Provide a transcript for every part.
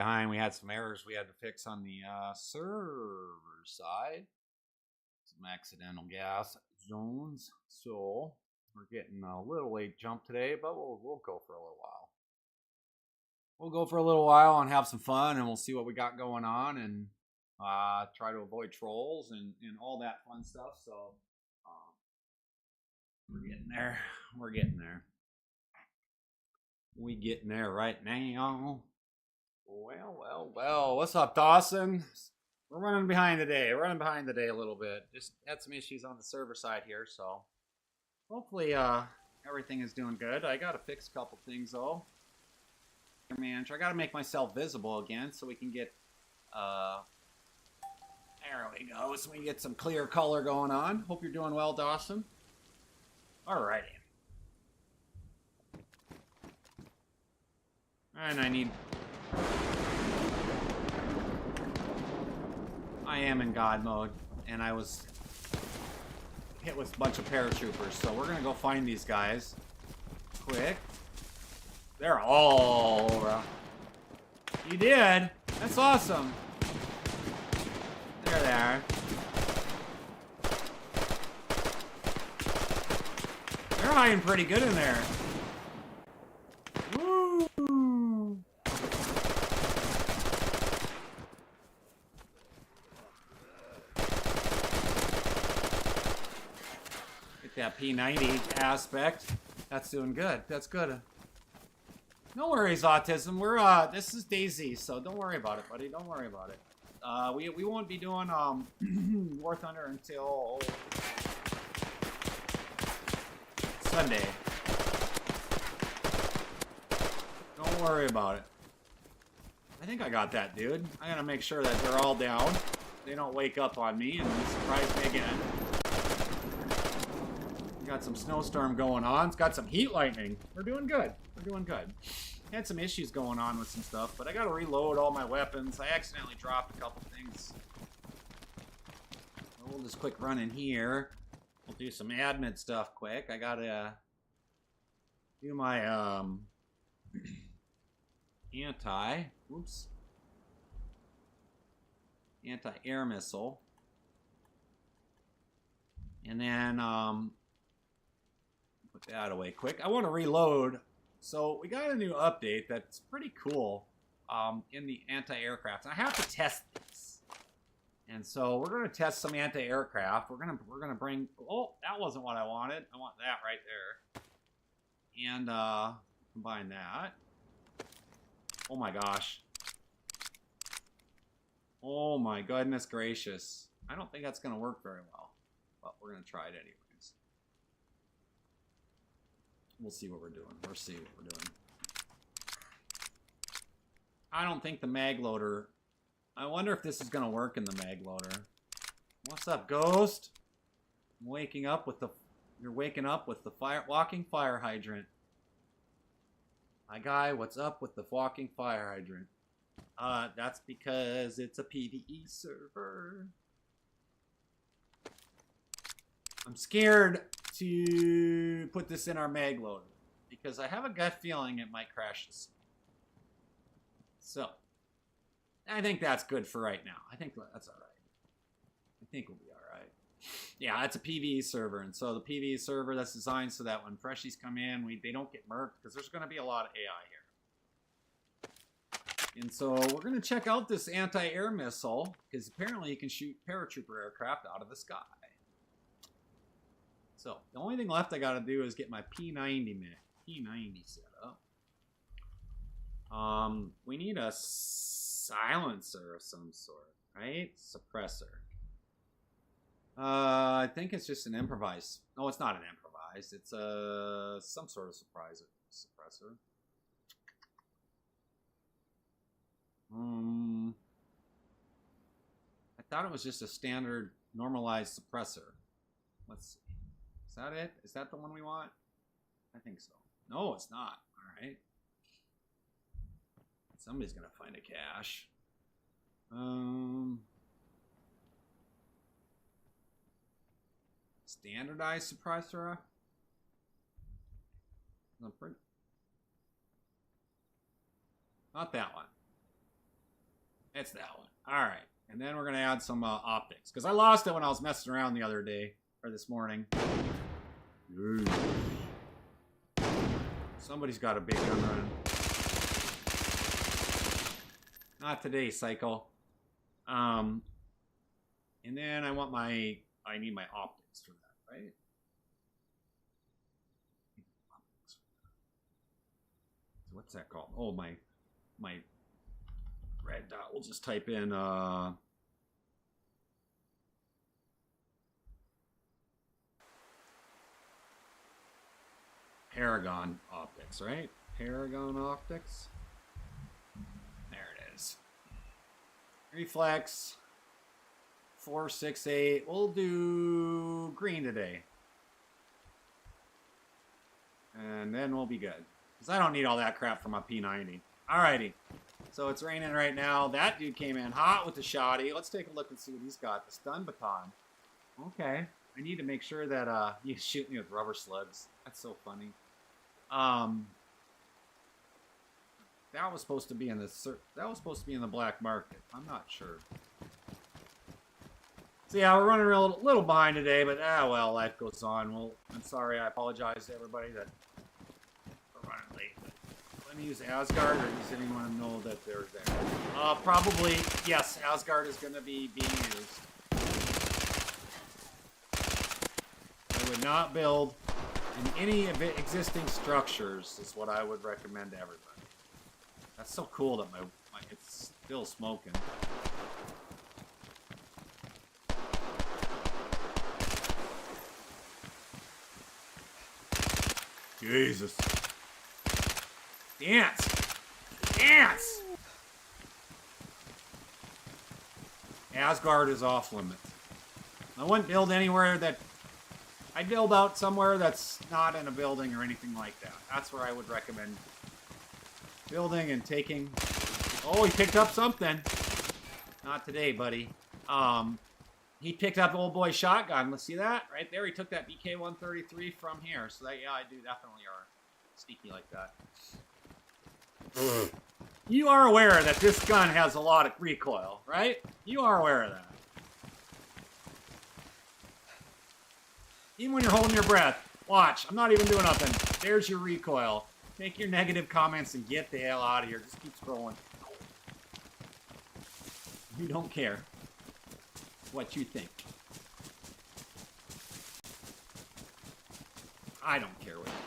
behind. We had some errors we had to fix on the server side. Some accidental gas zones. So we're getting a little late jump today, but we'll go for a little while. We'll go for a little while and have some fun, and we'll see what we got going on, and try to avoid trolls and all that fun stuff. So we're getting there. We're getting there. We getting there right now. Well. What's up, Dawson? We're running behind today. Running behind today a little bit. Just had some issues on the server side here, so hopefully everything is doing good. I gotta fix a couple things though. Manager, I gotta make myself visible again so we can get there we go, so we can get some clear color going on. Hope you're doing well, Dawson. Alrighty. And I am in God mode, and I was hit with a bunch of paratroopers, so we're gonna go find these guys quick. They're all over. You did? That's awesome. There they are. They're hiding pretty good in there. Woo! Get that P90 aspect. That's doing good. That's good. No worries, Autism. We're this is DayZ, so don't worry about it, buddy. Don't worry about it. We won't be doing War Thunder until Sunday. Don't worry about it. I think I got that, dude. I gotta make sure that they're all down. They don't wake up on me and surprise me again. Got some snowstorm going on. It's got some heat lightning. We're doing good. We're doing good. Had some issues going on with some stuff, but I gotta reload all my weapons. I accidentally dropped a couple things. We'll just quick run in here. We'll do some admin stuff quick. I gotta do my anti-air missile. And then put that away quick. I want to reload. So we got a new update that's pretty cool in the anti-aircraft. I have to test this, and so we're going to test some anti-aircraft. We're gonna bring. Oh, that wasn't what I wanted. I want that right there, and combine that. Oh my gosh. Oh my goodness gracious. I don't think that's going to work very well, but we're going to try it anyways. We'll see what we're doing. We'll see what we're doing. I don't think the mag loader... I wonder if this is going to work in the mag loader. What's up, Ghost? I'm waking up with the... You're waking up with the walking fire hydrant. Hi, guy. What's up with the walking fire hydrant? That's because it's a PvE server. I'm scared to put this in our mag loader because I have a gut feeling it might crash this. So, I think that's good for right now. I think that's all right. I think we'll be all right. Yeah, it's a PvE server, and so the PvE server that's designed so that when freshies come in, they don't get murked because there's going to be a lot of AI here. And so we're going to check out this anti-air missile because apparently you can shoot paratrooper aircraft out of the sky. So, the only thing left I gotta do is get my P90 set up. We need a silencer of some sort, right? Suppressor. I think it's just an improvised. No, it's not an improvised. It's some sort of suppressor. I thought it was just a standard normalized suppressor. Let's see. Is that it? Is that the one we want? I think so. No, it's not. All right. Somebody's gonna find a cache. Standardized suppressor. Not that one. It's that one. All right. And then we're going to add some optics. Because I lost it when I was messing around the other day. Or this morning. Ooh. Somebody's got a big gun running. Not today, Psycho. And then I want I need my optics for that, right? What's that called? Oh, my red dot. We'll just type in Paragon optics, right? Paragon optics. There it is. Reflex 468. We'll do green today. And then we'll be good. Because I don't need all that crap for my P90. Alrighty. So it's raining right now. That dude came in hot with the shoddy. Let's take a look and see what he's got. The stun baton. Okay. I need to make sure that you shoot me with rubber slugs. That's so funny. That was supposed to be in the black market. I'm not sure. So yeah, we're running a little behind today, but well, life goes on. Well, I'm sorry. I apologize to everybody that we're running late. But let me use Asgard, or does anyone know that they're there? Probably yes. Asgard is going to be being used. I would not build in any existing structures. Is what I would recommend to everybody. That's so cool that it's still smoking. Jesus. Dance! Dance! Asgard is off limits. I wouldn't build anywhere that... I'd build out somewhere that's not in a building or anything like that. That's where I would recommend building and taking... Oh, he picked up something. Not today, buddy. He picked up old boy shotgun. Let's see that right there. He took that BK-133 from here. So that, yeah, I do definitely are sneaky like that. You are aware that this gun has a lot of recoil, right? You are aware of that. Even when you're holding your breath. Watch. I'm not even doing nothing. There's your recoil. Take your negative comments and get the hell out of here. Just keep scrolling. You don't care what you think. I don't care what you think.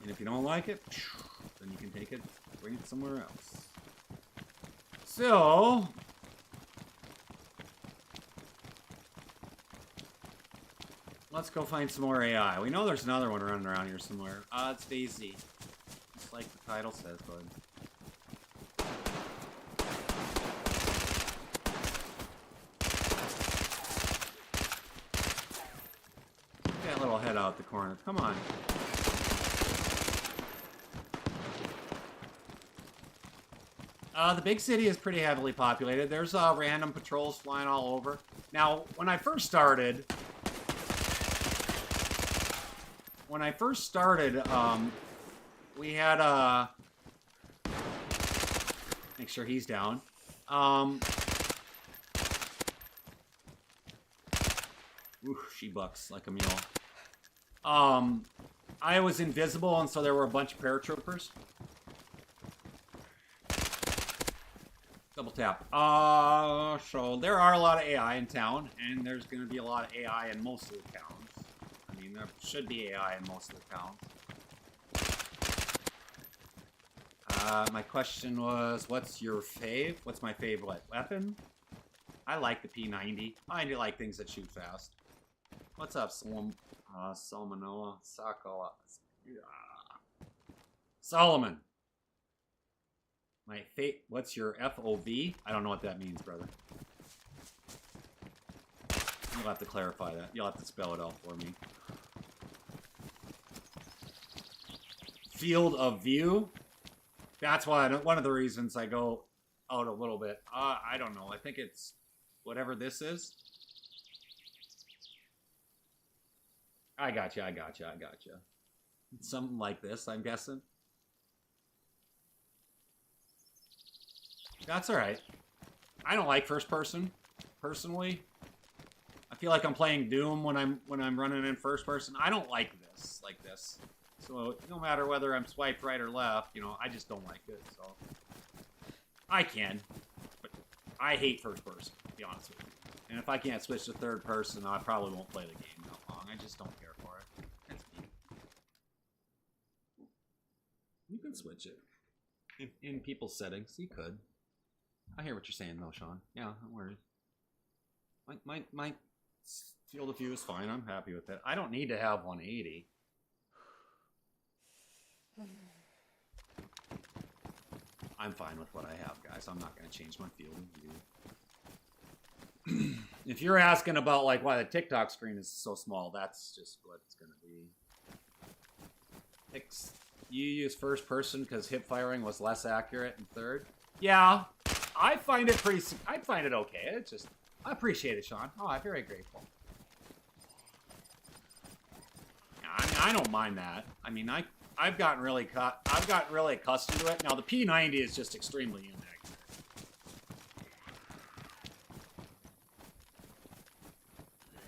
And if you don't like it, then you can take it, bring it somewhere else. So, let's go find some more AI. We know there's another one running around here somewhere. It's DayZ. Just like the title says, bud. Get that little head out the corner. Come on. The big city is pretty heavily populated. There's random patrols flying all over. Now, when I first started, we had make sure he's down. Ooh, she bucks like a mule. I was invisible, and so there were a bunch of paratroopers. Double tap. So there are a lot of AI in town, and there's going to be a lot of AI in most of the towns. I mean, there should be AI in most of the towns. My question was, what's your fave? What's my favorite weapon? I like the P90. I do like things that shoot fast. What's up, Salmonella? Sakola. Solomon. What's your FOV? I don't know what that means, brother. You'll have to clarify that. You'll have to spell it out for me. Field of view? That's why one of the reasons I go out a little bit. I don't know. I think it's whatever this is. I gotcha. Something like this, I'm guessing. That's all right. I don't like first person, personally. I feel like I'm playing Doom when I'm running in first person. I don't like this like this. So no matter whether I'm swiped right or left, you know, I just don't like it. So I can, but I hate first person, to be honest with you. And if I can't switch to third person, I probably won't play the game that long. I just don't care for it. That's me. You can switch it in people's settings. You could. I hear what you're saying, though, Sean. Yeah, don't worry. My field of view is fine. I'm happy with it. I don't need to have 180. I'm fine with what I have, guys. I'm not going to change my field of view. If you're asking about like why the TikTok screen is so small, that's just what it's going to be. You use first person because hip firing was less accurate in third. Yeah, I find it I find it okay. It's just, I appreciate it, Sean. Oh, I'm very grateful. Yeah, I mean, I don't mind that. I mean, I've gotten really accustomed to it. Now the P90 is just extremely inaccurate.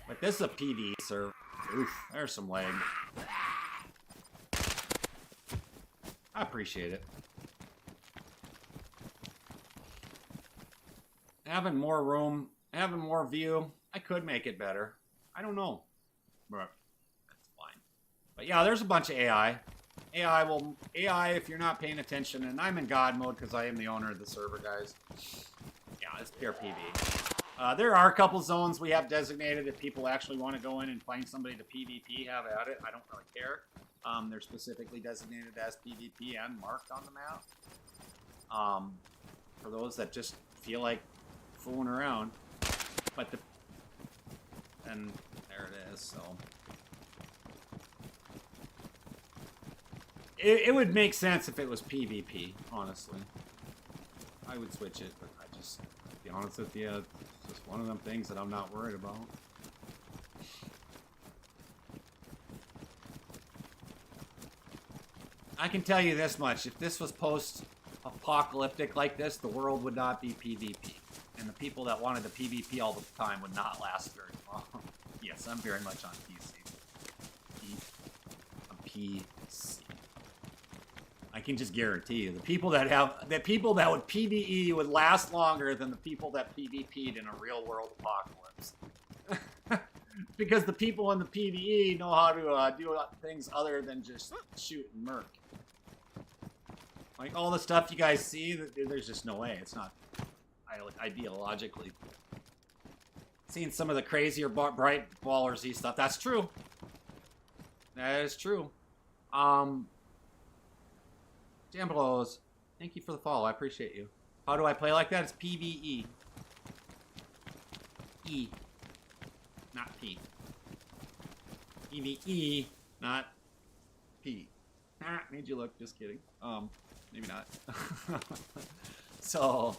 But this is a PD server. Oof, there's some lag. I appreciate it. Having more room, having more view, I could make it better. I don't know. But that's fine. But yeah, there's a bunch of AI. AI, if you're not paying attention, and I'm in God mode because I am the owner of the server, guys. Yeah, it's pure PV. There are a couple zones we have designated if people actually want to go in and find somebody to PvP, have at it. I don't really care. They're specifically designated as PvP and marked on the map. For those that just feel like fooling around. But and there it is, so. It would make sense if it was PvP, honestly. I would switch it, but I just, to be honest with you, it's just one of them things that I'm not worried about. I can tell you this much, if this was post-apocalyptic like this, the world would not be PvP. And the people that wanted the PvP all the time would not last very long. Yes, I'm very much on PC. On PC. I can just guarantee you, the people that would PvE would last longer than the people that PvP'd in a real world apocalypse. Because the people in the PvE know how to do things other than just shoot and murk. Like all the stuff you guys see, there's just no way. It's not ideologically. Seeing some of the crazier bright BallerZ stuff, that's true. That is true. Jamblos, thank you for the follow. I appreciate you. How do I play like that? It's PvE. E. Not P. PvE, not P. Ah, made you look. Just kidding. Maybe not. So,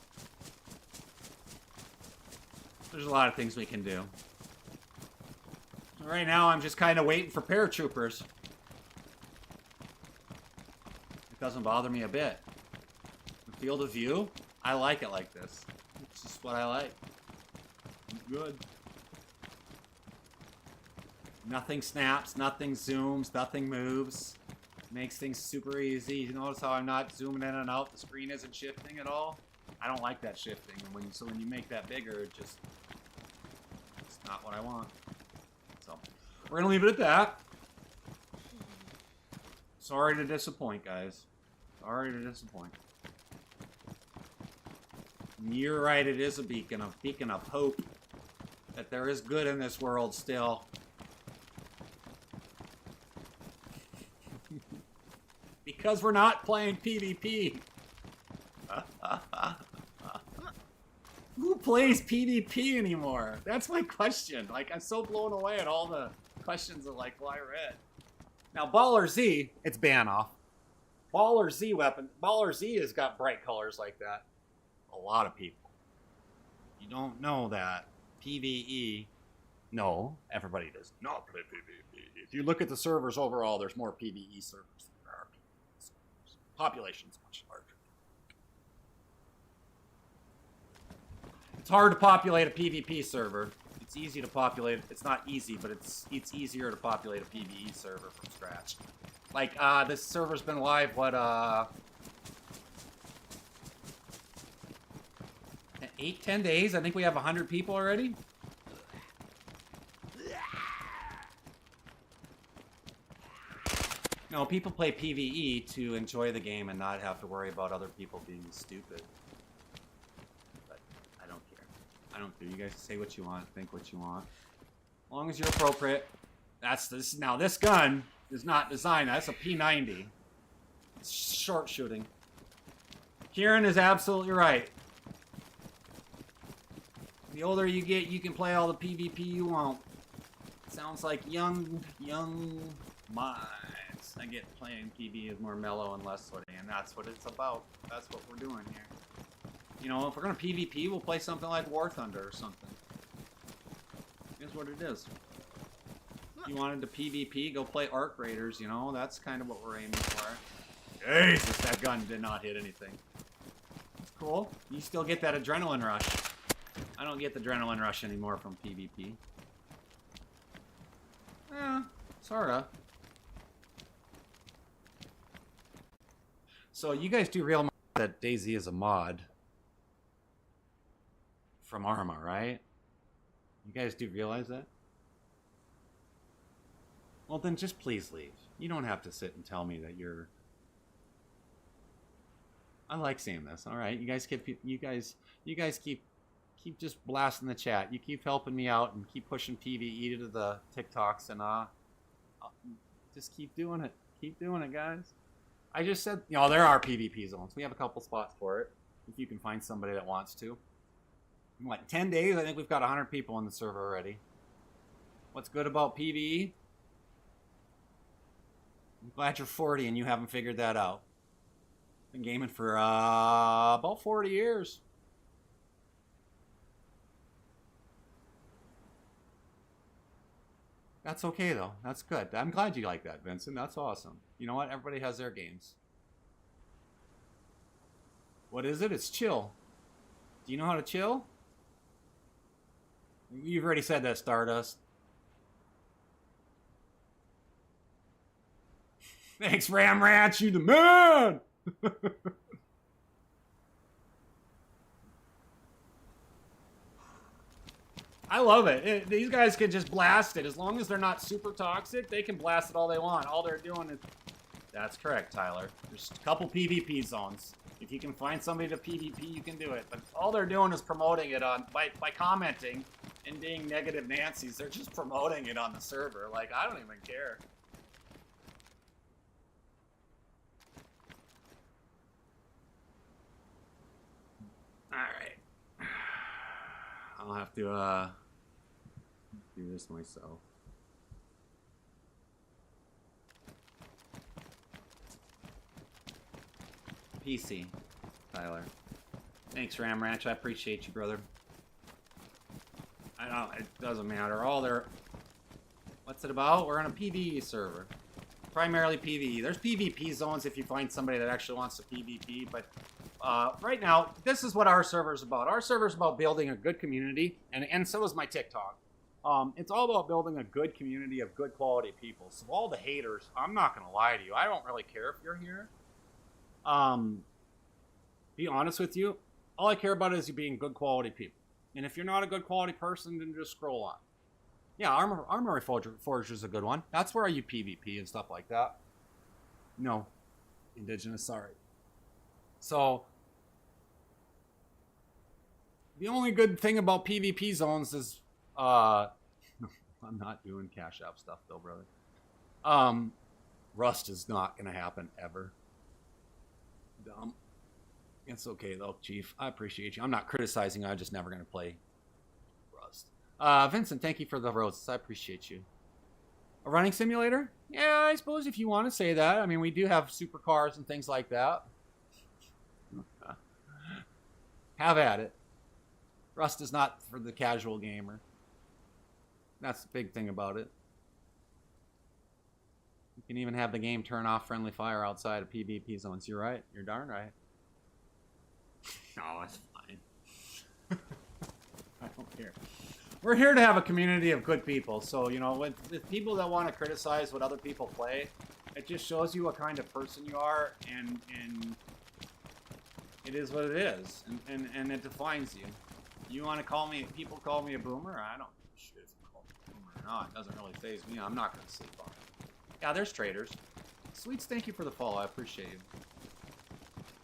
there's a lot of things we can do. Right now, I'm just kind of waiting for paratroopers. It doesn't bother me a bit. The field of view, I like it like this. It's just what I like. Good. Nothing snaps, nothing zooms, nothing moves. Makes things super easy. You notice how I'm not zooming in and out? The screen isn't shifting at all. I don't like that shifting. And so when you make that bigger, it's not what I want. So we're gonna leave it at that. Sorry to disappoint, guys. Sorry to disappoint. You're right, it is a beacon of hope that there is good in this world still. Because we're not playing PvP. Who plays PvP anymore? That's my question. Like, I'm so blown away at all the questions of like, well, I read. Now, BallerZ, it's ban off. BallerZ weapon. BallerZ has got bright colors like that. A lot of people. You don't know that. PvE. No, everybody does not play PvP. If you look at the servers overall, there's more PvE servers than there are PvP servers. Population's much larger. It's hard to populate a PvP server. It's easy to populate. It's not easy, but it's easier to populate a PvE server from scratch. Like, this server's been live, what, 10 days? I think we have 100 people already. No, people play PvE to enjoy the game and not have to worry about other people being stupid. But I don't care. I don't care. You guys say what you want, think what you want. As long as you're appropriate. That's this. Now, this gun is not designed. That's a P90. It's short shooting. Kieran is absolutely right. The older you get, you can play all the PvP you want. Sounds like young minds. I get playing PvE is more mellow and less sweaty, and that's what it's about. That's what we're doing here. You know, if we're gonna PvP, we'll play something like War Thunder or something. Here's what it is. If you wanted to PvP, go play Arc Raiders, you know? That's kind of what we're aiming for. Jesus, that gun did not hit anything. It's cool. You still get that adrenaline rush. I don't get the adrenaline rush anymore from PvP. Eh, sorta. So you guys do realize that DayZ is a mod from Arma, right? You guys do realize that? Well, then just please leave. You don't have to sit and tell me that you're... I like seeing this. All right, you guys keep just blasting the chat. You keep helping me out and keep pushing PvE to the TikToks and just keep doing it. Keep doing it, guys. I just said, you know, there are PvP zones. We have a couple spots for it. If you can find somebody that wants to. In like 10 days, I think we've got 100 people on the server already. What's good about PvE? I'm glad you're 40 and you haven't figured that out. Been gaming for about 40 years. That's okay, though. That's good. I'm glad you like that, Vincent. That's awesome. You know what? Everybody has their games. What is it? It's chill. Do you know how to chill? You've already said that, Stardust. Thanks, Ram Ranch. You the man! I love it. These guys can just blast it. As long as they're not super toxic, they can blast it all they want. All they're doing is... That's correct, Tyler. There's a couple PvP zones. If you can find somebody to PvP, you can do it. But all they're doing is promoting it on... By commenting and being negative Nancy's, they're just promoting it on the server. Like, I don't even care. Alright. I'll have to, do this myself. PC, Tyler. Thanks, Ram Ranch. I appreciate you, brother. I don't, it doesn't matter. All their... What's it about? We're on a PvE server. Primarily PvE. There's PvP zones if you find somebody that actually wants to PvP, but right now, this is what our server is about. Our server is about building a good community, and so is my TikTok. It's all about building a good community of good quality people. So all the haters, I'm not going to lie to you. I don't really care if you're here. Be honest with you. All I care about is you being good quality people. And if you're not a good quality person, then just scroll on. Yeah, Armory Forge is a good one. That's where you PvP and stuff like that. No. Indigenous, sorry. So, the only good thing about PvP zones is, I'm not doing Cash App stuff though, brother. Rust is not going to happen ever. Dumb. It's okay though, Chief. I appreciate you. I'm not criticizing. I'm just never going to play Rust. Vincent, thank you for the roses. I appreciate you. A running simulator? Yeah, I suppose if you want to say that. I mean, we do have supercars and things like that. Have at it. Rust is not for the casual gamer. That's the big thing about it. You can even have the game turn off friendly fire outside of PvP zones. You're right. You're darn right. No, it's fine. I don't care. We're here to have a community of good people. So, you know, with people that want to criticize what other people play, it just shows you what kind of person you are, and it is what it is, and it defines you. You want to call me, people call me a boomer? I don't give a shit if you call me a boomer or not. It doesn't really faze me. I'm not going to sleep on it. Yeah, there's traders. Sweets, thank you for the follow. I appreciate you.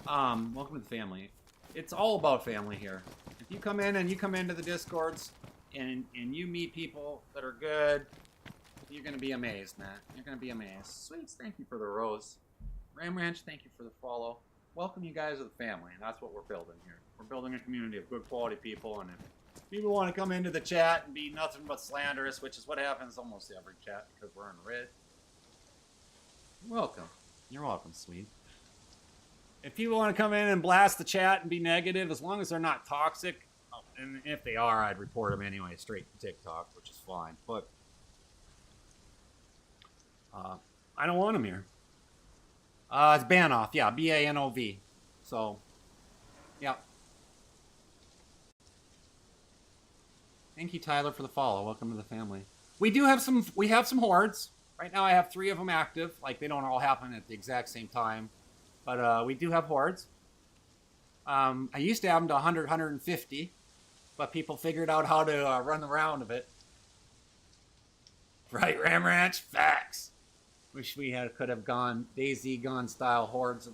Welcome to the family. It's all about family here. If you come in and you come into the Discords and you meet people that are good, you're going to be amazed, man. You're going to be amazed. Sweets, thank you for the rose. Ram Ranch, thank you for the follow. Welcome you guys to the family, and that's what we're building here. We're building a community of good quality people, and if people want to come into the chat and be nothing but slanderous, which is what happens almost every chat because we're in red. You're welcome. You're welcome, sweet. If people want to come in and blast the chat and be negative, as long as they're not toxic, and if they are, I'd report them anyway, straight to TikTok, which is fine. But I don't want them here. It's Banov, yeah, B-A-N-O-V. So, yeah. Thank you, Tyler, for the follow. Welcome to the family. We have some hordes. Right now I have 3 of them active. Like, they don't all happen at the exact same time. But we do have hordes. I used to have them to 100, 150. But people figured out how to run the round of it. Right, Ram Ranch? Facts. Wish we could have gone DayZ gone style hordes.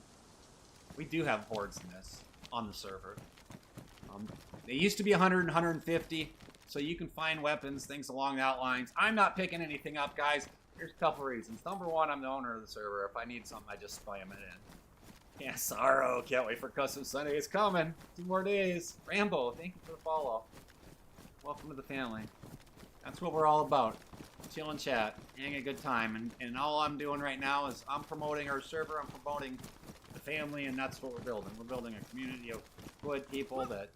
We do have hordes in this on the server. They used to be 100 and 150, so you can find weapons, things along that lines. I'm not picking anything up, guys. There's a couple reasons. Number one, I'm the owner of the server. If I need something, I just spam it in. Yeah, sorrow. Can't wait for Custom Sunday. It's coming. 2 more days. Rambo, thank you for the follow. Welcome to the family. That's what we're all about. Chill and chat, having a good time, and all I'm doing right now is I'm promoting our server, I'm promoting the family, and that's what we're building. We're building a community of good people that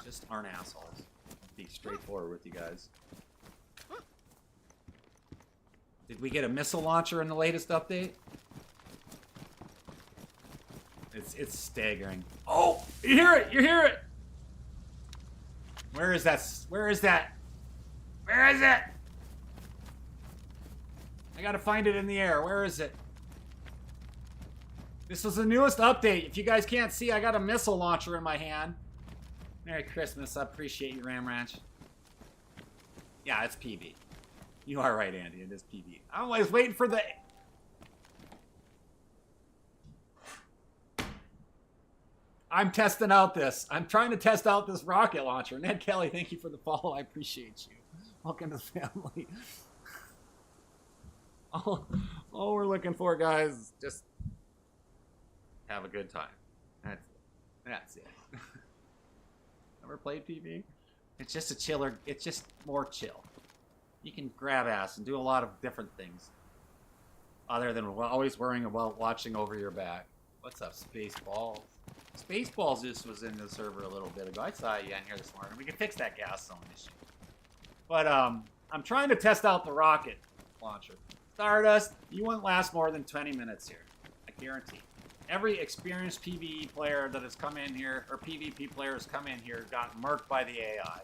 just aren't assholes. I'll be straightforward with you guys. Did we get a missile launcher in the latest update? It's staggering. Oh, you hear it! You hear it! Where is that? Where is that? Where is it? I gotta find it in the air. Where is it? This was the newest update. If you guys can't see, I got a missile launcher in my hand. Merry Christmas. I appreciate you, Ram Ranch. Yeah, it's PV. You are right, Andy. It is PV. I'm always waiting for the... I'm testing out this. I'm trying to test out this rocket launcher. Ned Kelly, thank you for the follow. I appreciate you. Welcome to the family. All we're looking for, guys, is just have a good time. That's it. Ever played PV? It's just a chiller. It's just more chill. You can grab ass and do a lot of different things, other than always worrying about watching over your back. What's up, Spaceballs? Spaceballs just was in the server a little bit ago. I saw you in here this morning. We can fix that gas zone issue. But I'm trying to test out the rocket launcher. Stardust, you won't last more than 20 minutes here. I guarantee. Every experienced PvE player that has come in here, or PvP player has come in here, got murked by the AI.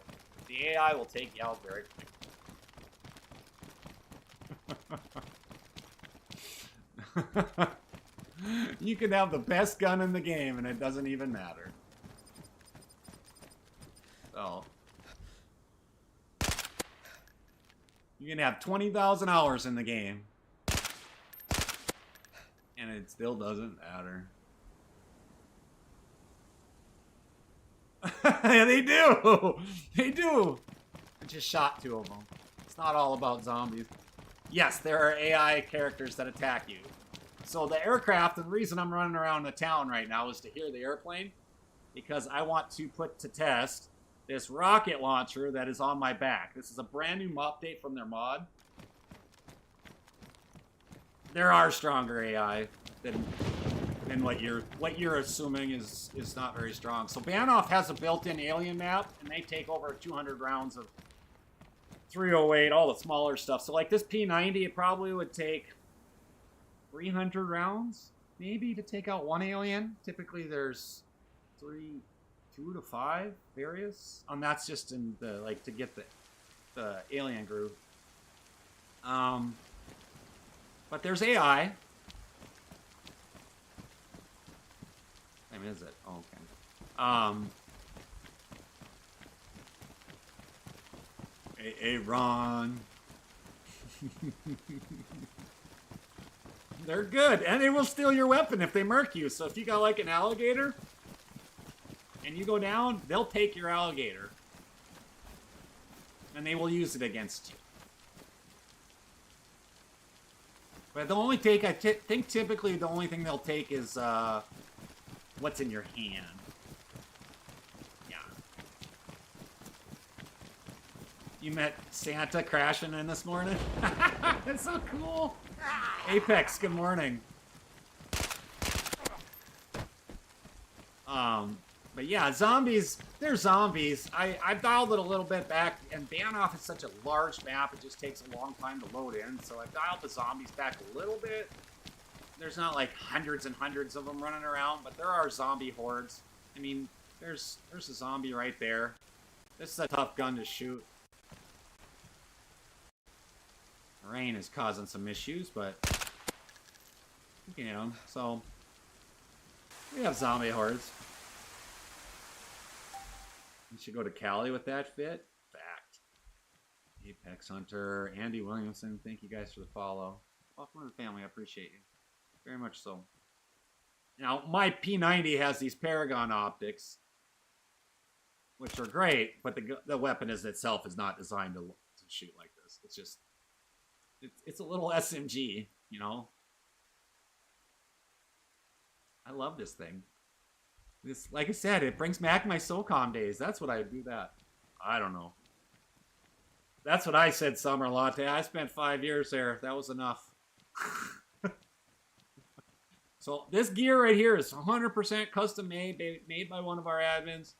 The AI will take you out very quickly. You can have the best gun in the game, and it doesn't even matter. So... you can have 20,000 hours in the game, and it still doesn't matter. Yeah, they do! They do! I just shot 2 of them. It's not all about zombies. Yes, there are AI characters that attack you. So the aircraft, and the reason I'm running around the town right now is to hear the airplane, because I want to put to test this rocket launcher that is on my back. This is a brand new update from their mod. There are stronger AI than what you're assuming is not very strong. So Banov has a built-in alien map, and they take over 200 rounds of 308, all the smaller stuff. So like this P90, it probably would take 300 rounds, maybe, to take out one alien. Typically, there's 2 to 5 various, and that's just in the like to get the alien group. But there's AI. Time is it? Oh, okay. Hey, Ron. They're good, and they will steal your weapon if they murk you. So if you got like an alligator and you go down, they'll take your alligator and they will use it against you. But the only take, I think typically the only thing they'll take is what's in your hand. Yeah. You met Santa crashing in this morning? That's so cool. Apex, good morning. But yeah, zombies, they're zombies. I've dialed it a little bit back, and Banoff is such a large map, it just takes a long time to load in, so I've dialed the zombies back a little bit. There's not like hundreds and hundreds of them running around, but there are zombie hordes. I mean, there's a zombie right there. This is a tough gun to shoot. Rain is causing some issues, but you can hit them. So we have zombie hordes. You should go to Cali with that fit. Fact. Apex Hunter, Andy Williamson, thank you guys for the follow. Welcome to the family, I appreciate you. Very much so. Now, my P90 has these Paragon optics, which are great, but the weapon itself is not designed to shoot like this. It's just, it's a little SMG, you know? I love this thing. This, like I said, it brings back my SOCOM days. That's what I do that. I don't know. That's what I said, Summer Latte. I spent 5 years there. That was enough. So this gear right here is 100% custom made by one of our admins.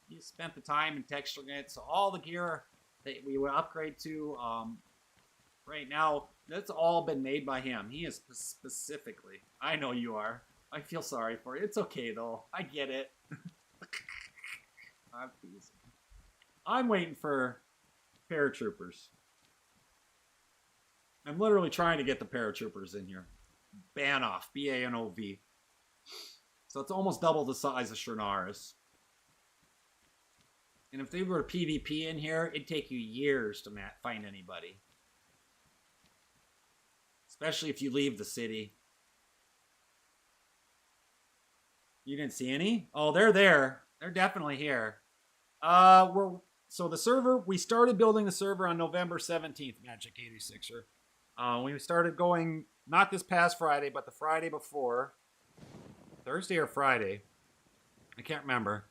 He spent the time in texturing it. So all the gear that we would upgrade to right now, that's all been made by him. He is specifically. I know you are. I feel sorry for you. It's okay, though. I get it. I'm teasing. I'm waiting for paratroopers. I'm literally trying to get the paratroopers in here. Banoff. B-A-N-O-V. So it's almost double the size of Shrinaris. And if they were PvP in here, it'd take you years to find anybody. Especially if you leave the city. You didn't see any? Oh, they're there. They're definitely here. So the server, we started building the server on November 17th, Magic 86er. We started going, not this past Friday, but the Friday before. Thursday or Friday. I can't remember.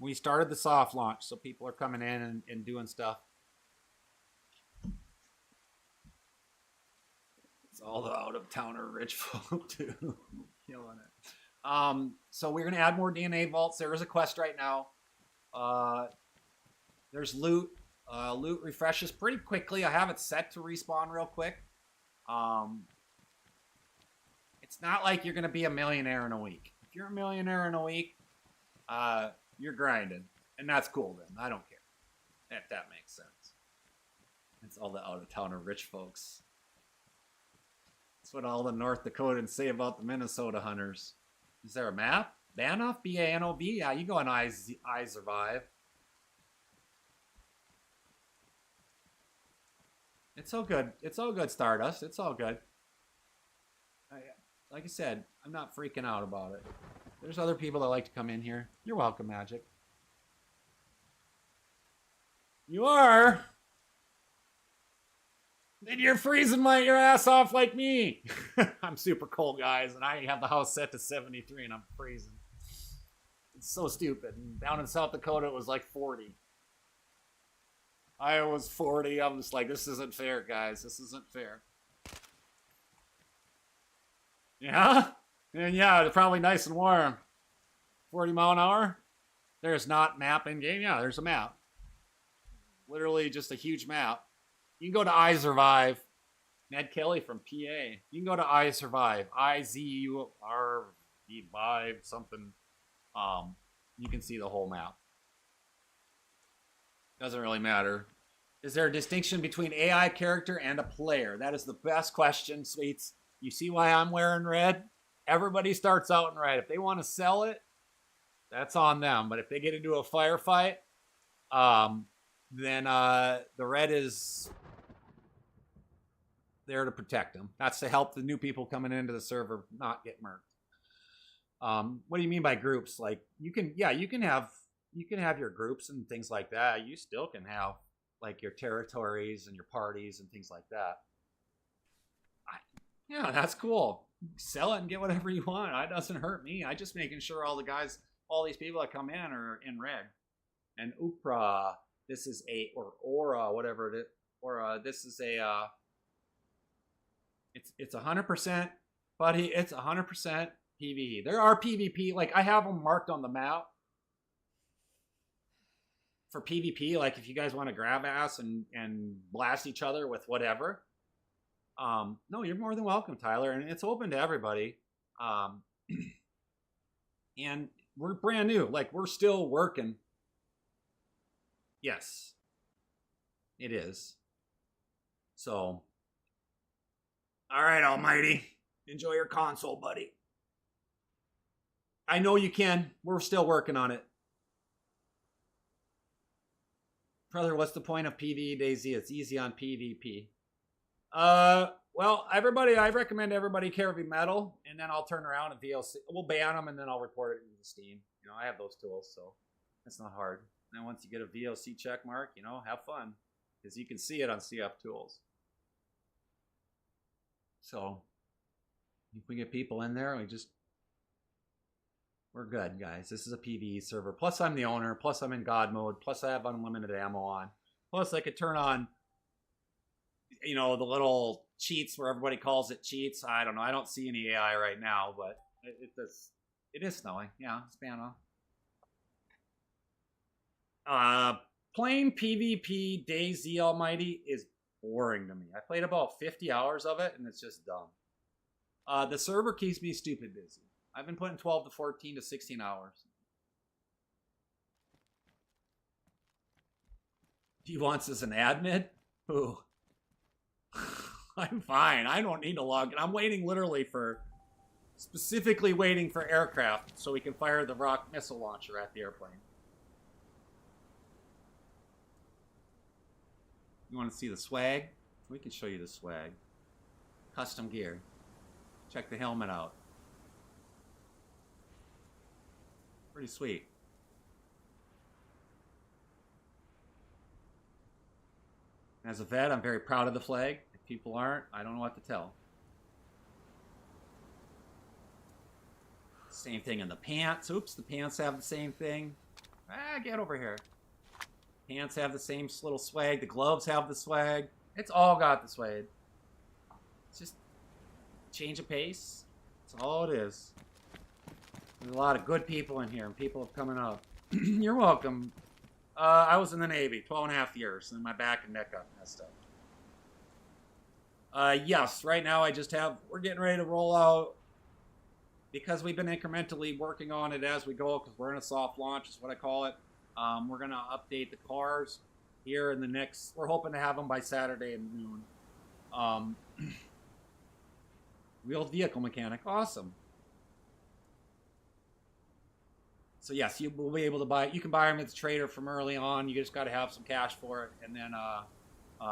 We started the soft launch, so people are coming in and doing stuff. It's all the out-of-towner rich folk, too. Killing it. So we're going to add more DNA vaults. There is a quest right now. There's loot. Loot refreshes pretty quickly. I have it set to respawn real quick. It's not like you're going to be a millionaire in a week. If you're a millionaire in a week, you're grinding. And that's cool then. I don't care. If that makes sense. It's all the out-of-towner rich folks. That's what all the North Dakotans say about the Minnesota hunters. Is there a map? Banoff? B-A-N-O-V? Yeah, you go on I Survive. It's all good. It's all good, Stardust. It's all good. Like I said, I'm not freaking out about it. There's other people that like to come in here. You're welcome, Magic. You are? Then you're freezing your ass off like me. I'm super cold, guys, and I have the house set to 73, and I'm freezing. It's so stupid. And down in South Dakota, it was like 40. Iowa was 40. I'm just like, this isn't fair, guys. This isn't fair. Yeah? And yeah, it's probably nice and warm. 40 mile an hour? There's not map in game. Yeah, there's a map. Literally just a huge map. You can go to I Survive. Ned Kelly from PA. You can go to I Survive. IZURV something. You can see the whole map. Doesn't really matter. Is there a distinction between AI character and a player? That is the best question, Sweets. You see why I'm wearing red? Everybody starts out in red. If they want to sell it, that's on them. But if they get into a firefight, then the red is there to protect them. That's to help the new people coming into the server not get murked. What do you mean by groups? Like you can have your groups and things like that. You still can have like your territories and your parties and things like that. Yeah, that's cool. Sell it and get whatever you want. It doesn't hurt me. I just making sure all these people that come in are in red. And Upra, this is or Aura, whatever it is. Or this is it's 100%, buddy. It's 100% PvE. There are PvP, like I have them marked on the map for PvP. Like if you guys want to grab ass and blast each other with whatever. No, you're more than welcome, Tyler, and it's open to everybody. And we're brand new. Like we're still working. Yes, it is. So, all right, Almighty, enjoy your console, buddy. I know you can. We're still working on it. Brother, what's the point of PvE DayZ? It's easy on PvP. Well, everybody, I recommend everybody carry metal, and then I'll turn around and VLC. We'll ban them, and then I'll report it into Steam. You know, I have those tools, so it's not hard. And once you get a VOC check mark, you know, have fun, because you can see it on CF Tools. So, if we get people in there, we're good, guys. This is a PvE server. Plus, I'm the owner. Plus, I'm in God mode. Plus, I have unlimited ammo on. Plus, I could turn on, you know, the little cheats where everybody calls it cheats. I don't know. I don't see any AI right now, but it is snowing. Yeah, it's Spano. Playing PvP DayZ Almighty is boring to me. I played about 50 hours of it, and it's just dumb. The server keeps me stupid busy. I've been putting 12 to 14 to 16 hours. He wants as an admin? Who? I'm fine. I don't need to log in. I'm waiting specifically waiting for aircraft so we can fire the rock missile launcher at the airplane. You want to see the swag? We can show you the swag. Custom gear. Check the helmet out. Pretty sweet. As a vet, I'm very proud of the flag. If people aren't, I don't know what to tell. Same thing in the pants. Oops, the pants have the same thing. Get over here. Pants have the same little swag. The gloves have the swag. It's all got the swag. It's just change of pace. That's all it is. There's a lot of good people in here, and people have coming up. You're welcome. I was in the Navy 12.5 years, and my back and neck got messed up. Yes, right now we're getting ready to roll out, because we've been incrementally working on it as we go, because we're in a soft launch, is what I call it. We're going to update the cars here in the next, we're hoping to have them by Saturday at noon. Wheeled vehicle mechanic, awesome. So yes, you will be able to buy. You can buy them at the trader from early on. You just got to have some cash for it, and then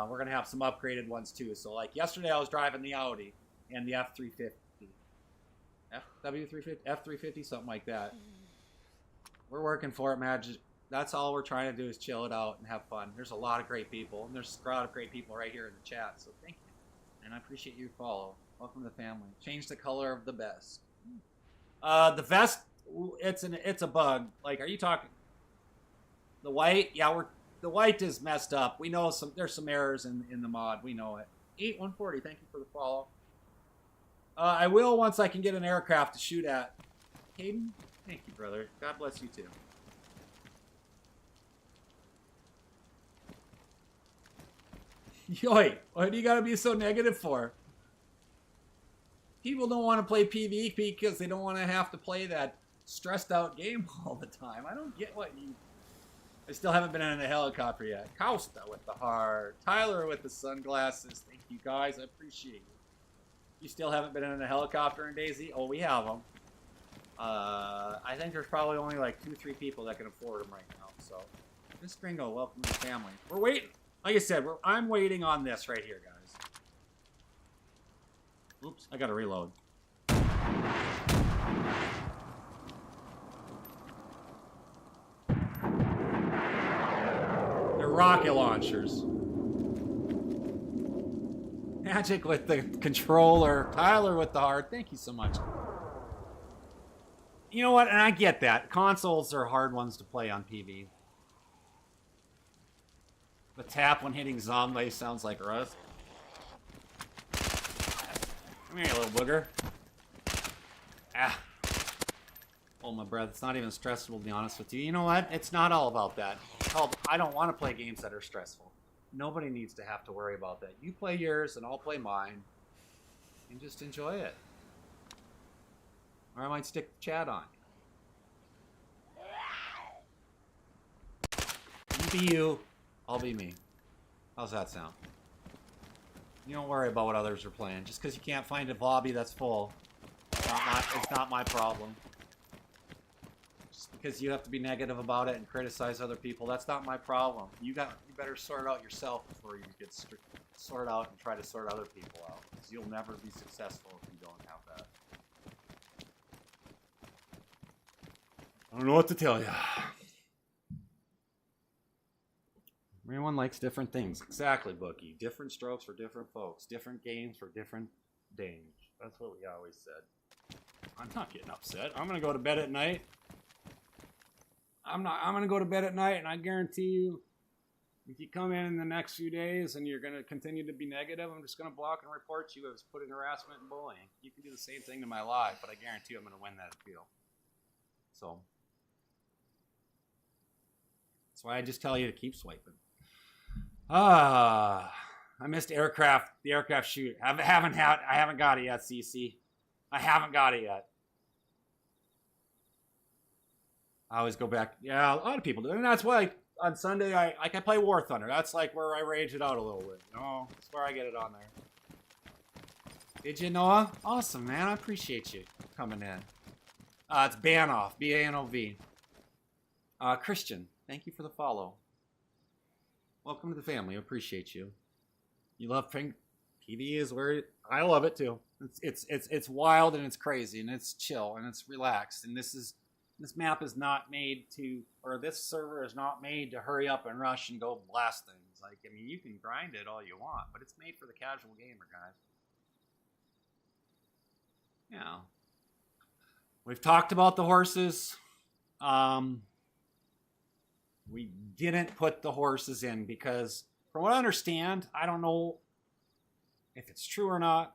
we're gonna have some upgraded ones too. So like yesterday, I was driving the Audi and the F350, FW350, F350, something like that. We're working for it, man. That's all we're trying to do is chill it out and have fun. There's a lot of great people, and there's a lot of great people right here in the chat. So thank you, and I appreciate your follow. Welcome to the family. Change the color of the vest. The vest. It's a bug. Like, are you talking the white? Yeah, the white is messed up. We know there's some errors in the mod. We know it. 8140, thank you for the follow. I will once I can get an aircraft to shoot at. Hayden, thank you, brother. God bless you too. Yoy, what do you gotta be so negative for? People don't want to play PvP because they don't want to have to play that stressed out game all the time. I don't get what you... I still haven't been in a helicopter yet. Costa with the heart. Tyler with the sunglasses. Thank you guys. I appreciate it. You still haven't been in a helicopter in DayZ? Oh, we have them. I think there's probably only like 2-3 people that can afford them right now. So, Miss Gringo, welcome to the family. We're waiting. Like I said, I'm waiting on this right here, guys. Oops, I gotta reload. They're rocket launchers. Magic with the controller. Tyler with the heart. Thank you so much. You know what? And I get that. Consoles are hard ones to play on PV. The tap when hitting zombies sounds like Rust. Come here, you little booger. Ah. Hold my breath. It's not even stressful, to be honest with you. You know what? It's not all about that. It's called, I don't want to play games that are stressful. Nobody needs to have to worry about that. You play yours, and I'll play mine. And just enjoy it. Or I might stick the chat on. You be you. I'll be me. How's that sound? You don't worry about what others are playing. Just because you can't find a lobby that's full, it's not my problem. Just because you have to be negative about it and criticize other people, that's not my problem. You better sort it out yourself before you get sort out and try to sort other people out. Because you'll never be successful if you don't have that. I don't know what to tell you. Everyone likes different things. Exactly, Bookie. Different strokes for different folks. Different games for different dames. That's what we always said. I'm not getting upset. I'm gonna go to bed at night. I'm gonna go to bed at night, and I guarantee you, if you come in the next few days and you're gonna continue to be negative, I'm just gonna block and report you as putting harassment and bullying. You can do the same thing to my live, but I guarantee you I'm gonna win that appeal. So that's why I just tell you to keep swiping. I missed aircraft. The aircraft shoot. I haven't got it yet, CC. I haven't got it yet. I always go back. Yeah, a lot of people do, and that's why on Sunday I play War Thunder. That's like where I rage it out a little bit. You know, that's where I get it on there. Did you, Noah? Awesome, man. I appreciate you coming in. It's Banov. B-A-N-O-V. Christian, thank you for the follow. Welcome to the family. I appreciate you. You love ping. PvE is where I love it too. It's wild and it's crazy and it's chill and it's relaxed. And this map is not made to, or this server is not made to hurry up and rush and go blast things. Like, I mean, you can grind it all you want, but it's made for the casual gamer, guys. Yeah. We've talked about the horses. We didn't put the horses in because, from what I understand, I don't know if it's true or not,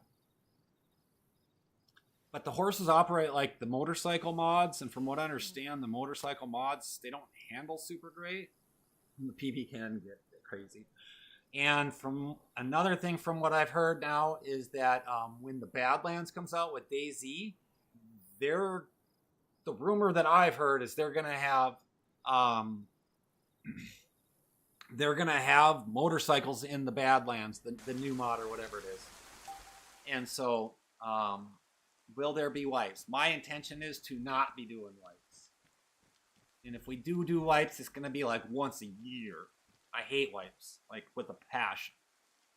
but the horses operate like the motorcycle mods, and from what I understand, the motorcycle mods, they don't handle super great. And the PV can get crazy. And from another thing from what I've heard now is that when the Badlands comes out with DayZ, the rumor that I've heard is they're going to have motorcycles in the Badlands, the new mod or whatever it is. And so, will there be wipes? My intention is to not be doing wipes. And if we do wipes, it's going to be like once a year. I hate wipes, like with a passion.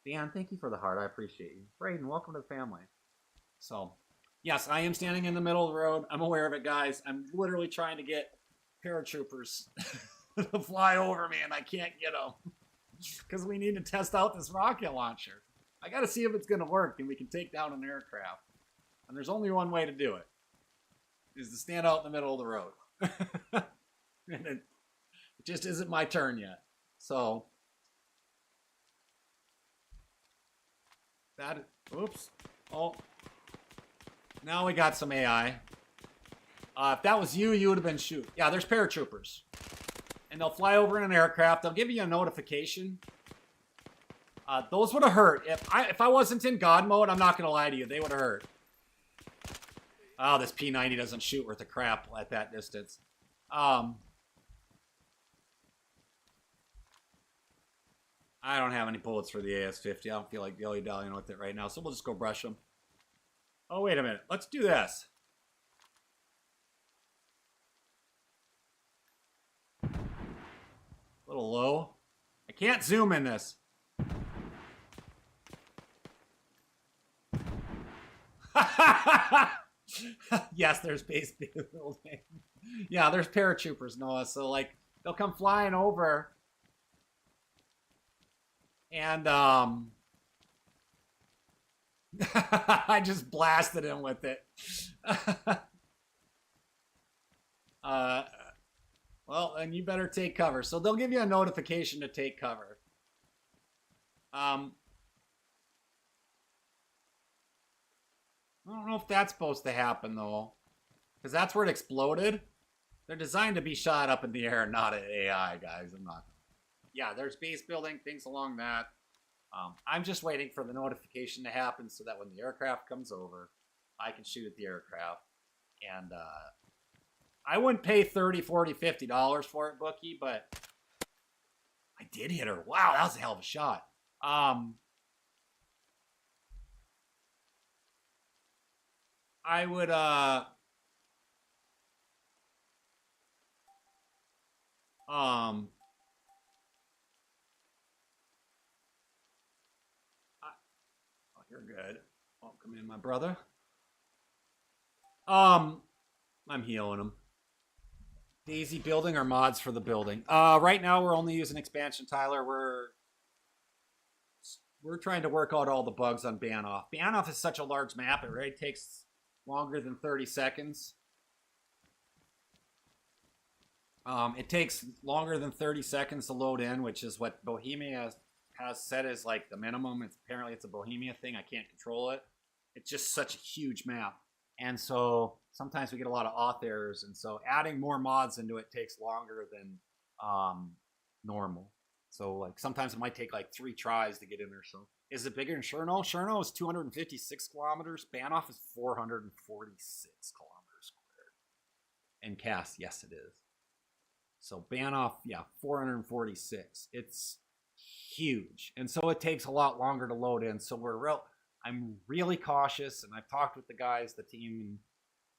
Dan, thank you for the heart. I appreciate you. Braden, welcome to the family. So, yes, I am standing in the middle of the road. I'm aware of it, guys. I'm literally trying to get paratroopers to fly over me, and I can't get them because we need to test out this rocket launcher. I got to see if it's going to work and we can take down an aircraft. And there's only one way to do it, is to stand out in the middle of the road. And it just isn't my turn yet. So, oops. Oh, now we got some AI. If that was you, you would have been shoot. Yeah, there's paratroopers. And they'll fly over in an aircraft. They'll give you a notification. Those would have hurt. If I wasn't in God mode, I'm not going to lie to you. They would have hurt. Oh, this P90 doesn't shoot worth a crap at that distance. I don't have any bullets for the AS-50. I don't feel like dilly-dallying with it right now, so we'll just go brush them. Oh, wait a minute. Let's do this. A little low. I can't zoom in this. Yes, there's base building. Yeah, there's paratroopers, Noah. So, like, they'll come flying over. And, I just blasted him with it. Well, and you better take cover. So they'll give you a notification to take cover. I don't know if that's supposed to happen, though. Because that's where it exploded. They're designed to be shot up in the air, not at AI, guys. I'm not. Yeah, there's base building, things along that. I'm just waiting for the notification to happen so that when the aircraft comes over, I can shoot at the aircraft. And I wouldn't pay $30, $40, $50 for it, Bookie, but I did hit her. Wow, that was a hell of a shot. I would you're good. Welcome in, my brother. I'm healing him. DayZ building or mods for the building? Right now we're only using expansion, Tyler. We're trying to work out all the bugs on Banoff. Banoff is such a large map, it really takes longer than 30 seconds. It takes longer than 30 seconds to load in, which is what Bohemia has set as like the minimum. Apparently it's a Bohemia thing. I can't control it. It's just such a huge map. And so sometimes we get a lot of auth errors. And so adding more mods into it takes longer than normal. So like sometimes it might take like 3 tries to get in there. So is it bigger than Cherno? Cherno is 256 kilometers. Banoff is 446 kilometers squared. And Cass, yes, it is. So Banoff, yeah, 446. It's huge. And so it takes a lot longer to load in. So I'm really cautious, and I've talked with the guys, the team, and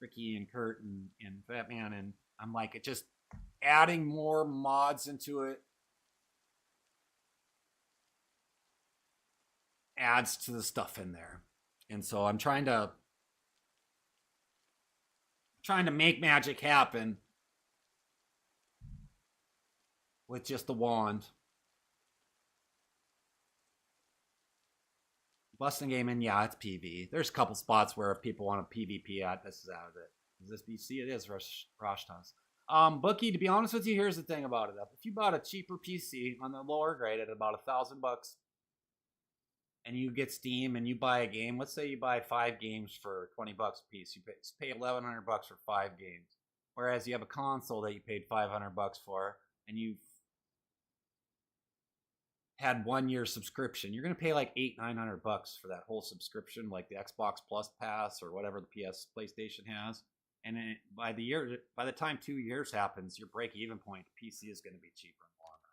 Ricky and Kurt and Fatman, and I'm like, it just adding more mods into it adds to the stuff in there. And so I'm trying to make magic happen with just the wand. Busting Gaming, yeah, it's PV. There's a couple spots where if people want a PvP at, this is out of it. Is this BC? It is Rashtas. Bookie, to be honest with you, here's the thing about it. If you bought a cheaper PC on the lower grade at about $1,000, and you get Steam and you buy a game, let's say you buy 5 games for $20 a piece, you pay $1,100 for 5 games. Whereas you have a console that you paid $500 for, and you've had 1 year subscription, you're going to pay like $800-900 for that whole subscription, like the Xbox Plus Pass or whatever the PlayStation has. And then by the time 2 years happens, your break even point PC is going to be cheaper and longer.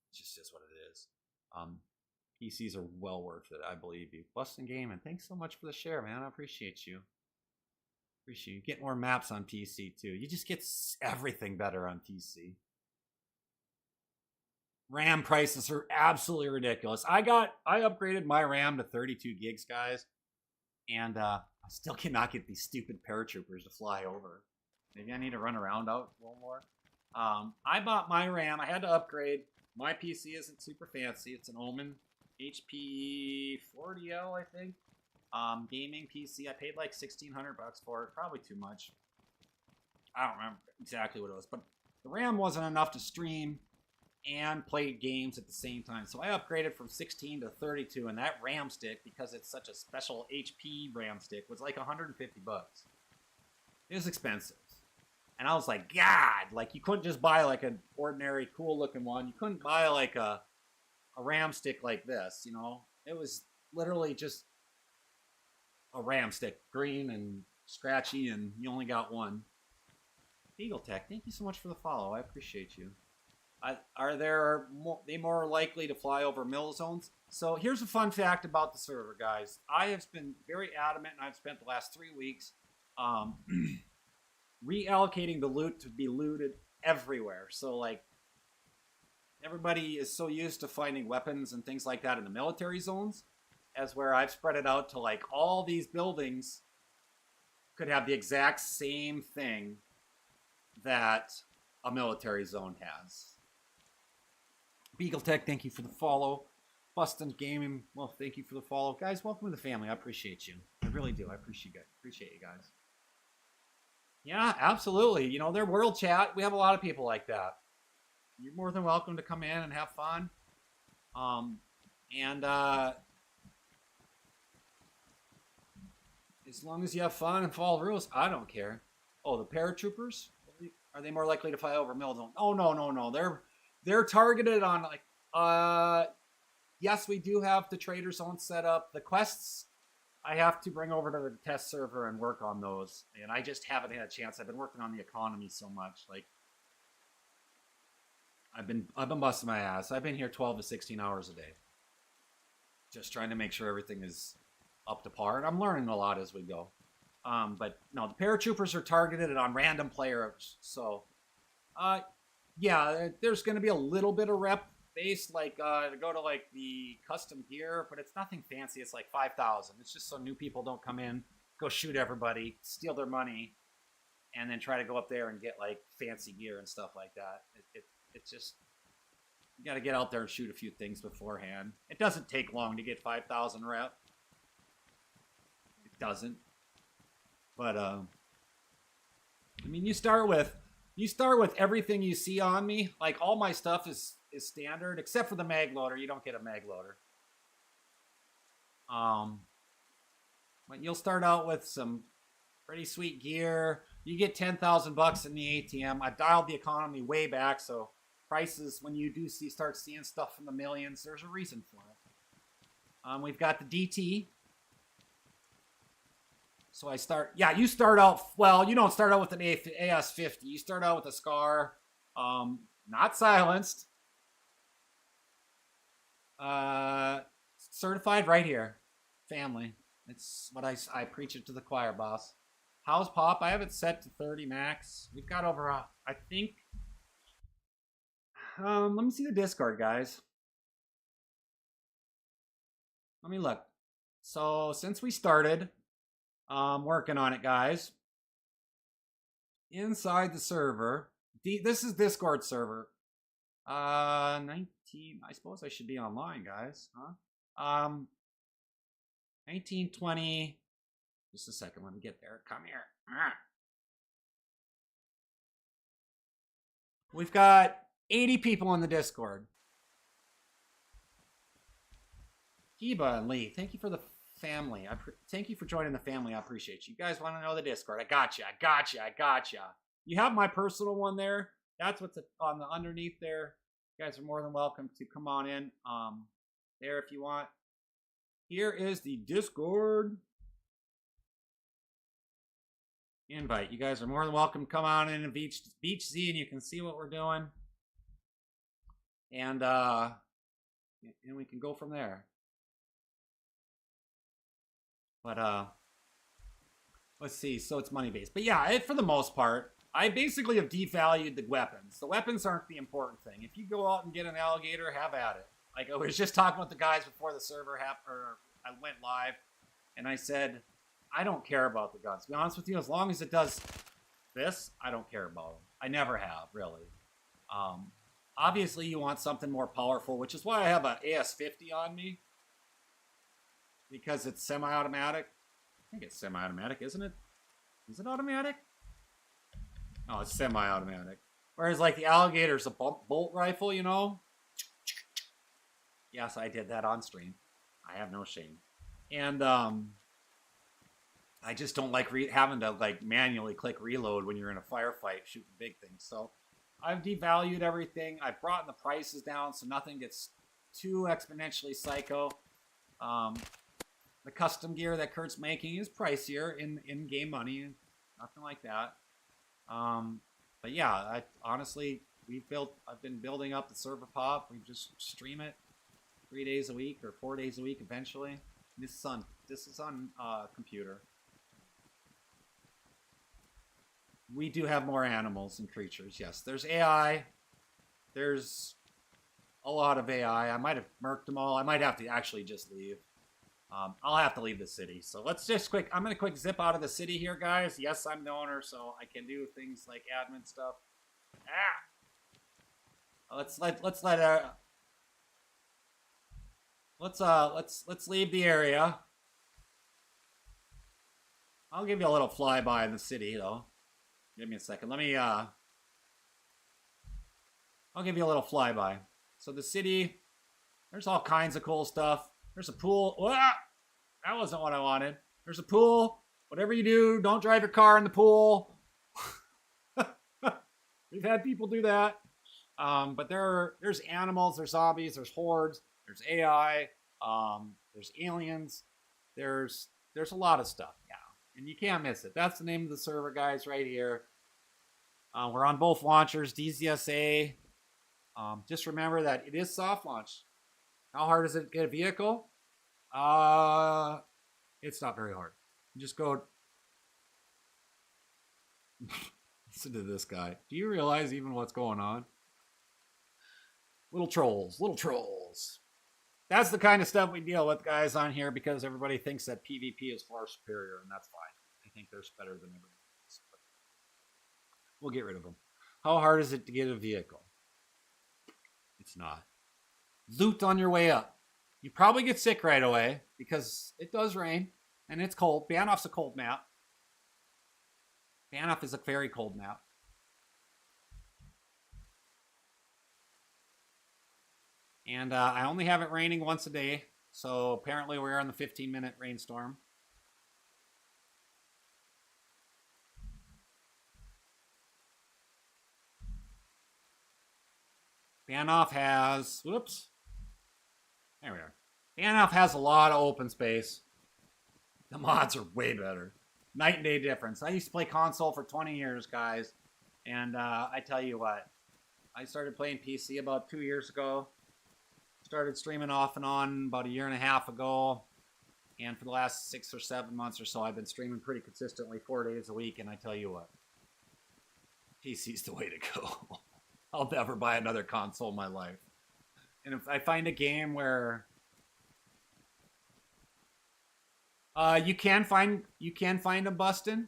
It just is what it is. PCs are well worth it, I believe you. Bustin' Gaming, thanks so much for the share, man. I appreciate you. Appreciate you. Get more maps on PC too. You just get everything better on PC. RAM prices are absolutely ridiculous. I upgraded my RAM to 32 gigs, guys, and I still cannot get these stupid paratroopers to fly over. Maybe I need to run around out a little more. I bought my RAM. I had to upgrade. My PC isn't super fancy. It's an Omen HP 40L, I think. Gaming PC. I paid like $1,600 for it. Probably too much. I don't remember exactly what it was, but the RAM wasn't enough to stream and play games at the same time. So I upgraded from 16 to 32, and that RAM stick, because it's such a special HP RAM stick, was like $150. It was expensive. And I was like, God, like you couldn't just buy like an ordinary cool looking one. You couldn't buy like a a ram stick like this, you know? It was literally just a ram stick, green and scratchy, and you only got one. Eagle Tech, thank you so much for the follow. I appreciate you. Are they more likely to fly over mill zones? So here's a fun fact about the server, guys. I have been very adamant, and I've spent the last 3 weeks reallocating the loot to be looted everywhere. So like everybody is so used to finding weapons and things like that in the military zones, as where I've spread it out to like all these buildings could have the exact same thing that a military zone has. Beagle Tech, thank you for the follow. Bustin Gaming, well, thank you for the follow. Guys, welcome to the family. I appreciate you. I really do. I appreciate you guys. Yeah, absolutely. You know, their world chat, we have a lot of people like that. You're more than welcome to come in and have fun. As long as you have fun and follow the rules, I don't care. Oh, the paratroopers? Are they more likely to fly over mill zone? Oh, no. They're targeted on like yes, we do have the trader zone set up. The quests I have to bring over to the test server and work on those. And I just haven't had a chance. I've been working on the economy so much. Like I've been busting my ass. I've been here 12 to 16 hours a day. Just trying to make sure everything is up to par. And I'm learning a lot as we go. But no, the paratroopers are targeted on random players. So yeah, there's going to be a little bit of rep based, like to go to like the custom gear, but it's nothing fancy. It's like 5,000. It's just so new people don't come in, go shoot everybody, steal their money, and then try to go up there and get like fancy gear and stuff like that. It's just, you got to get out there and shoot a few things beforehand. It doesn't take long to get 5,000 rep. It doesn't. But I mean, you start with everything you see on me. Like all my stuff is standard, except for the mag loader. You don't get a mag loader. But you'll start out with some pretty sweet gear. You get 10,000 bucks in the ATM. I've dialed the economy way back, so prices when you do start seeing stuff in the millions, there's a reason for it. We've got the DT. So you start out, well, you don't start out with an AS-50. You start out with a SCAR, not silenced. Certified right here. Family. It's what I preach it to the choir, boss. How's Pop? I have it set to 30 max. We've got over, I think. Let me see the Discord, guys. Let me look. So, since we started... working on it, guys. Inside the server. This is Discord server. 19. I suppose I should be online, guys. Huh? 19, 20. Just a second. Let me get there. Come here. We've got 80 people in the Discord. Kiba and Lee, thank you for the family. Thank you for joining the family. I appreciate you. You guys want to know the Discord? I gotcha. You have my personal one there. That's what's on the underneath there. You guys are more than welcome to come on in there if you want. Here is the Discord invite. You guys are more than welcome to come on in and BeachedZ, and you can see what we're doing. And we can go from there. But let's see. So it's money based. But yeah, for the most part, I basically have devalued the weapons. The weapons aren't the important thing. If you go out and get an alligator, have at it. Like I was just talking with the guys before the server I went live, and I said, I don't care about the guns. To be honest with you, as long as it does this, I don't care about them. I never have, really. Obviously, you want something more powerful, which is why I have an AS-50 on me. Because it's semi-automatic. I think it's semi-automatic, isn't it? Is it automatic? Oh, it's semi-automatic. Whereas, like, the alligator's a bolt rifle, you know? Yes, I did that on stream. I have no shame. And, I just don't like having to, like, manually click reload when you're in a firefight shooting big things. So, I've devalued everything. I've brought the prices down so nothing gets too exponentially psycho. The custom gear that Kurt's making is pricier in game money, nothing like that. But yeah, honestly, I've been building up the server pop. We just stream it 3 days a week or 4 days a week eventually. This is on computer. We do have more animals and creatures. Yes, there's AI. There's a lot of AI. I might have murked them all. I might have to actually just leave. I'll have to leave the city. So let's just I'm going to quick zip out of the city here, guys. Yes, I'm the owner, so I can do things like admin stuff. Let's leave the area. I'll give you a little flyby in the city, though. Give me a second. I'll give you a little flyby. So the city, there's all kinds of cool stuff. There's a pool. That wasn't what I wanted. There's a pool. Whatever you do, don't drive your car in the pool. We've had people do that. But there's animals, there's zombies, there's hordes, there's AI, there's aliens, there's a lot of stuff. Yeah, and you can't miss it. That's the name of the server, guys, right here. We're on both launchers, DZSA. Just remember that it is soft launch. How hard is it to get a vehicle? It's not very hard. You just go. Listen to this guy. Do you realize even what's going on? Little trolls. That's the kind of stuff we deal with, guys, on here because everybody thinks that PvP is far superior, and that's fine. I think they're better than everyone else. But we'll get rid of them. How hard is it to get a vehicle? It's not. Loot on your way up. You probably get sick right away because it does rain and it's cold. Banoff's a cold map. Banoff is a very cold map. And I only have it raining once a day. So apparently we're in the 15-minute rainstorm. Banoff has... Whoops. There we are. Banoff has a lot of open space. The mods are way better. Night and day difference. I used to play console for 20 years, guys. And I tell you what. I started playing PC about 2 years ago. Started streaming off and on about a year and a half ago. And for the last 6 or 7 months or so, I've been streaming pretty consistently 4 days a week. And I tell you what. PC's the way to go. I'll never buy another console in my life. And if I find a game where you can find them busting,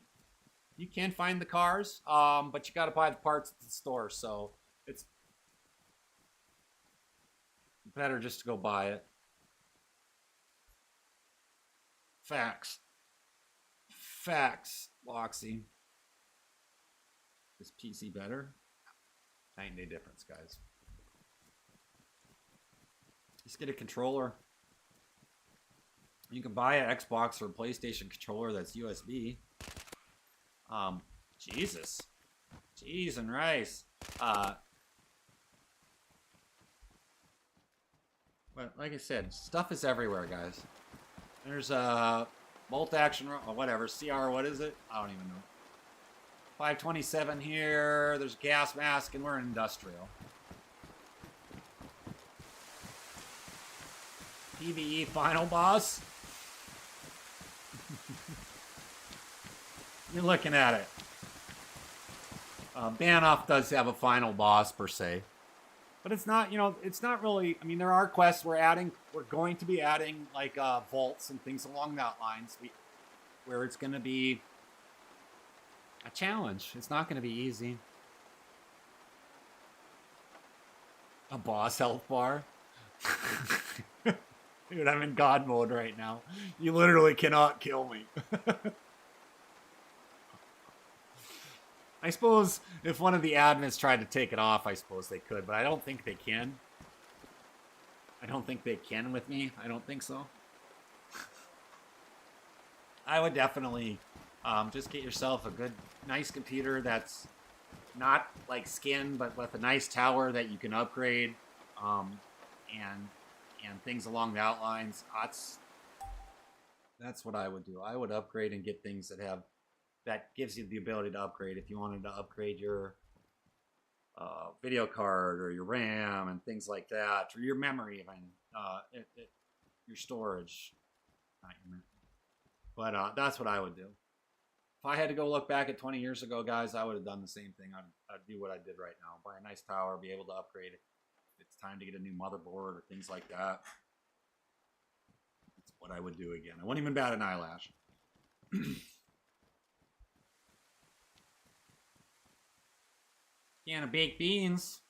you can find the cars, but you got to buy the parts at the store. So it's better just to go buy it. Facts, Loxy. Is PC better? Night and day difference, guys. Just get a controller. You can buy an Xbox or a PlayStation controller that's USB. Jesus. Cheese and rice. But like I said, stuff is everywhere, guys. There's a bolt action, or whatever, CR, what is it? I don't even know. 527 here. There's a gas mask, and we're in industrial. PvE final boss. You're looking at it. Banoff does have a final boss per se, but it's not. It's not really. I mean, there are quests we're going to be adding like vaults and things along that lines. Where it's going to be a challenge. It's not going to be easy. A boss health bar. Dude, I'm in God mode right now. You literally cannot kill me. I suppose if one of the admins tried to take it off, I suppose they could, but I don't think they can. I don't think they can with me. I don't think so. I would definitely just get yourself a good, nice computer that's not like skin, but with a nice tower that you can upgrade. And and things along that lines. That's what I would do. I would upgrade and get things that gives you the ability to upgrade. If you wanted to upgrade your video card or your RAM and things like that, or your memory even, your storage, not your memory. But that's what I would do. If I had to go look back at 20 years ago, guys, I would have done the same thing. I'd do what I did right now. Buy a nice tower, be able to upgrade it. If it's time to get a new motherboard or things like that. That's what I would do again. I wouldn't even bat an eyelash. Can of baked beans.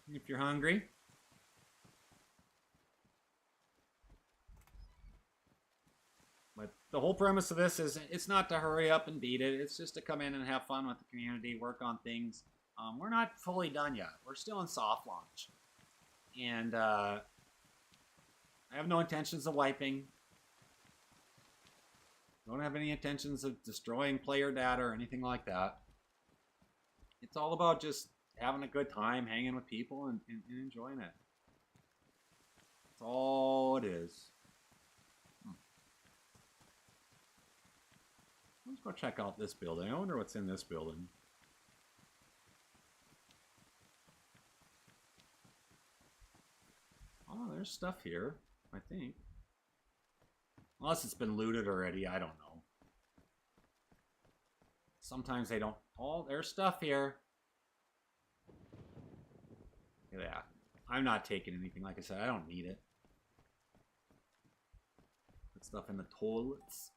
If you're hungry. But the whole premise of this is it's not to hurry up and beat it. It's just to come in and have fun with the community, work on things. We're not fully done yet. We're still in soft launch. And I have no intentions of wiping. Don't have any intentions of destroying player data or anything like that. It's all about just having a good time, hanging with people, and enjoying it. That's all it is. Let's go check out this building. I wonder what's in this building. Oh, there's stuff here, I think. Unless it's been looted already, I don't know. Sometimes they don't. Oh, there's stuff here. Look at that. I'm not taking anything. Like I said, I don't need it. Put stuff in the toilets.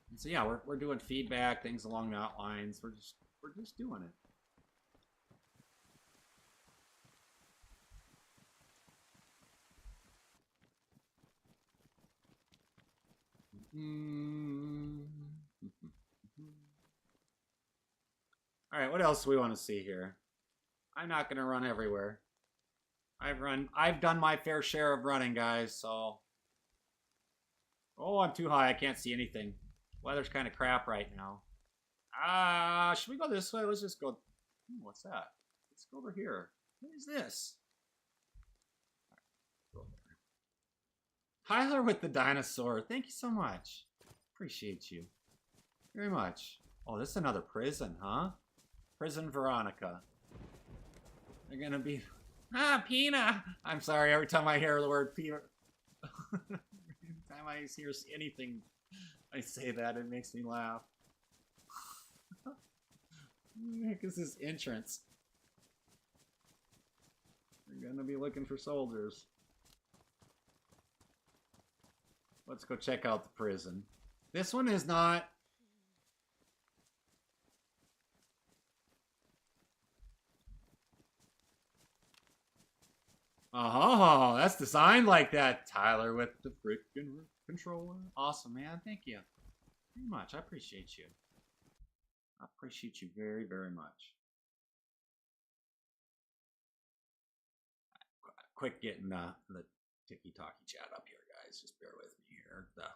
And so yeah, we're doing feedback, things along that lines. We're just doing it. All right, what else do we want to see here? I'm not going to run everywhere. I've done my fair share of running, guys, so. Oh, I'm too high. I can't see anything. Weather's kind of crap right now. Should we go this way? Let's just go. What's that? Let's go over here. What is this? Go there. Tyler with the dinosaur. Thank you so much. Appreciate you very much. Oh, this is another prison, huh? Prison Veronica. They're gonna be Pina. I'm sorry. Every time I hear the word Pina, every time I hear anything, I say that, it makes me laugh. What the heck is this entrance? They're gonna be looking for soldiers. Let's go check out the prison. This one is not. Oh, that's designed like that. Tyler with the freaking controller. Awesome, man. Thank you very much. I appreciate you. I appreciate you very, very much. Quick getting the Tiki-Talkie chat up here, guys. Just bear with me here. The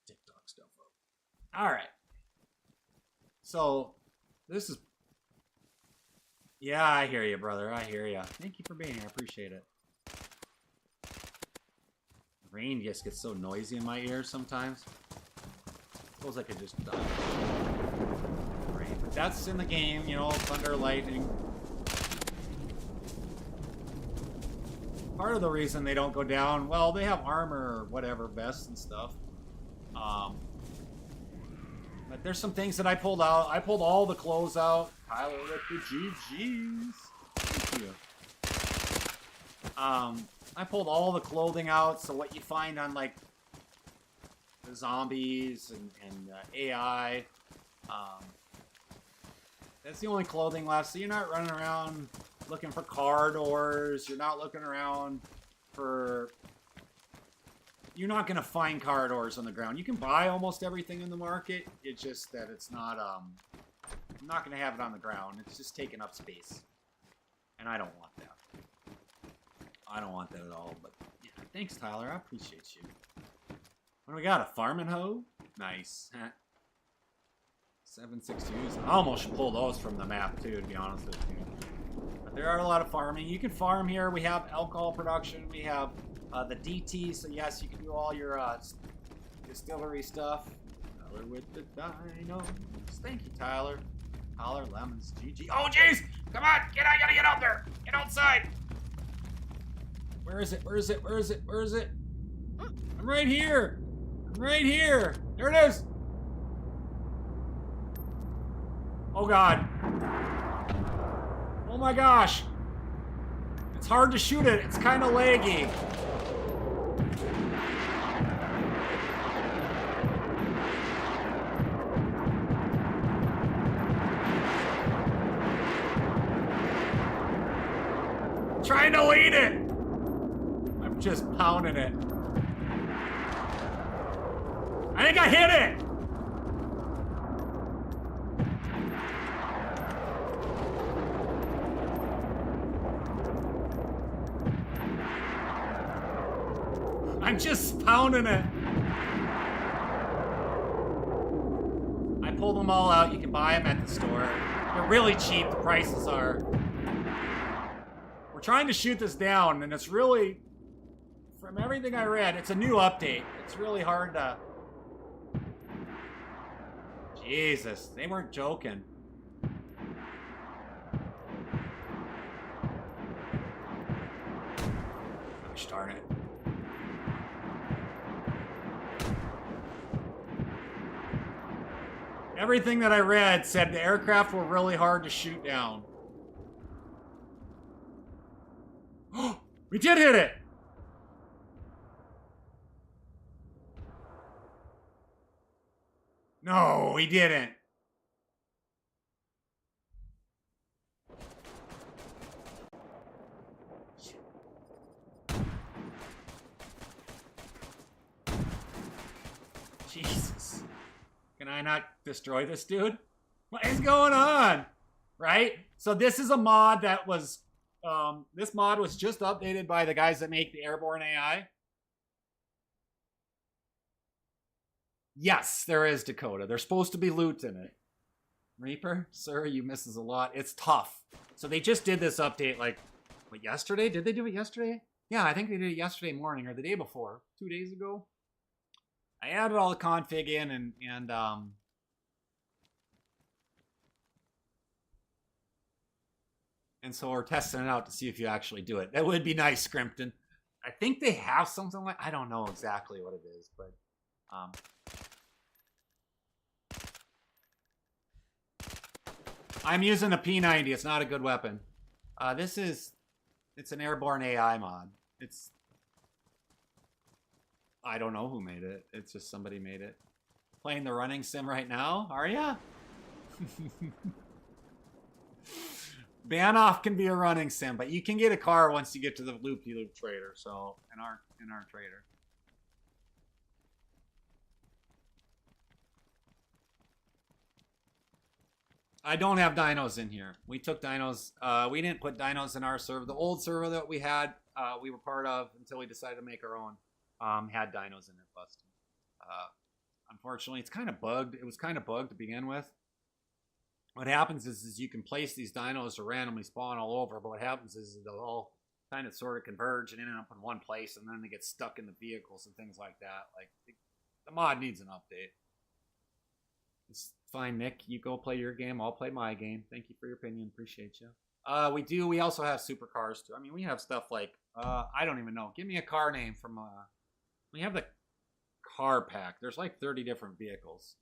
TikTok stuff up. All right. So, this is... Yeah, I hear you, brother. I hear you. Thank you for being here. I appreciate it. The rain just gets so noisy in my ears sometimes. Feels like I just died. Rain. But that's in the game, you know, thunder, lightning. Part of the reason they don't go down, well, they have armor or whatever, vests and stuff. But there's some things that I pulled out. I pulled all the clothes out. Tyler with the GGs. Thank you. I pulled all the clothing out, so what you find on, like, the zombies and AI, that's the only clothing left, so you're not running around looking for car doors, you're not looking around for... You're not going to find car doors on the ground. You can buy almost everything in the market, it's just that it's not, I'm not going to have it on the ground. It's just taking up space. And I don't want that. I don't want that at all. But yeah, thanks, Tyler. I appreciate you. What do we got? A farming hoe? Nice. 7.62s. I almost should pull those from the map too, to be honest with you. But there are a lot of farming. You can farm here. We have alcohol production. We have the DT. So yes, you can do all your distillery stuff. Tyler with the dinos. Thank you, Tyler. Tyler Lemons. GG. Oh, jeez! Come on! Get out! Gotta get out there! Get outside! Where is it? Where is it? Where is it? Where is it? I'm right here! I'm right here! There it is! Oh, God. Oh, my gosh. It's hard to shoot it. It's kind of laggy. Trying to lead it. I'm just pounding it. I think I hit it. I'm just pounding it. I pulled them all out. You can buy them at the store. They're really cheap. The prices are. We're trying to shoot this down, and it's really, from everything I read, it's a new update. It's really hard to... Jesus, they weren't joking. Gosh darn it. Everything that I read said the aircraft were really hard to shoot down. We did hit it! No, we didn't. Jesus. Can I not destroy this dude? What is going on? Right? So this is a mod that was... this mod was just updated by the guys that make the airborne AI. Yes, there is, Dakota. There's supposed to be loot in it. Reaper, sir, you misses a lot. It's tough. So they just did this update like, what, yesterday? Did they do it yesterday? Yeah, I think they did it yesterday morning or the day before. 2 days ago. I added all the config in and so we're testing it out to see if you actually do it. That would be nice, Scrimpton. I think they have something like... I don't know exactly what it is, but... I'm using a P90. It's not a good weapon. It's an airborne AI mod. It's... I don't know who made it. It's just somebody made it. Playing the running sim right now? Are ya? Banoff can be a running sim, but you can get a car once you get to the loop-de-loop trader. So in our trader. I don't have dinos in here. We took dinos. We didn't put dinos in our server. The old server that we had, we were part of until we decided to make our own. Had dinos in it, busted. Unfortunately, it's kind of bugged. It was kind of bugged to begin with. What happens is you can place these dinos to randomly spawn all over, but what happens is they'll all kind of sort of converge and end up in one place, and then they get stuck in the vehicles and things like that. Like, the mod needs an update. It's fine, Nick. You go play your game. I'll play my game. Thank you for your opinion. Appreciate you. We also have supercars, too. I mean, we have stuff like, I don't even know. Give me a car name from, we have the car pack. There's like 30 different vehicles.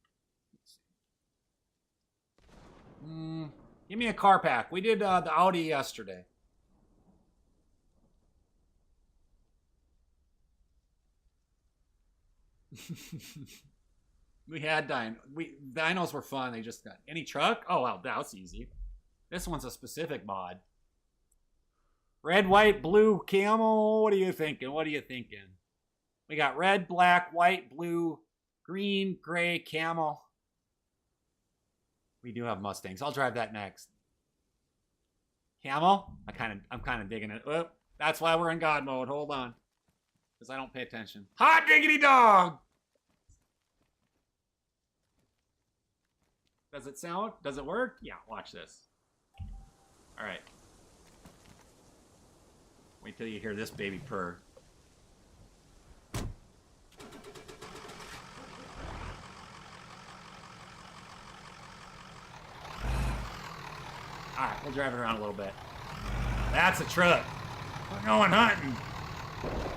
Give me a car pack. We did the Audi yesterday. We had dinos were fun. They just got any truck. Oh wow, that's easy. This one's a specific mod. Red, white, blue, camel. What are you thinking? What are you thinking? We got red, black, white, blue, green, gray, camel. We do have Mustangs. I'll drive that next. Camel? I'm kind of digging it. Oh, that's why we're in God mode. Hold on. Because I don't pay attention. Hot diggity dog! Does it sound? Does it work? Yeah, watch this. All right. Wait till you hear this baby purr. All right, we'll drive it around a little bit. That's a truck. We're going hunting.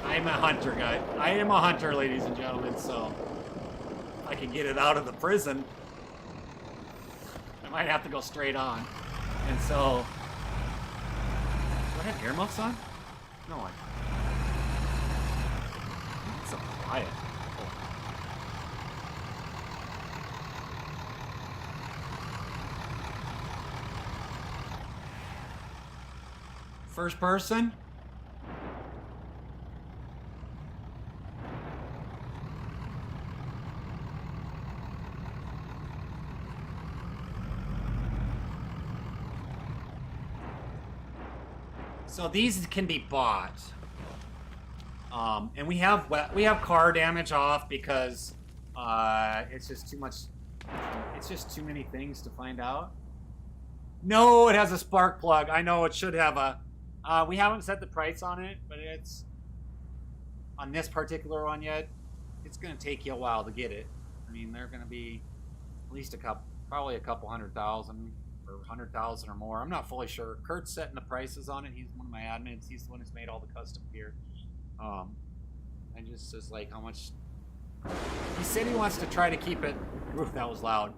I'm a hunter, guy. I am a hunter, ladies and gentlemen, so if I can get it out of the prison, I might have to go straight on. And so, do I have earmuffs on? No, I. It's so quiet. First person? So these can be bought. And we have car damage off because it's just too much. It's just too many things to find out. No, it has a spark plug. I know it should have a. We haven't set the price on it, but it's on this particular one yet. It's gonna take you a while to get it. I mean, they're gonna be at least probably a couple 100,000 or 100,000 or more. I'm not fully sure. Kurt's setting the prices on it. He's one of my admins. He's the one who's made all the custom gear. And just says like how much. He said he wants to try to keep it. Oof, that was loud.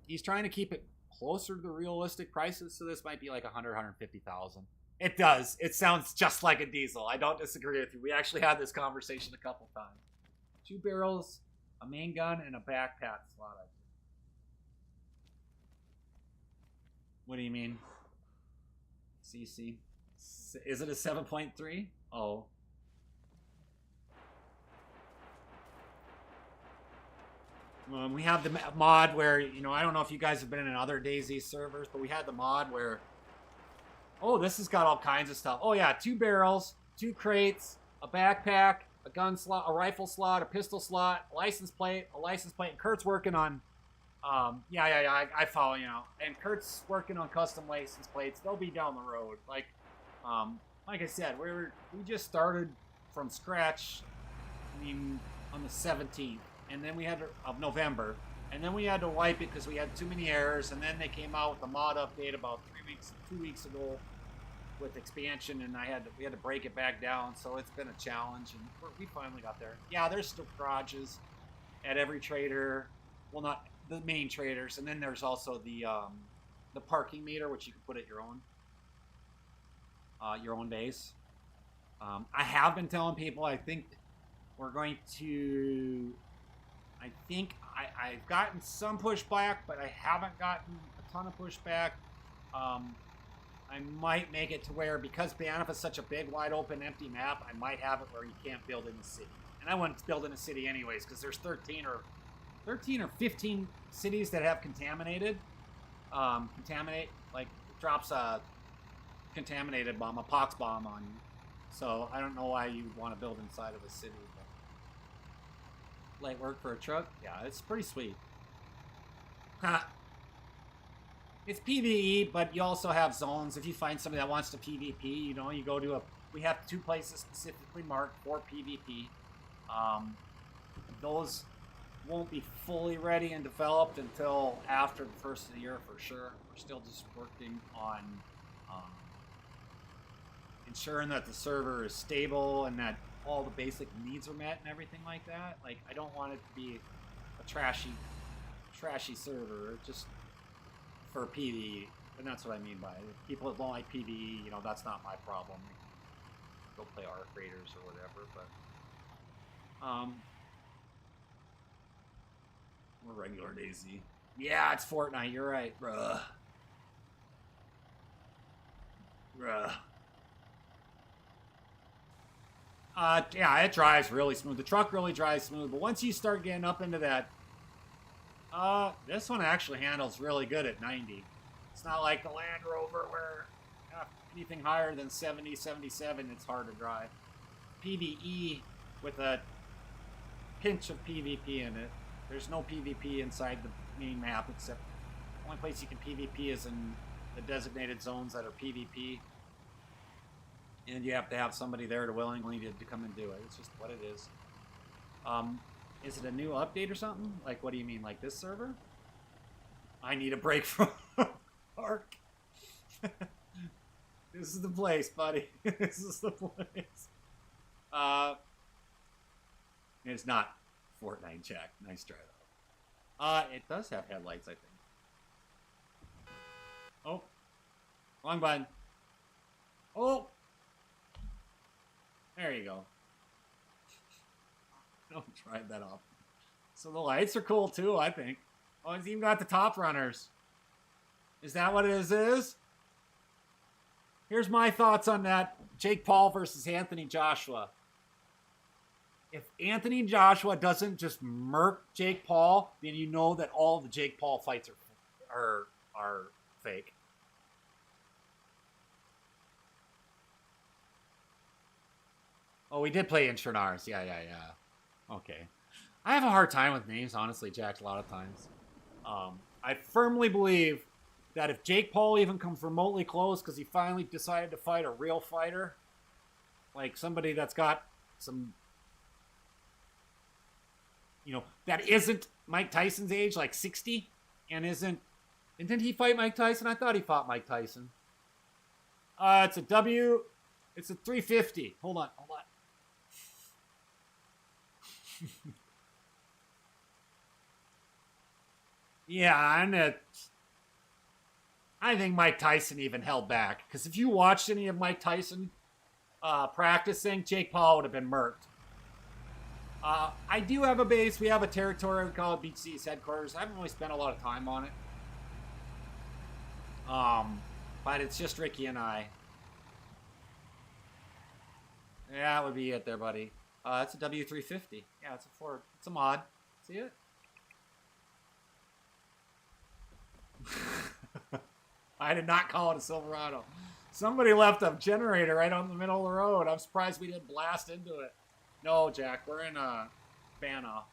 He's trying to keep it closer to the realistic prices, so this might be like 150,000. It does. It sounds just like a diesel. I don't disagree with you. We actually had this conversation a couple times. 2 barrels, a main gun, and a backpack slot. What do you mean? CC. Is it a 7.3? Oh. We have the mod where, you know, I don't know if you guys have been in other DayZ servers, but we had the mod where, oh, this has got all kinds of stuff. Oh, yeah, 2 barrels, 2 crates, a backpack, a gun slot, a rifle slot, a pistol slot, a license plate, and Kurt's working on, I follow, you know, and Kurt's working on custom license plates. They'll be down the road. Like I said, we just started from scratch, I mean, on the 17th. And then we had of November, and then we had to wipe it because we had too many errors. And then they came out with the mod update about 2 weeks ago, with expansion, and we had to break it back down. So it's been a challenge, and we finally got there. Yeah, there's still garages at every trader. Well, not the main traders, and then there's also the parking meter, which you can put at your own base. I have been telling people I think we're going to. I think I've gotten some pushback, but I haven't gotten a ton of pushback. I might make it to where, because Banff is such a big, wide open, empty map, I might have it where you can't build in the city. And I wouldn't build in a city anyways, because there's 13 or 15 cities that have contaminated. Like, drops a contaminated bomb, a pox bomb on you. So I don't know why you want to build inside of a city. Light work for a truck? Yeah, it's pretty sweet. It's PvE, but you also have zones. If you find somebody that wants to PvP, you know, you go to we have 2 places specifically marked for PvP. Those won't be fully ready and developed until after the first of the year for sure. We're still just working on ensuring that the server is stable and that all the basic needs are met and everything like that. Like, I don't want it to be a trashy server just for PvE, and that's what I mean by it. If people that don't like PvE, you know, that's not my problem. Go play Arc Raiders or whatever, but we're regular DayZ. Yeah, it's Fortnite. You're right, bruh. Yeah, it drives really smooth. The truck really drives smooth, but once you start getting up into that, this one actually handles really good at 90. It's not like the Land Rover where anything higher than 70, 77, it's hard to drive. PvE with a pinch of PvP in it, There's no PvP inside the main map, except the only place you can PvP is in the designated zones that are PvP. And you have to have somebody there to willingly to come and do it. It's just what it is. Is it a new update or something? Like, what do you mean? Like this server? I need a break from Ark. This is the place, buddy. This is the place. It's not Fortnite, Jack. Nice try, though. It does have headlights, I think. Oh. Wrong button. Oh. There you go. Don't try that off. So the lights are cool, too, I think. Oh, it's even got the top runners. Is that what it is? Here's my thoughts on that Jake Paul versus Anthony Joshua. If Anthony Joshua doesn't just murk Jake Paul, then you know that all the Jake Paul fights are fake. Oh, we did play Intronars. Yeah. Okay. I have a hard time with names, honestly, Jack, a lot of times. I firmly believe that if Jake Paul even comes remotely close because he finally decided to fight a real fighter, like somebody that's got some, that isn't Mike Tyson's age, like 60, and didn't he fight Mike Tyson? I thought he fought Mike Tyson. It's a 350. Hold on. Yeah, and I think Mike Tyson even held back. Because if you watched any of Mike Tyson practicing, Jake Paul would have been murked. I do have a base. We have a territory. We call it BeachedZ headquarters. I haven't really spent a lot of time on it. But it's just Ricky and I. Yeah, that would be it there, buddy. It's a W350. Yeah, it's a Ford. It's a mod. See it? I did not call it a Silverado. Somebody left a generator right on the middle of the road. I'm surprised we didn't blast into it. No, Jack, we're in a Banoff.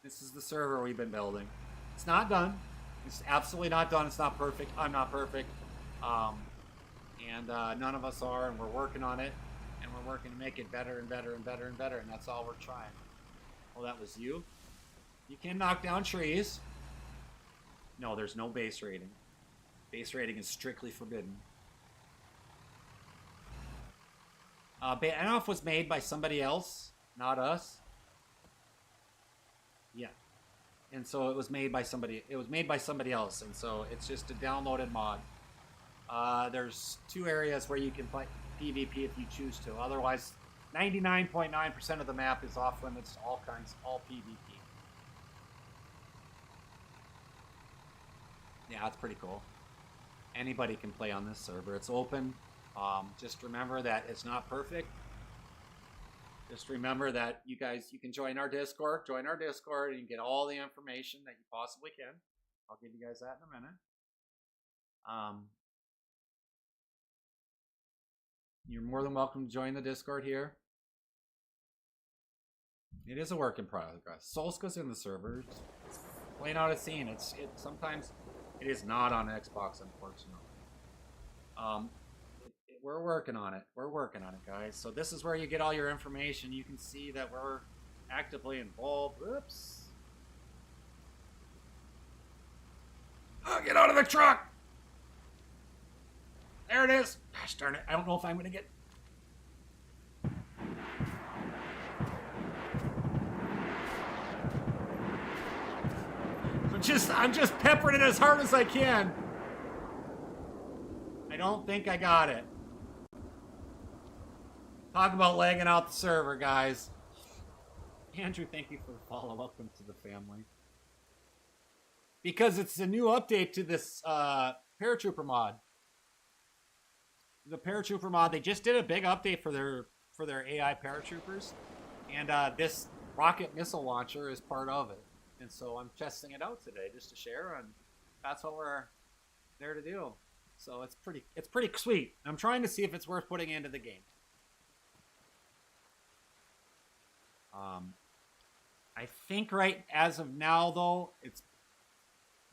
This is the server we've been building. It's not done. It's absolutely not done. It's not perfect. I'm not perfect. And none of us are, and we're working on it. And we're working to make it better and better and better and better, and that's all we're trying. Oh, that was you? You can knock down trees. No, there's no base rating. Base rating is strictly forbidden. Banoff was made by somebody else, not us. Yeah. And so it was made by somebody else, and so it's just a downloaded mod. There's 2 areas where you can fight PvP if you choose to. Otherwise, 99.9% of the map is off limits to all PvP. Yeah, it's pretty cool. Anybody can play on this server. It's open. Just remember that it's not perfect. Just remember that you can join our Discord. Join our Discord and you can get all the information that you possibly can. I'll give you guys that in a minute. You're more than welcome to join the Discord here. It is a work in progress. Solska's in the servers. It's playing out a scene. Sometimes it is not on Xbox, unfortunately. We're working on it. We're working on it, guys. So this is where you get all your information. You can see that we're actively involved. Oops. Oh, get out of the truck! There it is. Gosh darn it. I don't know if I'm going to get... I'm just peppering it as hard as I can. I don't think I got it. Talk about lagging out the server, guys. Andrew, thank you for the follow. Welcome to the family. Because it's a new update to this paratrooper mod. The paratrooper mod, they just did a big update for their AI paratroopers, and this rocket missile launcher is part of it. And so I'm testing it out today just to share, and that's what we're there to do. So it's pretty sweet. I'm trying to see if it's worth putting into the game. I I think right as of now, though, it's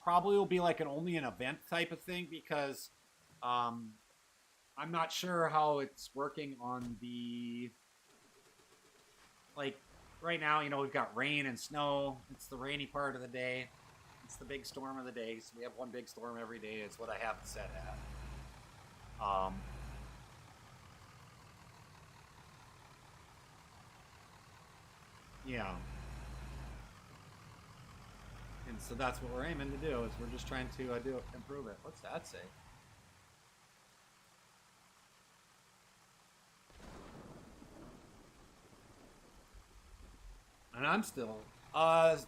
probably will be like only an event type of thing because I'm not sure how it's working on the like right now. You know, we've got rain and snow. It's the rainy part of the day. It's the big storm of the day. So we have one big storm every day. Is what I have it set at. Yeah. And so that's what we're aiming to do. Is we're just trying to improve it. What's that say? And I'm still.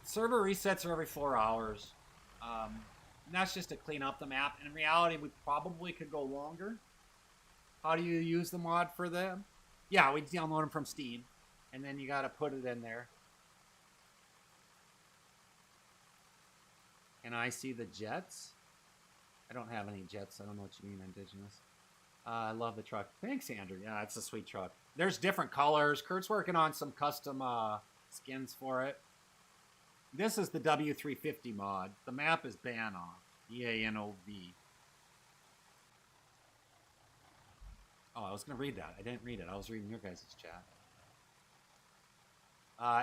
Server resets are every 4 hours. And that's just to clean up the map. And in reality, we probably could go longer. How do you use the mod for them? Yeah, we download them from Steam. And then you got to put it in there. And I see the jets. I don't have any jets. I don't know what you mean, Indigenous. I love the truck. Thanks, Andrew. Yeah, it's a sweet truck. There's different colors. Kurt's working on some custom skins for it. This is the W350 mod. The map is Banov. B-A-N-O-V. Oh, I was going to read that. I didn't read it. I was reading your guys' chat.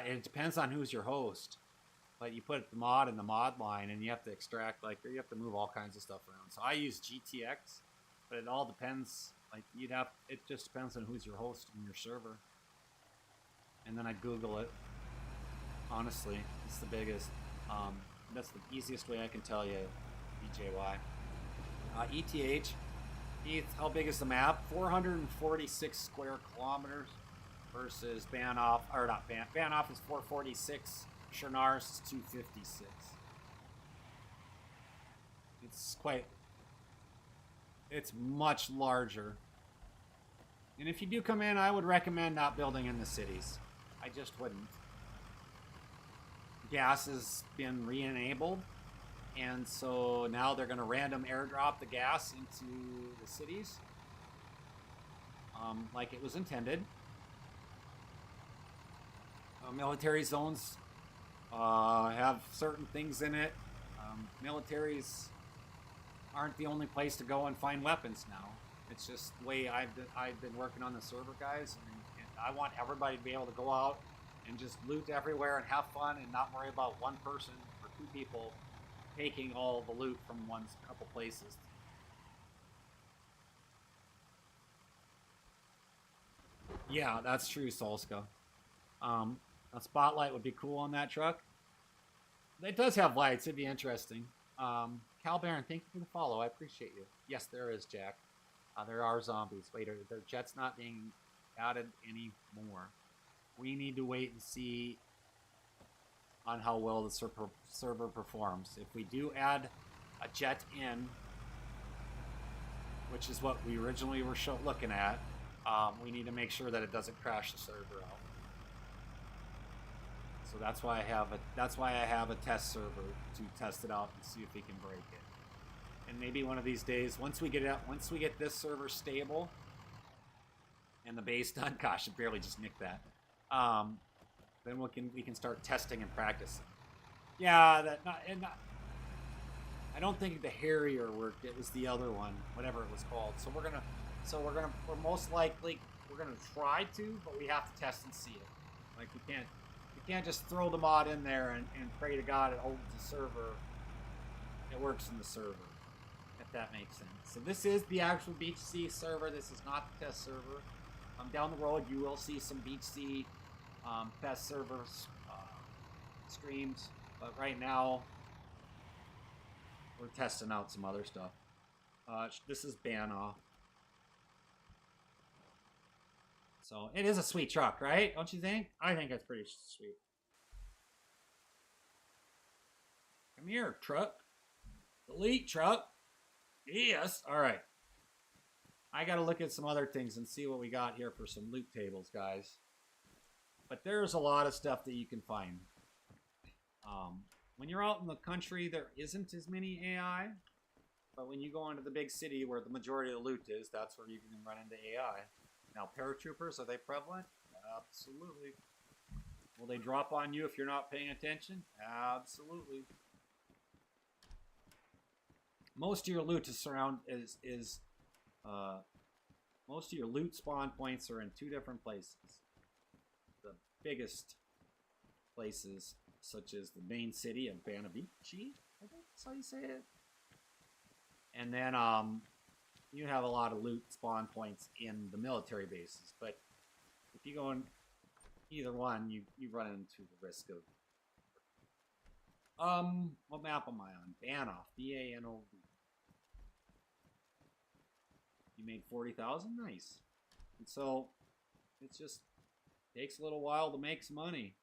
It depends on who's your host. But you put the mod in the mod line, and you have to extract, like, you have to move all kinds of stuff around. So I use GTX, but it all depends. Like, it just depends on who's your host in your server. And then I Google it. Honestly, it's the biggest. That's the easiest way I can tell you, BJY. ETH, how big is the map? 446 square kilometers versus Banov, or not Banov is 446. Chernars is 256. It's much larger. And if you do come in, I would recommend not building in the cities. I just wouldn't. Gas has been re-enabled, and so now they're going to random airdrop the gas into the cities, like it was intended. Military zones have certain things in it. Militaries aren't the only place to go and find weapons now. It's just the way I've been working on the server, guys, and I want everybody to be able to go out and just loot everywhere and have fun and not worry about one person or two people taking all the loot from couple places. Yeah, that's true, Solska. A spotlight would be cool on that truck. It does have lights. It'd be interesting. Cal Baron, thank you for the follow. I appreciate you. Yes, there is, Jack. There are zombies. Wait, their jet's not being added anymore. We need to wait and see on how well the server performs. If we do add a jet in, which is what we originally were looking at, we need to make sure that it doesn't crash the server out. So that's why I have a test server to test it out and see if we can break it. And maybe one of these days, once we get this server stable and the base done, gosh, I barely just nicked that. Then we can start testing and practicing. Yeah, I don't think the Harrier worked. It was the other one, whatever it was called. So we're most likely gonna try to, but we have to test and see it. Like we can't just throw the mod in there and pray to God it holds the server. It works in the server, if that makes sense. So this is the actual BeachedZ server. This is not the test server. Down the road, you will see some BeachedZ test server streams, but right now we're testing out some other stuff. This is Banov. So it is a sweet truck, right? Don't you think? I think it's pretty sweet. Come here, truck. Delete, truck. Yes. All right. I got to look at some other things and see what we got here for some loot tables, guys. But there's a lot of stuff that you can find. When you're out in the country, there isn't as many AI. But when you go into the big city where the majority of the loot is, that's where you can run into AI. Now, paratroopers, are they prevalent? Absolutely. Will they drop on you if you're not paying attention? Absolutely. Most of your loot most of your loot spawn points are in 2 different places. The biggest places, such as the main city of Banavici, I think that's how you say it. And then you have a lot of loot spawn points in the military bases. But if you go in either one, you run into the risk of what map am I on? Banov. B-A-N-O-V. You made 40,000? Nice. And so it just takes a little while to make some money.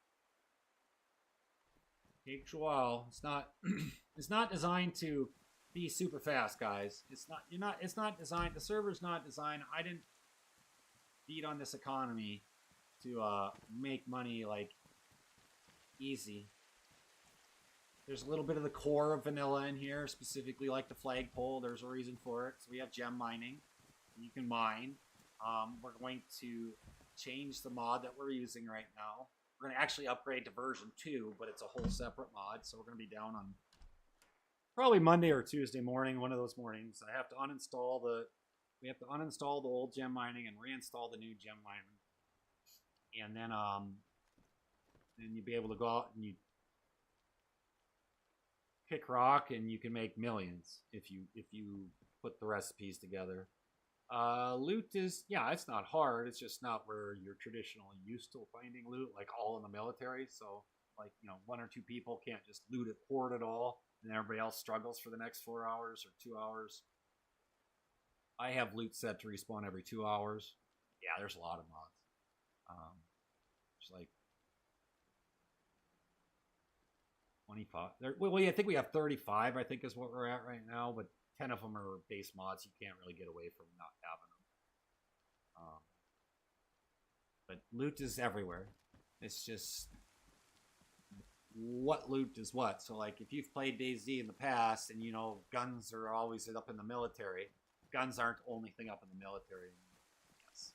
Takes a while. It's not it's not designed to be super fast, guys. It's not designed, the server's not designed. I didn't beat on this economy to make money like easy. There's a little bit of the core of vanilla in here, specifically like the flagpole. There's a reason for it. So we have gem mining. You can mine. We're going to change the mod that we're using right now. We're going to actually upgrade to version 2, but it's a whole separate mod. So we're going to be down on probably Monday or Tuesday morning, one of those mornings. I have to uninstall we have to uninstall the old gem mining and reinstall the new gem mining. And then you'll be able to go out and you pick rock and you can make millions if you put the recipes together. Loot is, yeah, it's not hard. It's just not where you're traditionally used to finding loot, like all in the military. So, like, 1 or 2 people can't just loot it, hoard it all, and everybody else struggles for the next 4 hours or 2 hours. I have loot set to respawn every 2 hours. Yeah, there's a lot of mods. There's like 25. Well, yeah, I think we have 35, I think is what we're at right now, but 10 of them are base mods. You can't really get away from not having them. But loot is everywhere. It's just what loot is what. So, like, if you've played DayZ in the past and guns are always up in the military, guns aren't the only thing up in the military. Yes.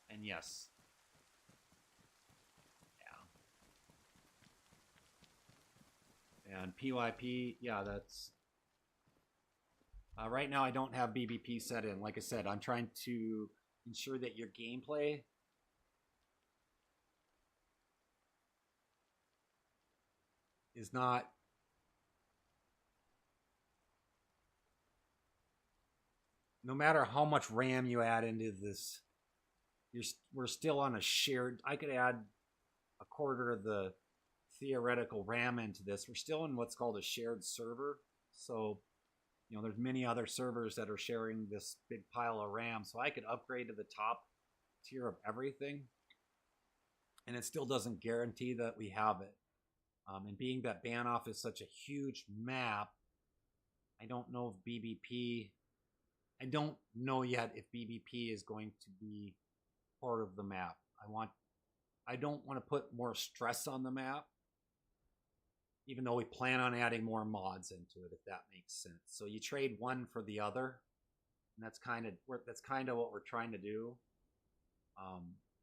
And yes. Yeah. And PYP, yeah, that's... right now, I don't have BBP set in. Like I said, I'm trying to ensure that your gameplay is not no matter how much RAM you add into this, we're still on a shared. I could add a quarter of the theoretical RAM into this. We're still in what's called a shared server. So there's many other servers that are sharing this big pile of RAM. So I could upgrade to the top tier of everything. And it still doesn't guarantee that we have it. And being that Banov is such a huge map, I don't know if BBP... I don't know yet if BBP is going to be part of the map. I don't want to put more stress on the map, even though we plan on adding more mods into it, if that makes sense. So you trade one for the other, and that's kind of what we're trying to do.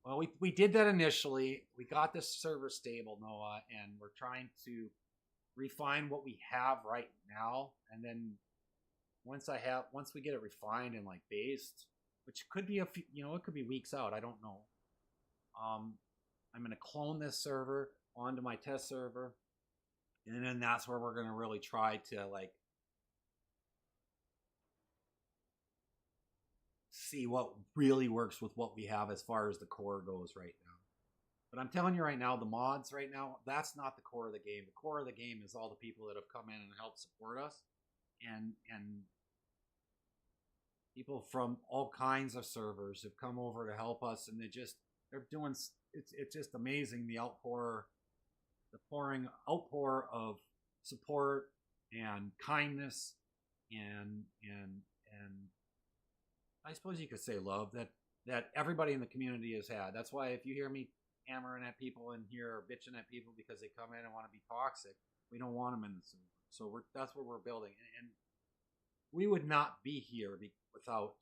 Well, we did that initially. We got this server stable, Noah, and we're trying to refine what we have right now, and then once we get it refined and like based, which could be a few, it could be weeks out. I don't know. I'm going to clone this server onto my test server. And then that's where we're going to really try to like see what really works with what we have as far as the core goes right now. But I'm telling you right now, the mods right now, that's not the core of the game. The core of the game is all the people that have come in and helped support us. And people from all kinds of servers have come over to help us, and they're doing, it's just amazing, the outpour of support and kindness and I suppose you could say love that everybody in the community has had. That's why if you hear me hammering at people in here or bitching at people because they come in and want to be toxic, we don't want them in the server. So that's what we're building, and we would not be here without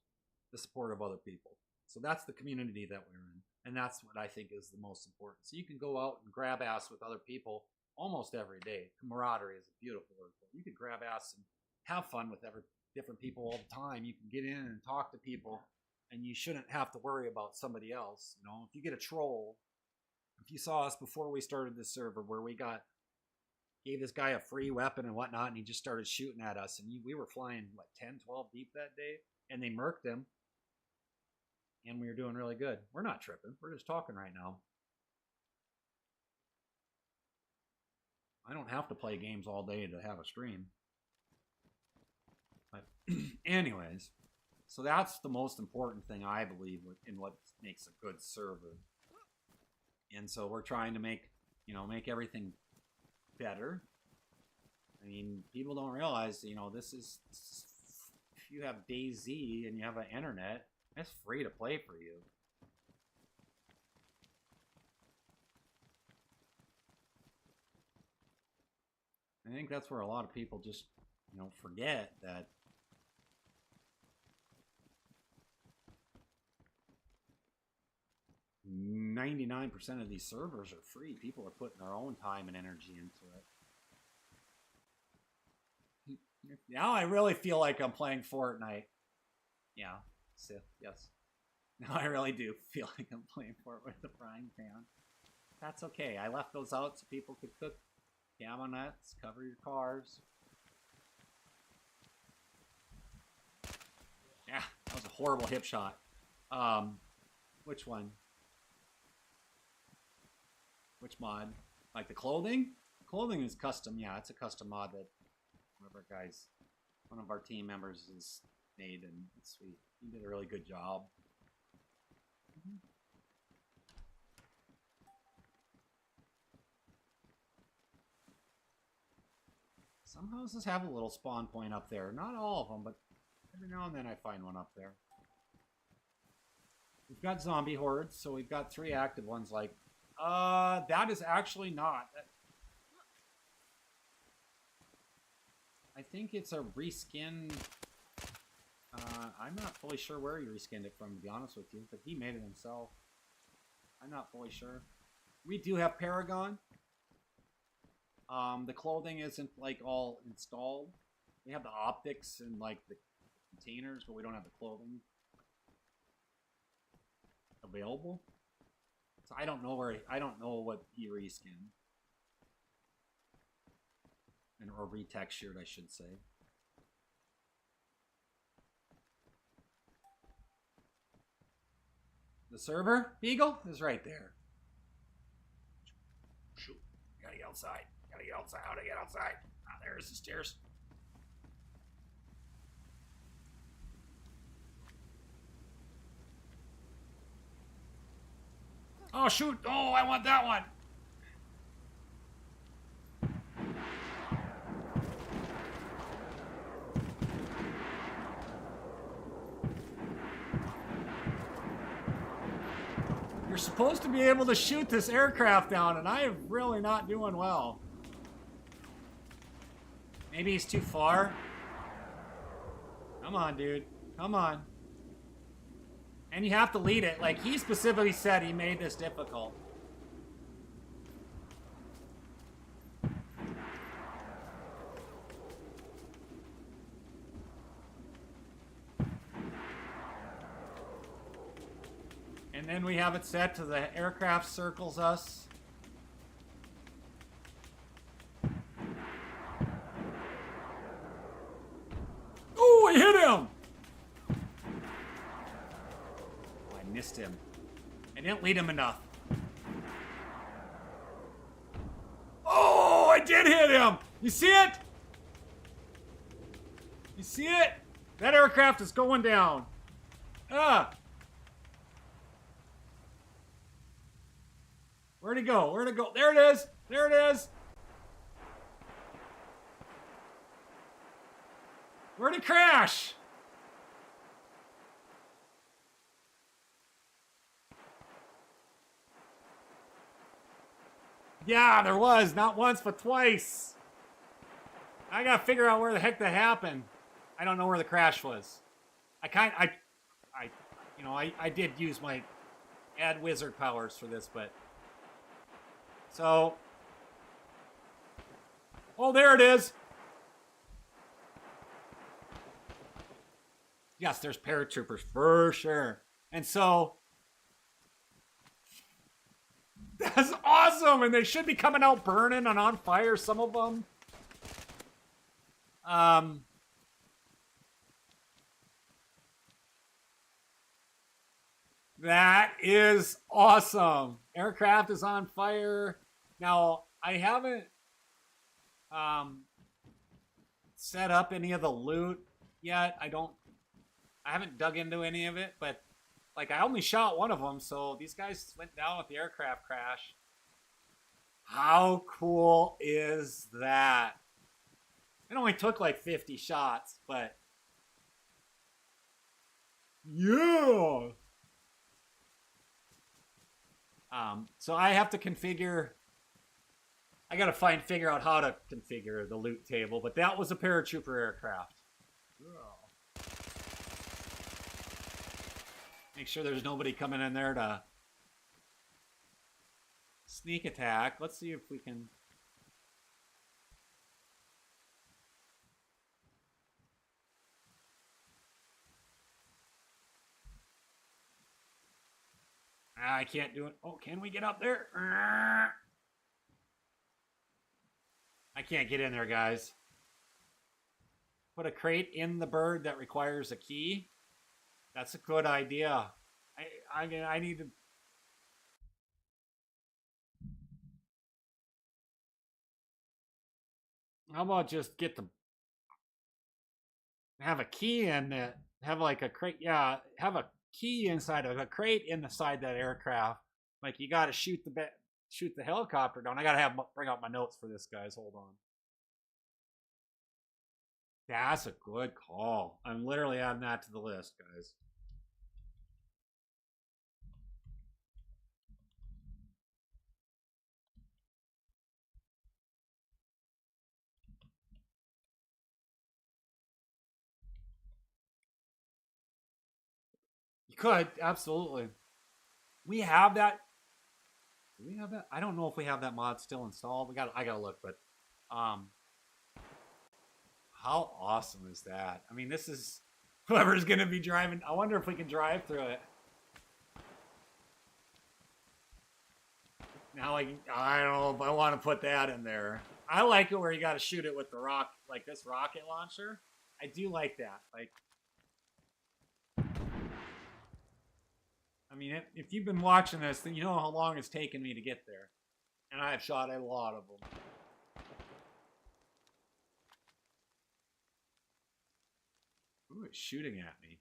the support of other people. So that's the community that we're in. And that's what I think is the most important. So you can go out and grab ass with other people almost every day. Camaraderie is a beautiful word. You can grab ass and have fun with different people all the time. You can get in and talk to people, and you shouldn't have to worry about somebody else. You know, if you get a troll, if you saw us before we started this server where we gave this guy a free weapon and whatnot, and he just started shooting at us, and we were flying, 10, 12 deep that day, and they murked him, and we were doing really good. We're not tripping. We're just talking right now. I don't have to play games all day to have a stream. But anyways, so that's the most important thing, I believe, in what makes a good server. And so we're trying to make everything better. I mean, people don't realize, this is, if you have DayZ and you have an internet, it's free to play for you. I think that's where a lot of people just, forget that 99% of these servers are free. People are putting their own time and energy into it. Now I really feel like I'm playing Fortnite. Yeah, Sith, yes. Now I really do feel like I'm playing Fortnite with the frying pan. That's okay. I left those out so people could cook camo nets, cover your cars. Yeah, that was a horrible hip shot. Which one? Which mod? Like the clothing? Clothing is custom. Yeah, it's a custom mod that one of our team members has made, and it's sweet. He did a really good job. Some houses have a little spawn point up there. Not all of them, but every now and then I find one up there. We've got zombie hordes, so we've got 3 active ones. That is actually not. I think it's a reskin. I'm not fully sure where he reskinned it from, to be honest with you, but he made it himself. I'm not fully sure. We do have Paragon. The clothing isn't all installed. We have the optics and the containers, but we don't have the clothing available. So I don't know what he reskinned. Or retextured, I should say. The server, Beagle, is right there. Shoot. Gotta get outside. Gotta get outside. How to get outside? Ah, there's the stairs. Oh, shoot. Oh, I want that one. You're supposed to be able to shoot this aircraft down, and I am really not doing well. Maybe he's too far. Come on, dude. Come on. And you have to lead it. He specifically said he made this difficult. And then we have it set to the aircraft circles us. Oh, I hit him! Oh, I missed him. I didn't lead him enough. Oh, I did hit him! You see it? You see it? That aircraft is going down. Ah! Where'd it go? Where'd it go? There it is! There it is! Where'd it crash? Yeah, there was. Not once, but twice. I gotta figure out where the heck that happened. I don't know where the crash was. You know, I did use my add wizard powers for this, but... So... Oh, there it is! Yes, there's paratroopers, for sure. And so... That's awesome! And they should be coming out burning and on fire, some of them. That is awesome. Aircraft is on fire. Now, I haven't set up any of the loot yet. I haven't dug into any of it, but like I only shot one of them, so these guys went down with the aircraft crash. How cool is that? It only took like 50 shots, but yeah. So I have to configure. I gotta figure out how to configure the loot table, but that was a paratrooper aircraft. Make sure there's nobody coming in there to sneak attack. Let's see if we can. I can't do it. Oh, can we get up there? I can't get in there, guys. Put a crate in the bird that requires a key. That's a good idea. I need to... How about just get the... Have a key in it. Have like a crate. Yeah, have a key inside of a crate inside that aircraft. Like you got to shoot the helicopter down. I got to bring out my notes for this, guys. Hold on. That's a good call. I'm literally adding that to the list, guys. You could, absolutely. We have that. Do we have that? I don't know if we have that mod still installed. I gotta look, but how awesome is that? I mean, this is whoever's gonna be driving. I wonder if we can drive through it. Now I don't know if I want to put that in there. I like it where you got to shoot it with the like this rocket launcher. I do like that. Like, I mean, if you've been watching this, then you know how long it's taken me to get there. And I've shot a lot of them. Ooh, it's shooting at me.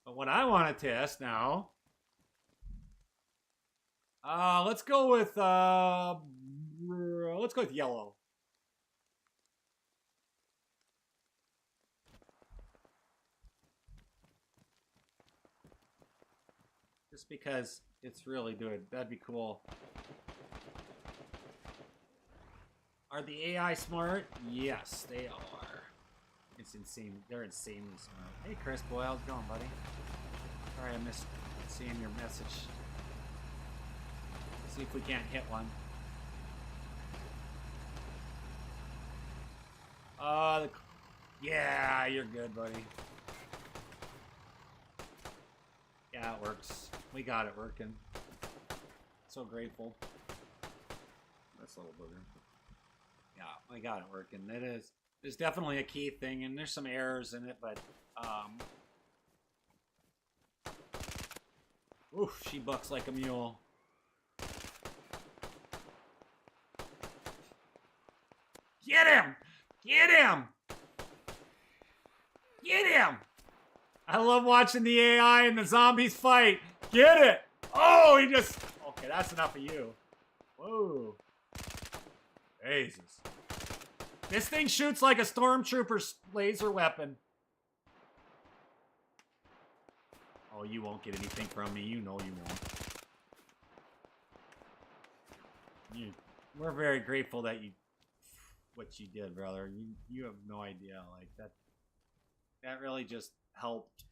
But what I want to test now... let's go with yellow. Just because it's really good. That'd be cool. Are the AI smart? Yes, they are. It's insane. They're insanely smart. Hey, Chris boy, how's it going, buddy? Sorry, I missed seeing your message. See if we can't hit one. Yeah, you're good, buddy. Yeah, it works. We got it working. So grateful. That's a little booger. Yeah, we got it working. It is. There's definitely a key thing, and there's some errors in it, but oof, she bucks like a mule. Get him! Get him! Get him! I love watching the AI and the zombies fight. Get it! Oh, he just... Okay, that's enough of you. Whoa. Jesus. This thing shoots like a stormtrooper's laser weapon. Oh, you won't get anything from me. You know you won't. We're very grateful that you... What you did, brother. You have no idea. Like, that really just helped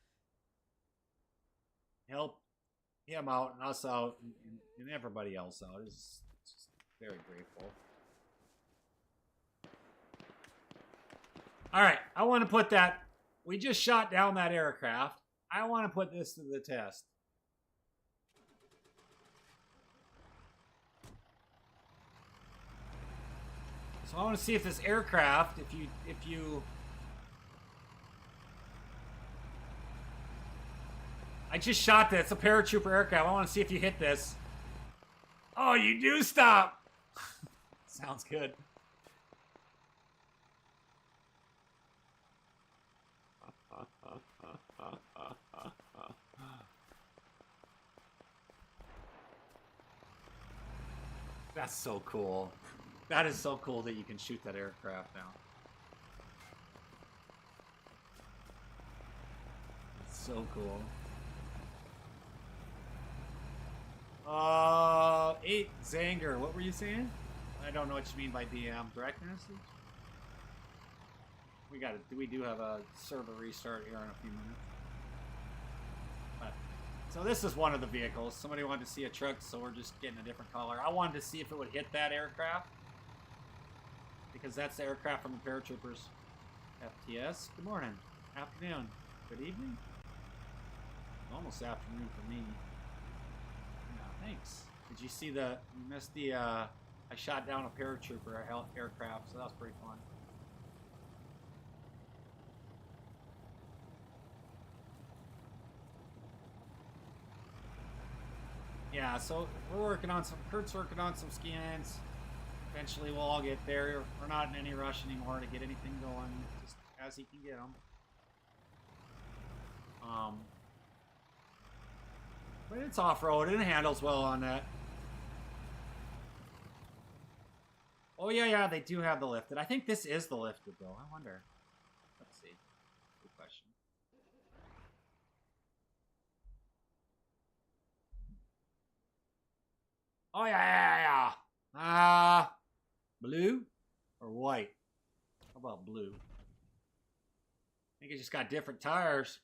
help him out and us out and everybody else out. It's just very grateful. All right, I want to put that. We just shot down that aircraft. I want to put this to the test. So I want to see if this aircraft, if you I just shot this. It's a paratrooper aircraft. I want to see if you hit this. Oh, you do stop. Sounds good. That's so cool. That is so cool that you can shoot that aircraft now. It's so cool. 8 Zanger, what were you saying? I don't know what you mean by DM. Direct message? We do have a server restart here in a few minutes. But, so this is one of the vehicles. Somebody wanted to see a truck, so we're just getting a different color. I wanted to see if it would hit that aircraft. Because that's the aircraft from the paratroopers. FTS, good morning. Afternoon. Good evening? Almost afternoon for me. Yeah, thanks. Did you see you missed the, I shot down a paratrooper aircraft, so that was pretty fun. Yeah, so Kurt's working on some skins. Eventually we'll all get there. We're not in any rush anymore to get anything going, just as he can get them. But it's off-road and it handles well on that. Oh yeah, they do have the lifted. I think this is the lifted though. I wonder. Let's see. Good question. Oh yeah. Blue or white? How about blue? I think it just got different tires.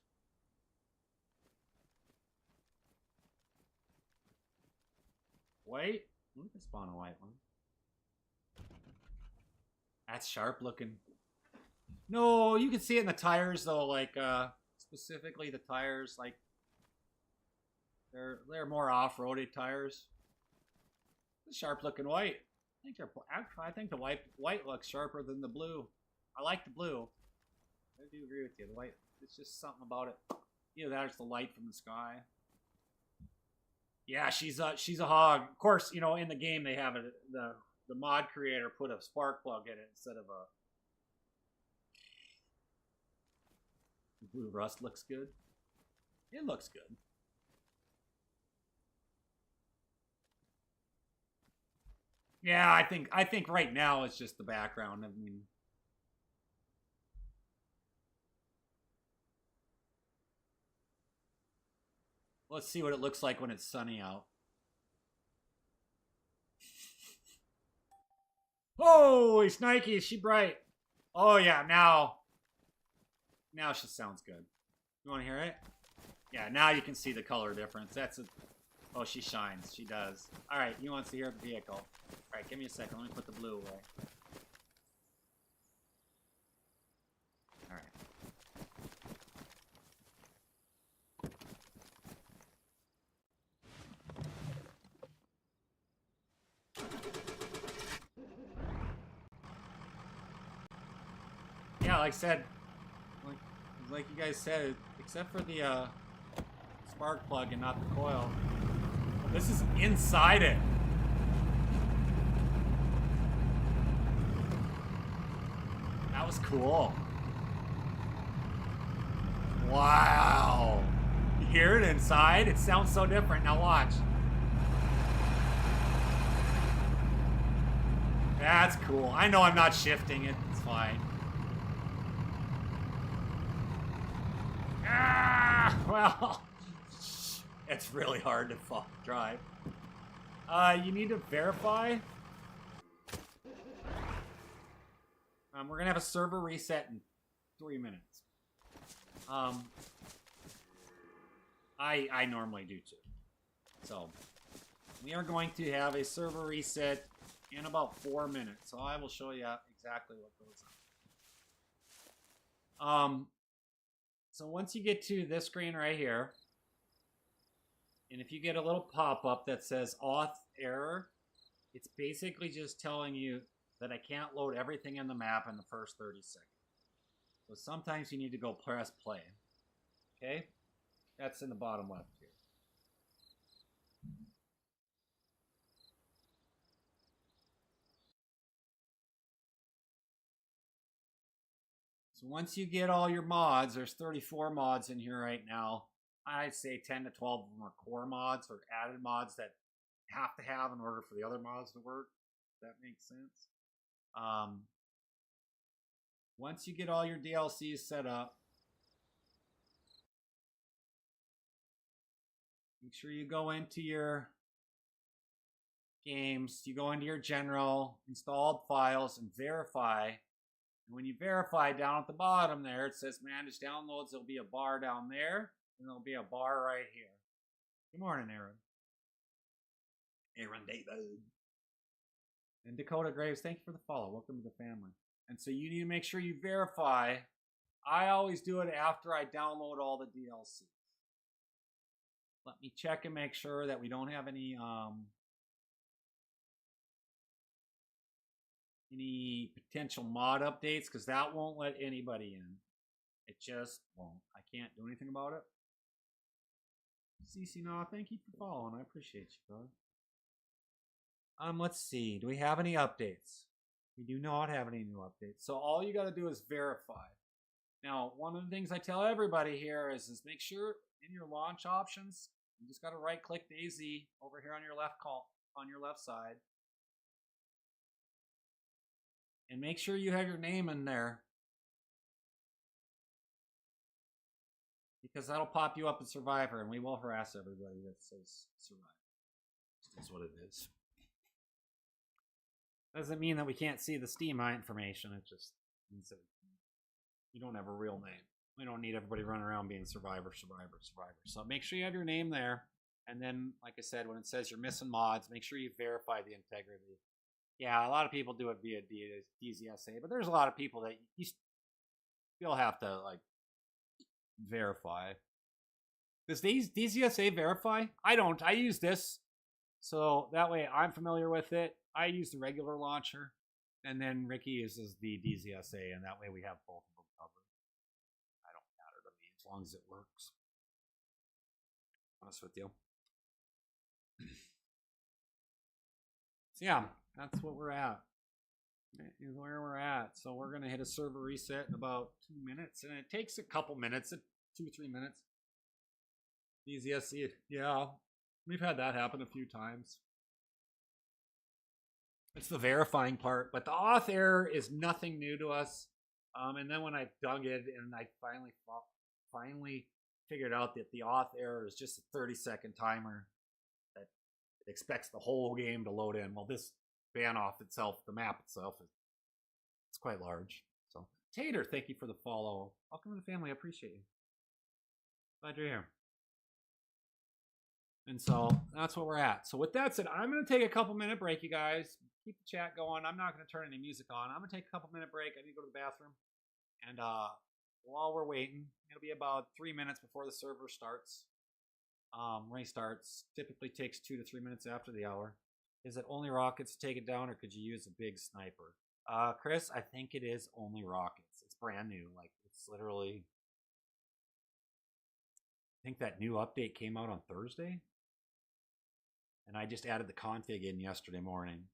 White? We can spawn a white one. That's sharp looking. No, you can see it in the tires though, like specifically the tires, like they're more off-roaded tires. It's sharp looking white. I think the white looks sharper than the blue. I like the blue. I do agree with you. The white, it's just something about it. Either that or it's the light from the sky. Yeah, she's a hog. Of course, you know, in the game they have it. The mod creator put a spark plug in it instead of a. Blue rust looks good. It looks good. Yeah, I think right now it's just the background. I mean, let's see what it looks like when it's sunny out. Holy Snikey, is she bright? Oh yeah, now she sounds good. You want to hear it? Yeah, now you can see the color difference. Oh, she shines. She does. All right, you want to hear the vehicle? All right, give me a second. Let me put the blue away. All right. Yeah, like I said, like you guys said, except for the spark plug and not the coil. This is inside it. That was cool. Wow. You hear it inside? It sounds so different. Now watch. That's cool. I know I'm not shifting it. It's fine. Ah, well, it's really hard to drive. You need to verify. We're gonna have a server reset in 3 minutes. I normally do too. So we are going to have a server reset in about 4 minutes. So I will show you exactly what goes on. So once you get to this screen right here, and if you get a little pop-up that says auth error, it's basically just telling you that I can't load everything in the map in the first 30 seconds. So sometimes you need to go press play. Okay? That's in the bottom left here. So once you get all your mods, there's 34 mods in here right now. I'd say 10 to 12 of them are core mods or added mods that have to have in order for the other mods to work. If that makes sense. Once you get all your DLCs set up, make sure you go into your games, you go into your general, installed files, and verify. And when you verify, down at the bottom there, it says manage downloads. There'll be a bar down there, and there'll be a bar right here. Good morning, Aaron. Aaron DayZ. And Dakota Graves, thank you for the follow. Welcome to the family. And so you need to make sure you verify. I always do it after I download all the DLCs. Let me check and make sure that we don't have any potential mod updates, because that won't let anybody in. It just won't. I can't do anything about it. CC, no, thank you for following. I appreciate you, brother. Let's see. Do we have any updates? We do not have any new updates. So all you got to do is verify. Now, one of the things I tell everybody here is make sure in your launch options, you just got to right-click DayZ over here on your left side, and make sure you have your name in there, because that'll pop you up in Survivor, and we will harass everybody that says Survivor. That's what it is. Doesn't mean that we can't see the Steam information. It just means that you don't have a real name. We don't need everybody running around being Survivor. So make sure you have your name there. And then, like I said, when it says you're missing mods, make sure you verify the integrity. Yeah, a lot of people do it via DayZ, but there's a lot of people that you still have to verify. Does DayZ verify? I don't. I use this, so that way I'm familiar with it. I use the regular launcher, and then Ricky uses the DayZ, and that way we have both of them covered. I don't matter to me as long as it works. Honest with you. So yeah, that's what we're at. Is where we're at. So we're gonna hit a server reset in about 2 minutes, and it takes a couple minutes, 2-3 minutes. DayZ, yeah, we've had that happen a few times. It's the verifying part, but the auth error is nothing new to us. And then when I dug it, and I finally figured out that the auth error is just a 30-second timer that expects the whole game to load in. Well, this ban off itself, the map itself, it's quite large. So, Tater, thank you for the follow. Welcome to the family. I appreciate you. Glad you're here. And so that's what we're at. So with that said, I'm going to take a couple-minute break, you guys. Keep the chat going. I'm not going to turn any music on. I'm going to take a couple-minute break. I need to go to the bathroom. And while we're waiting, it'll be about 3 minutes before the server starts. Restarts. Typically takes 2 to 3 minutes after the hour. Is it only rockets to take it down, or could you use a big sniper? Chris, I think it is only rockets. It's brand new. Like, it's literally... I think that new update came out on Thursday. And I just added the config in yesterday morning.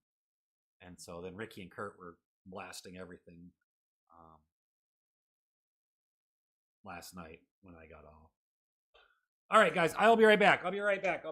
And so then Ricky and Kurt were blasting everything last night when I got off. All right, guys, I'll be right back. Right back.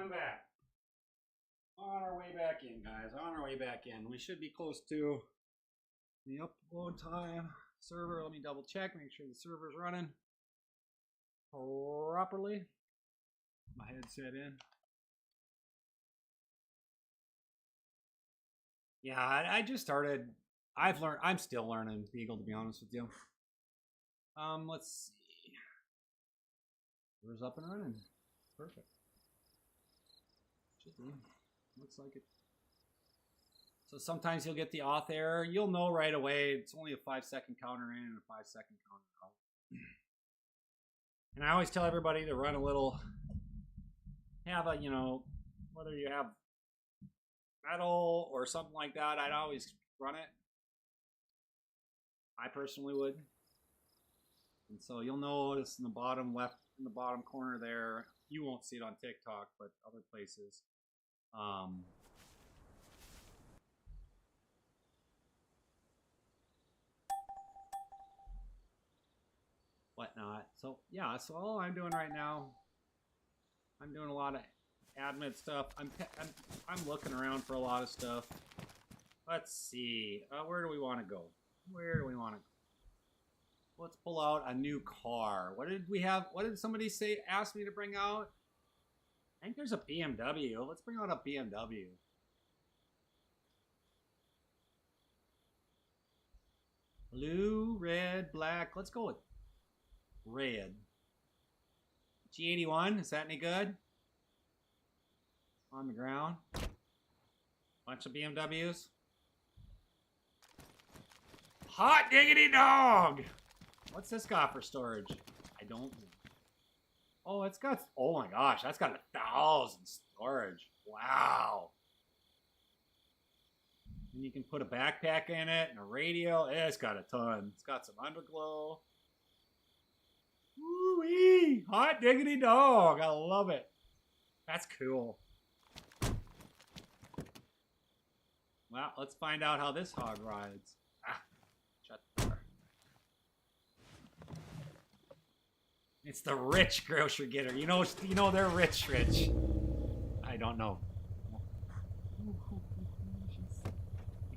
I'm back. On our way back in, guys. On our way back in. We should be close to the upload time. Server, let me double check, make sure the server's running properly. My headset in. Yeah, I just started. I'm still learning Beagle, to be honest with you. Let's see. Server's up and running. Perfect. Should be. Looks like it. So sometimes you'll get the auth error. You'll know right away. It's only a 5-second counter in and a 5-second counter out. And I always tell everybody to run a little, have a, you know, whether you have metal or something like that, I'd always run it. I personally would. And so you'll notice in the bottom left, in the bottom corner there, you won't see it on TikTok, but other places. Whatnot. So yeah, so all I'm doing right now, I'm doing a lot of admin stuff. I'm looking around for a lot of stuff. Let's see. Where do we want to go? Where do we want to go? Let's pull out a new car. What did we have? What did somebody say? Ask me to bring out? I think there's a BMW. Let's bring out a BMW. Blue, red, black. Let's go with red. G81, is that any good? On the ground. Bunch of BMWs. Hot diggity dog! What's this got for storage? I don't know. Oh, it's got, oh my gosh, that's got 1,000 storage. Wow. And you can put a backpack in it and a radio. It's got a ton. It's got some underglow. Woo-wee! Hot diggity dog. I love it. That's cool. Well, let's find out how this hog rides. Ah, shut the door. It's the rich grocery getter. You know they're rich. I don't know. You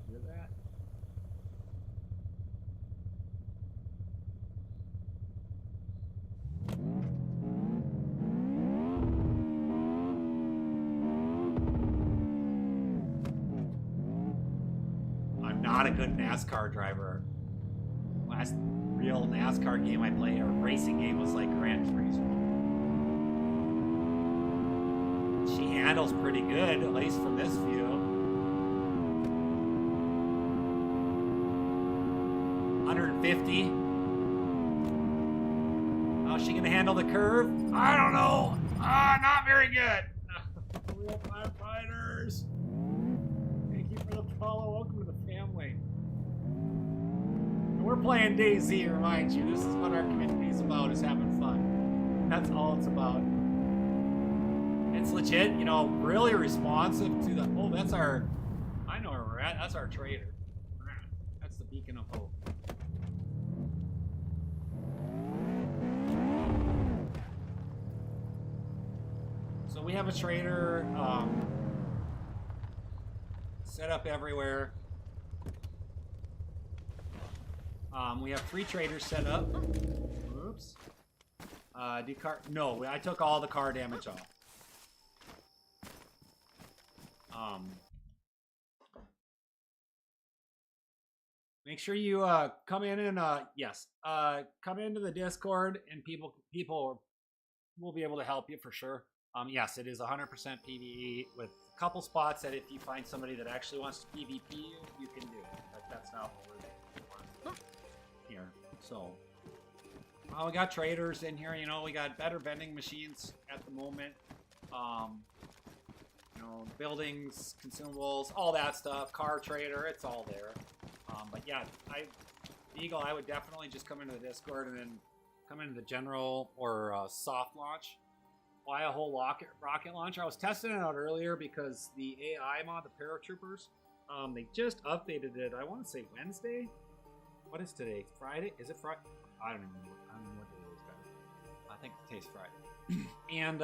hear that? I'm not a good NASCAR driver. Last real NASCAR game I played, or racing game, was like Gran Turismo. She handles pretty good, at least from this view. 150. How's she gonna handle the curve? I don't know. Not very good. Real firefighters. Thank you for the follow. Welcome to the family. We're playing DayZ, remind you. This is what our community is about, is having fun. That's all it's about. It's legit, you know, really responsive to the, oh, that's our, I know where we're at. That's our trader. That's the beacon of hope. So we have a trader set up everywhere. We have 3 traders set up. Oops. No, I took all the car damage off. Make sure you come in and come into the Discord, and people will be able to help you for sure. Yes, it is 100% PvE with a couple spots that if you find somebody that actually wants to PvP you can do it. That's not what we're doing here. So we got traders in here. You know, we got better vending machines at the moment. You know, buildings, consumables, all that stuff. Car trader, it's all there. But yeah, Eagle, I would definitely just come into the Discord and then come into the general or soft launch. Why a whole rocket launcher? I was testing it out earlier because the AI mod, the paratroopers, they just updated it. I want to say Wednesday. What is today? Friday? Is it Friday? I don't even know. I don't know what day it is, guys. I think today's Friday. And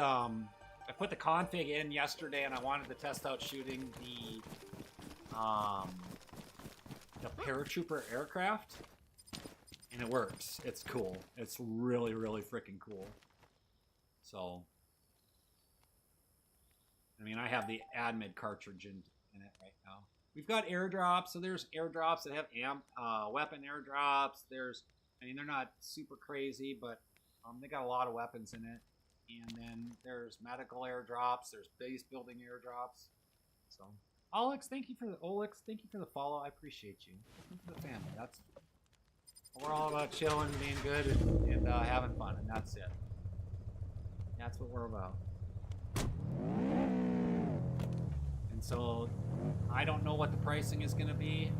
I put the config in yesterday, and I wanted to test out shooting the paratrooper aircraft, and it works. It's cool. It's really, really freaking cool. So, I mean, I have the admid cartridge in it right now. We've got airdrops, so there's airdrops that have weapon airdrops. There's, I mean, they're not super crazy, but they got a lot of weapons in it. And then there's medical airdrops. There's base building airdrops. So, Alex, thank you for the follow. I appreciate you. Welcome to the family. That's we're all about chilling, being good, and having fun, and that's it. That's what we're about. And so, I don't know what the pricing is going to be.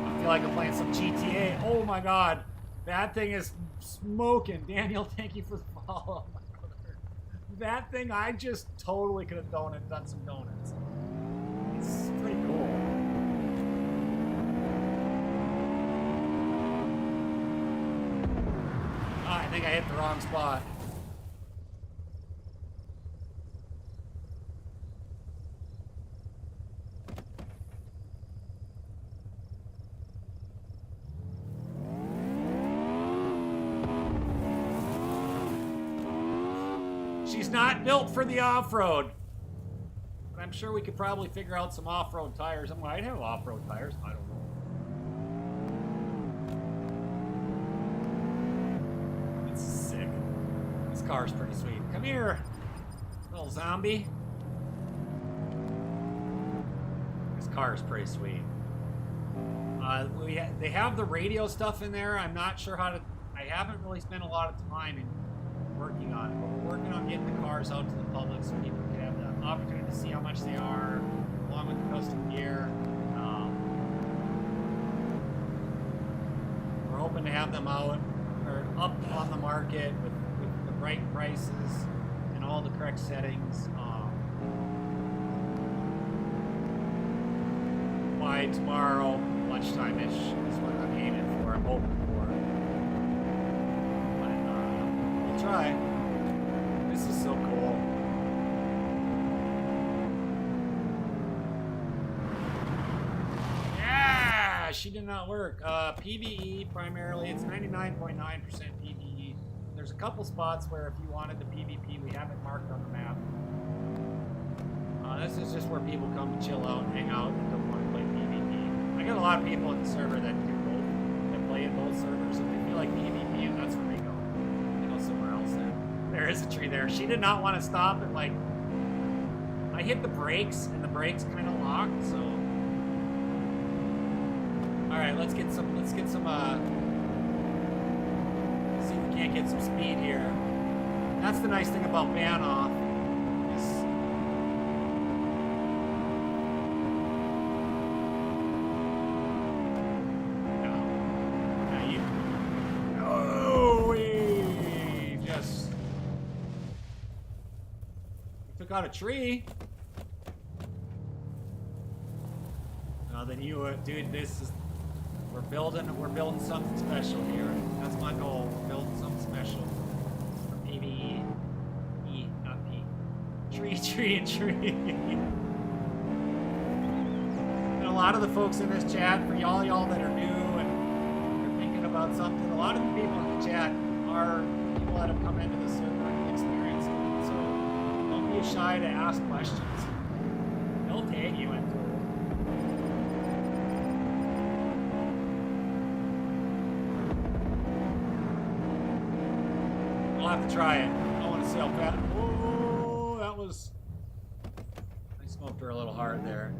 I feel like I'm playing some GTA. Oh my god. That thing is smoking. Daniel, thank you for the follow. That thing, I just totally could have done some donuts. It's pretty cool. Oh, I think I hit the wrong spot. She's not built for the off-road. But I'm sure we could probably figure out some off-road tires. I might have off-road tires. I don't know. It's sick. This car's pretty sweet. Come here, little zombie. This car is pretty sweet. They have the radio stuff in there. I'm not sure how to... I haven't really spent a lot of time in working on it, but we're working on getting the cars out to the public so people can have the opportunity to see how much they are, along with the custom gear. We're hoping to have them out or up on the market with the right prices and all the correct settings by tomorrow lunchtime-ish is what I'm aiming for. I'm hoping for. Try. This is so cool. Yeah, she did not work. PvE primarily, it's 99.9% PvE. There's a couple spots where if you wanted the PvP, we have it marked on the map. This is just where people come to chill out and hang out and don't want to play PvP. I got a lot of people in the server that do both, that play in both servers, and they feel like PvP, and that's where they go. Somewhere else there. There is a tree there. She did not want to stop and like I hit the brakes and the brakes kind of locked, so alright, let's get some see if we can't get some speed here. That's the nice thing about ban off is got a tree. Now then you dude, this is we're building something special here. That's my goal. We're building something special for PvE. E, not P. Tree. And a lot of the folks in this chat, for y'all that are new and are thinking about something, a lot of the people in the chat are people that have come into the server and experienced it. So don't be shy to ask questions. They'll tag you into it. We'll have to try it. I want to see how fast. Oh, that was... I smoked her a little hard there.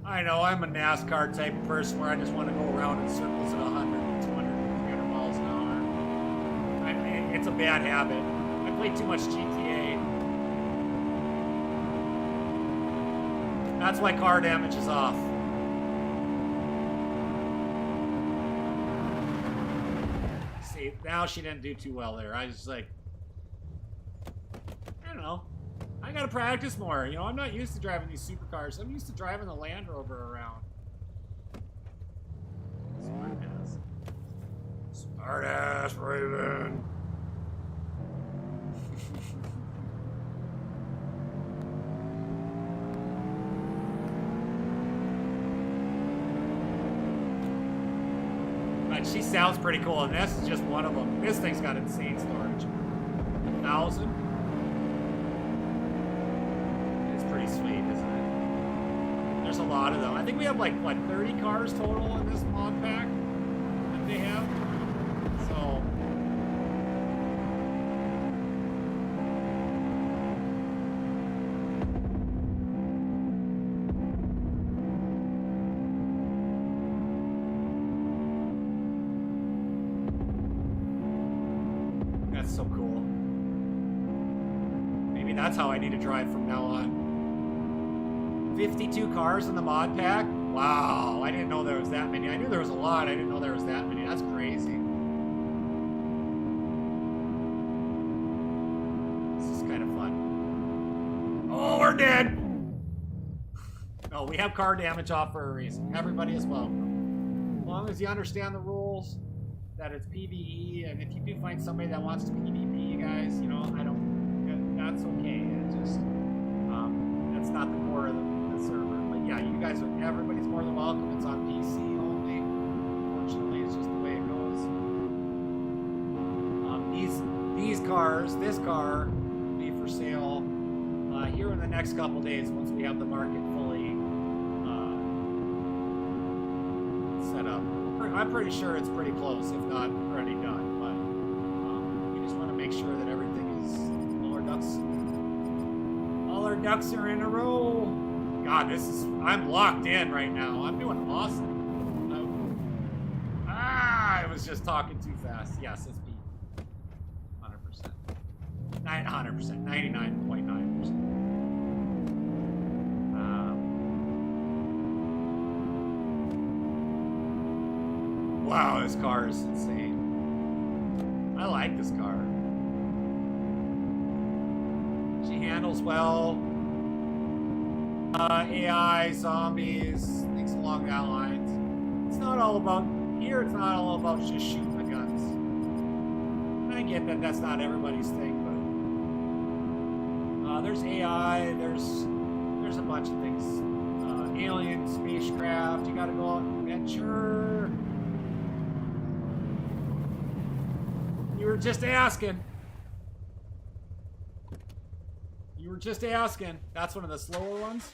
I know, I'm a NASCAR type of person where I just want to go around in circles at 100, 200, 300 miles an hour. I mean, it's a bad habit. I play too much GTA. That's why car damage is off. See, now she didn't do too well there. I was like, I don't know. I gotta practice more. You know, I'm not used to driving these supercars. I'm used to driving the Land Rover around. Smart ass. Hard ass Raven. But she sounds pretty cool, and this is just one of them. This thing's got insane storage. 1,000. It's pretty sweet, isn't it? There's a lot of them. I think we have like, what, 30 cars total in this mod pack that they have. So that's so cool. Maybe that's how I need to drive from now on. 52 cars in the mod pack? Wow, I didn't know there was that many. I knew there was a lot. I didn't know there was that many. That's crazy. This is kind of fun. Oh, we're dead! No, we have car damage off for a reason. Everybody is welcome. As long as you understand the rules, that it's PvE, and if you do find somebody that wants to PvP, you guys, you know, that's okay. It's just, that's not the core of the server. But yeah, you guys everybody's more than welcome. It's on PC only. Unfortunately, it's just the way it goes. These cars, this car, will be for sale here in the next couple days once we have the market fully set up. I'm pretty sure it's pretty close, if not already done. But we just want to make sure that everything is all our ducks are in a row. God, I'm locked in right now. I'm doing awesome. I was just talking too fast. Yes, it's Pete. 100%. 100%. 99.9%. Wow, this car is insane. I like this car. She handles well. AI, zombies, things along that lines. It's not all about, here it's not all about just shooting the guns. And I get that that's not everybody's thing, but there's AI, there's a bunch of things. Alien, spacecraft, you gotta go out and adventure. You were just asking. You were just asking. That's one of the slower ones.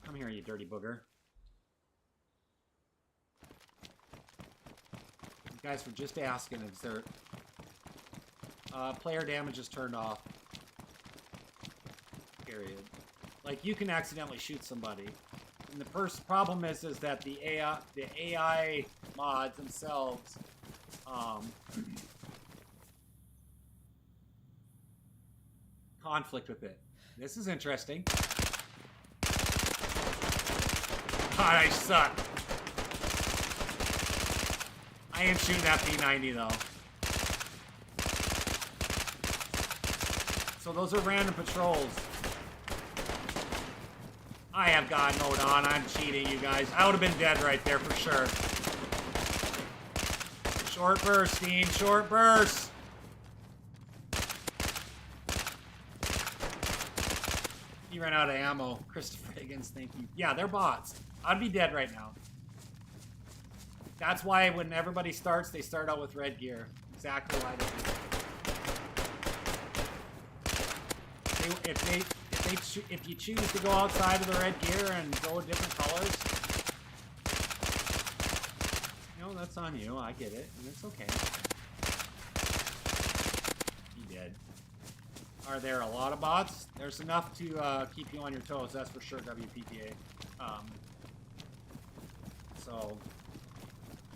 Come here, you dirty booger. You guys were just asking if there player damage is turned off. Period. Like, you can accidentally shoot somebody. And the first problem is that the AI mods themselves conflict with it. This is interesting. God, I suck. I am shooting that P90 though. So those are random patrols. I have God mode on. I'm cheating, you guys. I would have been dead right there for sure. Short burst, Dean. Short burst. He ran out of ammo. Christopher Higgins, thank you. Yeah, they're bots. I'd be dead right now. That's why when everybody starts, they start out with red gear. Exactly why they do. If you choose to go outside of the red gear and go with different colors, you know, that's on you. I get it, and it's okay. You did. Are there a lot of bots? There's enough to keep you on your toes, that's for sure, WPTA. So,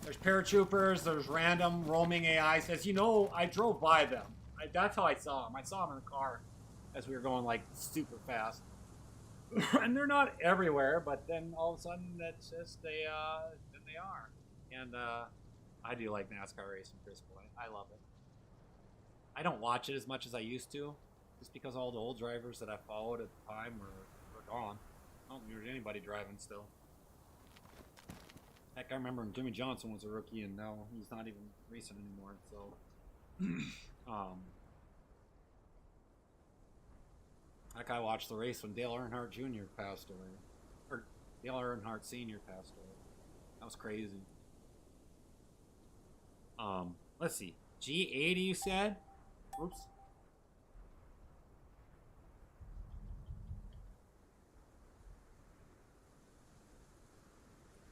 there's paratroopers, there's random roaming AIs. As you know, I drove by them. That's how I saw them. I saw them in the car as we were going, like, super fast. And they're not everywhere, but then all of a sudden, that's just, then they are. And I do like NASCAR racing, Chris Boy. I love it. I don't watch it as much as I used to, just because all the old drivers that I followed at the time were gone. I don't think there's anybody driving still. Heck, I remember when Jimmy Johnson was a rookie, and now he's not even racing anymore. So, heck, I watched the race when Dale Earnhardt Jr. passed away, or Dale Earnhardt Sr. passed away. That was crazy. Let's see, G80 you said? Oops.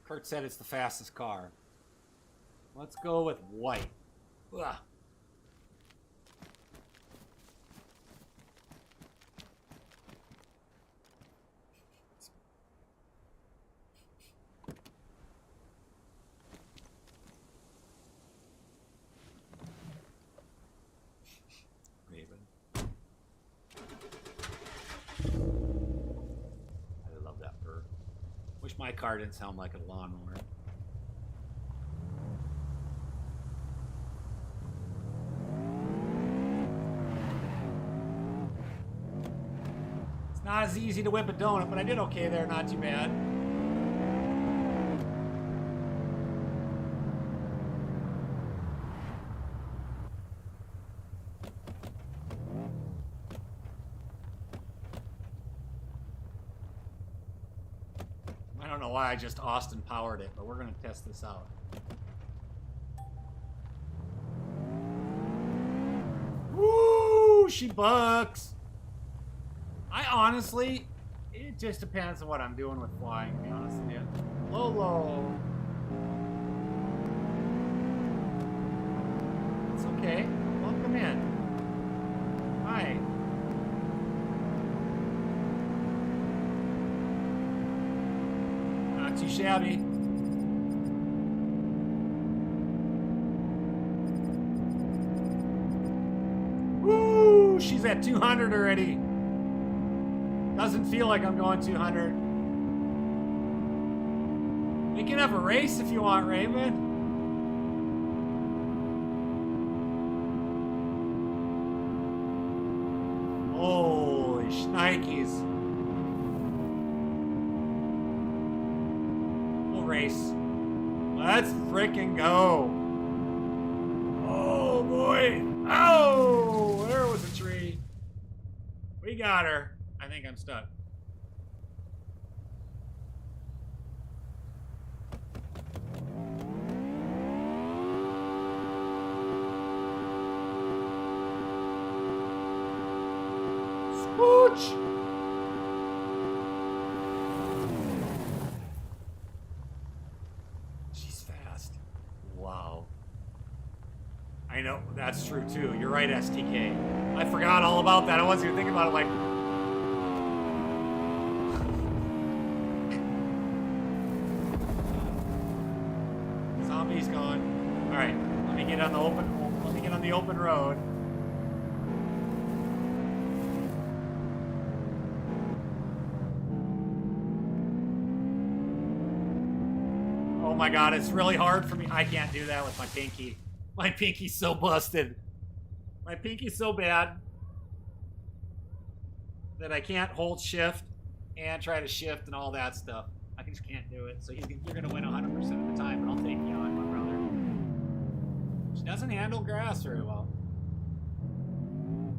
Kurt said it's the fastest car. Let's go with white. Ugh. Raven. I love that bird. Wish my car didn't sound like a lawnmower. It's not as easy to whip a donut, but I did okay there, not too bad. I don't know why I just Austin powered it, but we're going to test this out. Woo! She bucks! I honestly, it just depends on what I'm doing with flying, to be honest with you. Lolo! It's okay. Welcome in. Hi. Not too shabby. Woo! She's at 200 already. Doesn't feel like I'm going 200. We can have a race if you want, Raven. Holy shnikes. We'll race. Let's freaking go. Oh boy. Oh, there was a tree. We got her. I think I'm stuck. Scooch! She's fast. Wow. I know, that's true too. You're right, STK. I forgot all about that. I wasn't even thinking about it like... Zombie's gone. Alright, let me get on the open road. Oh my god, it's really hard for me. I can't do that with my pinky. My pinky's so busted. My pinky's so bad that I can't hold shift and try to shift and all that stuff. I just can't do it. So you're going to win 100% of the time, and I'll take you on, my brother. She doesn't handle grass very well.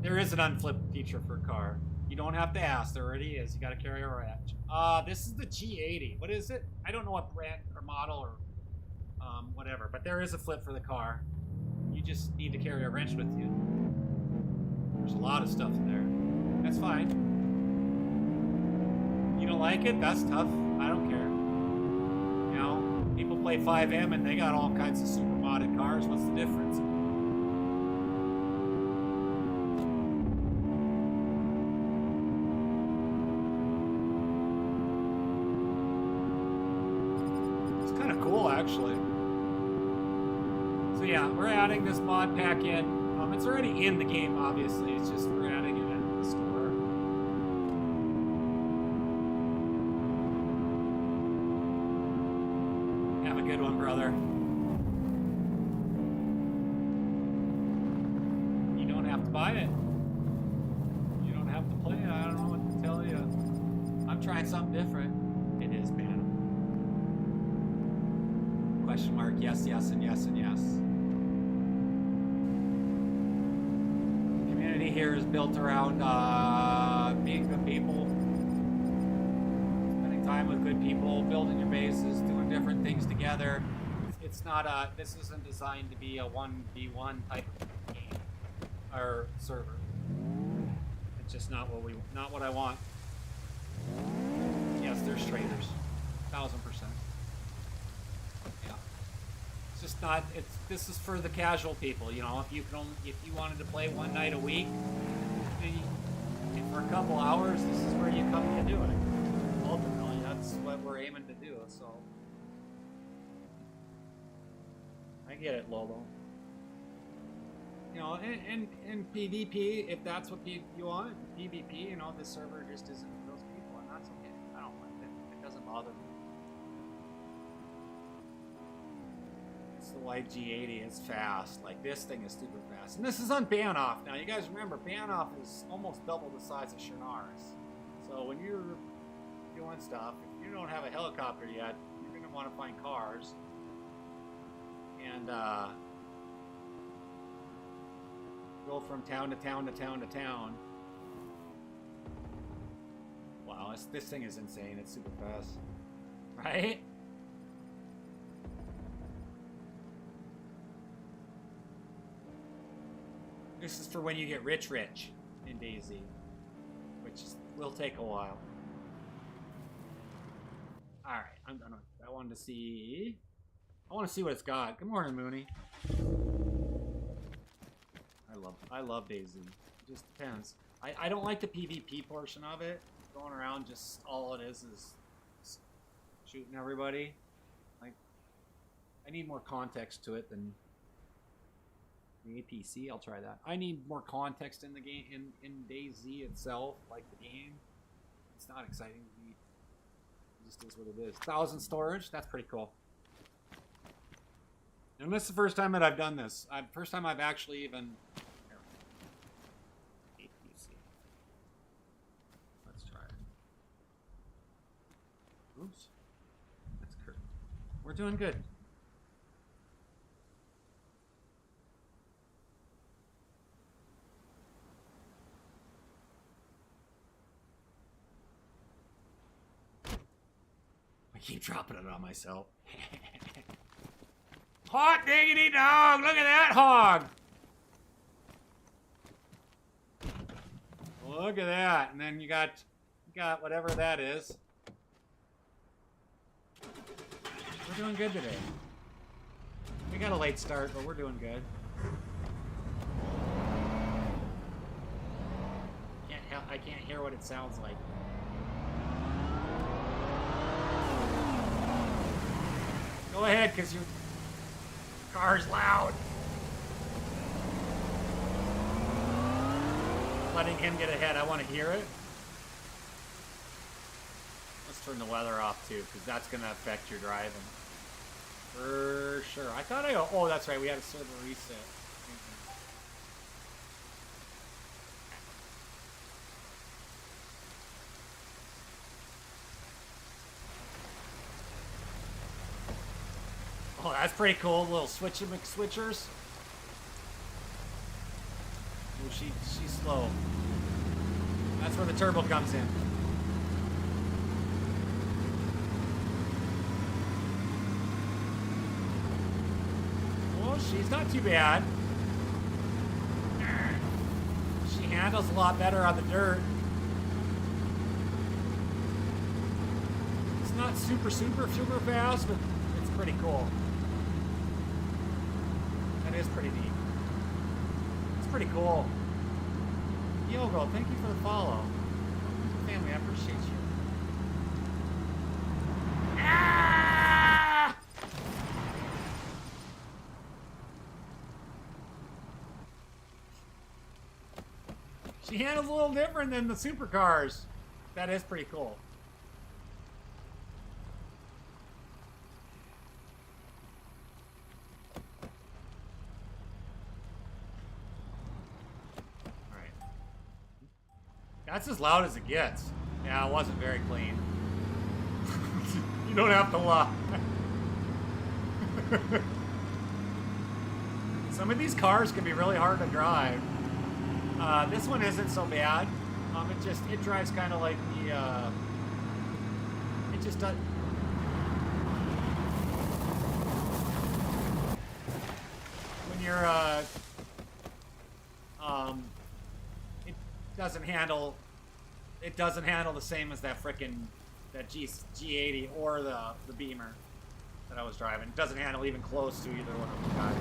There is an unflip feature for a car. You don't have to ask. There already is. You got to carry a wrench. This is the G80. What is it? I don't know what brand or model or whatever, but there is a flip for the car. You just need to carry a wrench with you. There's a lot of stuff in there. That's fine. You don't like it? That's tough. I don't care. You know, people play 5M and they got all kinds of super modded cars. What's the difference? It's kind of cool, actually. So yeah, we're adding this mod pack in. It's already in the game, obviously. It's just we're adding it in the store. Have a good one, brother. You don't have to buy it. You don't have to play it. I don't know what to tell you. I'm trying something different. It is bad. Question mark. Yes, yes, and yes, and yes. The community here is built around being good people, spending time with good people, building your bases, doing different things together. It's not a. This isn't designed to be a 1v1 type of game or server. It's just not what I want. Yes, there's traders, 1000%. Yeah, it's just not. This is for the casual people. You know, if you wanted to play one night a week, for a couple hours, this is where you come to do it. Ultimately, that's what we're aiming to do. So, I get it, Lolo. You know, in PvP, if that's what you want, PvP, you know, this server just isn't for those people, and that's okay. I don't mind it. It doesn't bother me. It's the YG80. It's fast. Like, this thing is super fast. And this is on Banoff. Now, you guys remember, Banoff is almost double the size of Shannar's. So when you're doing stuff, if you don't have a helicopter yet, you're going to want to find cars. And, go from town to town to town to town. Wow, this thing is insane. It's super fast. Right? This is for when you get rich in DayZ, which will take a while. Alright, I'm done with that. I want to see what it's got. Good morning, Mooney. I love DayZ. It just depends. I don't like the PvP portion of it. Going around, just all it is shooting everybody. Like, I need more context to it than the APC. I'll try that. I need more context in the game, in DayZ itself, like the game. It's not exciting to me. It just is what it is. 1,000 storage. That's pretty cool. And this is the first time that I've done this. First time I've actually even. Let's try it. Oops. That's correct. We're doing good. I keep dropping it on myself. Hot diggity dog! Look at that hog! Look at that. And then you got whatever that is. We're doing good today. We got a late start, but we're doing good. I can't hear what it sounds like. Go ahead, because your car's loud. Letting him get ahead. I want to hear it. Let's turn the weather off too, because that's going to affect your driving. For sure. I thought oh, that's right. We had a server reset. Oh, that's pretty cool. Little switchers. Oh, she's slow. That's where the turbo comes in. Oh, she's not too bad. She handles a lot better on the dirt. It's not super fast, but it's pretty cool. That is pretty neat. It's pretty cool. Yogo, thank you for the follow. Family, I appreciate you. Ah! She handles a little different than the supercars. That is pretty cool. That's as loud as it gets. Yeah, it wasn't very clean. You don't have to lie. Some of these cars can be really hard to drive. This one isn't so bad. It drives kind of like the, it just does. When you're, it doesn't handle the same as that G80 or the Beamer that I was driving. It doesn't handle even close to either one of these guys.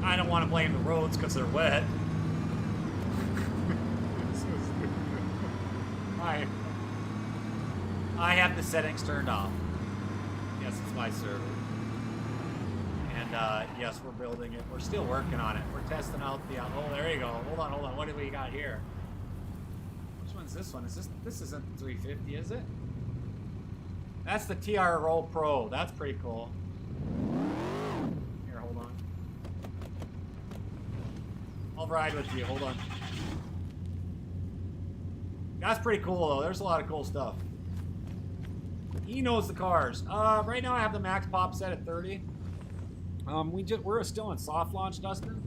I don't want to blame the roads because they're wet. I have the settings turned off. Yes, it's my server. And yes, we're building it. We're still working on it. We're testing out the. Oh, there you go. Hold on. What do we got here? Which one's this one? This isn't the 350, is it? That's the TR Roll Pro. That's pretty cool. Here, hold on. I'll ride with you. Hold on. That's pretty cool, though. There's a lot of cool stuff. He knows the cars. Right now I have the max pop set at 30. We're still in soft launch, Dustin.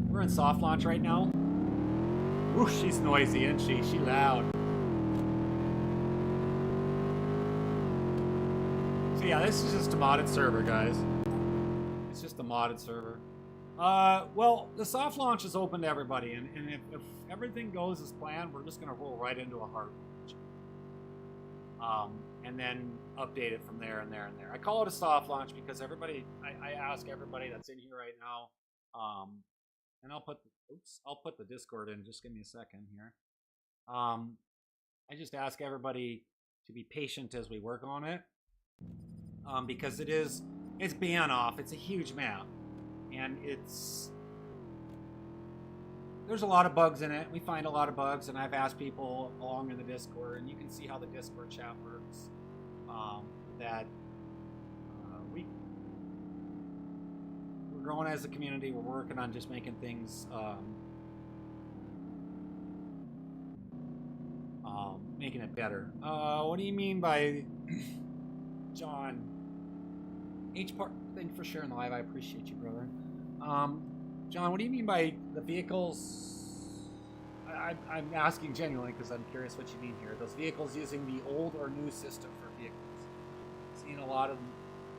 We're in soft launch right now. Ooh, she's noisy, isn't she? She loud. So yeah, this is just a modded server, guys. It's just a modded server. Well, the soft launch is open to everybody, and if everything goes as planned, we're just gonna roll right into a hard launch. And then update it from there and there and there. I call it a soft launch because I ask everybody that's in here right now, and I'll put the Discord in. Just give me a second here. I just ask everybody to be patient as we work on it, because it's ban off. It's a huge map, and there's a lot of bugs in it. We find a lot of bugs, and I've asked people along in the Discord, and you can see how the Discord chat works. We're growing as a community. We're working on just making things, making it better. What do you mean by John? H-Part, thank you for sharing the live. I appreciate you, brother. John, what do you mean by the vehicles? I'm asking genuinely because I'm curious what you mean here. Those vehicles using the old or new system for vehicles? Seeing a lot of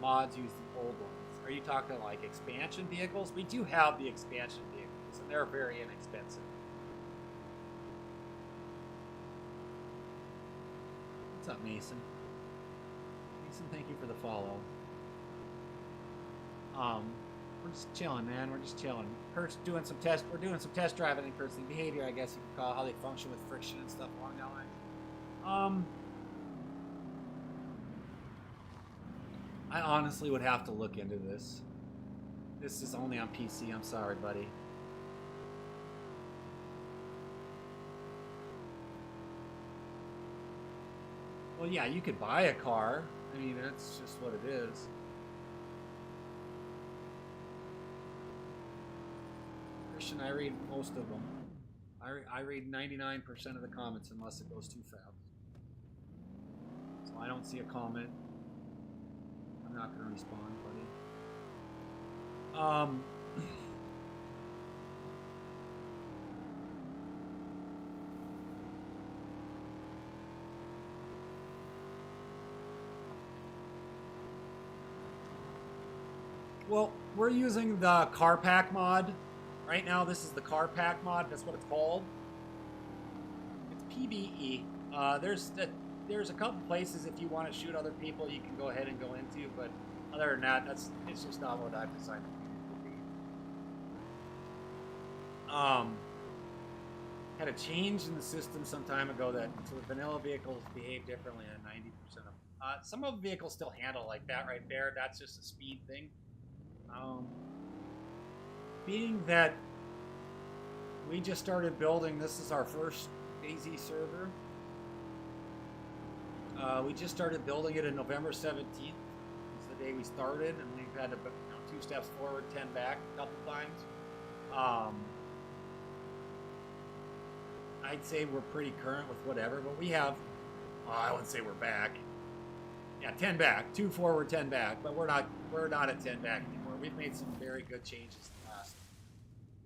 mods use the old ones. Are you talking like expansion vehicles? We do have the expansion vehicles, and they're very inexpensive. What's up, Mason? Mason, thank you for the follow. We're just chilling, man. We're just chilling. Kurt's doing some test. We're doing some test driving in Kurt's behavior, I guess you could call it, how they function with friction and stuff along that line. I honestly would have to look into this. This is only on PC. I'm sorry, buddy. Well, yeah, you could buy a car. I mean, that's just what it is. Christian, I read most of them. I read 99% of the comments unless it goes too fast. So I don't see a comment. I'm not going to respond, buddy. Well, we're using the car pack mod. Right now, this is the car pack mod. That's what it's called. It's PvE. There's a couple places if you want to shoot other people, you can go ahead and go into. But other than that, it's just not what I've decided to be. Had a change in the system some time ago that so the vanilla vehicles behave differently than 90% of them. Some of the vehicles still handle like that right there. That's just a speed thing. Being that we just started building, this is our first DayZ server. We just started building it on November 17th. It's the day we started, and we've had to 2 steps forward, 10 back a couple times. I'd say we're pretty current with whatever, but we have, I wouldn't say we're back. Yeah, 10 back, 2 forward, 10 back, but we're not at 10 back anymore. We've made some very good changes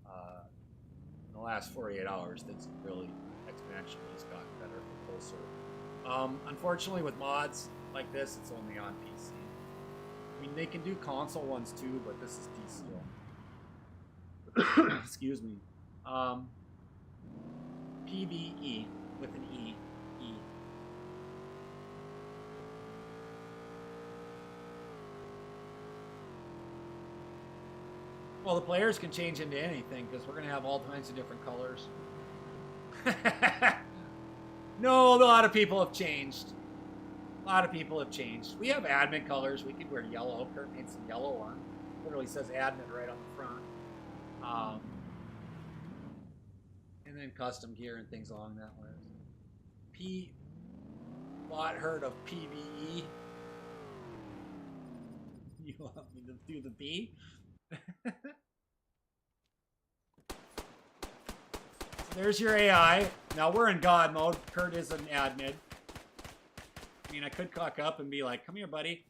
in the last 48 hours. Things have really exponentially just gotten better for full serve. Unfortunately, with mods like this, it's only on PC. I mean, they can do console ones too, but this is PC only. Excuse me. PvE with an E. Well, the players can change into anything because we're going to have all kinds of different colors. No, a lot of people have changed. A lot of people have changed. We have admin colors. We could wear yellow. Kurt made some yellow on. Literally says admin right on the front. And then custom gear and things along that line. Bot heard of PvE. You want me to do the B? So there's your AI. Now we're in God mode. Kurt is an admin. I mean, I could cock up and be like, come here, buddy.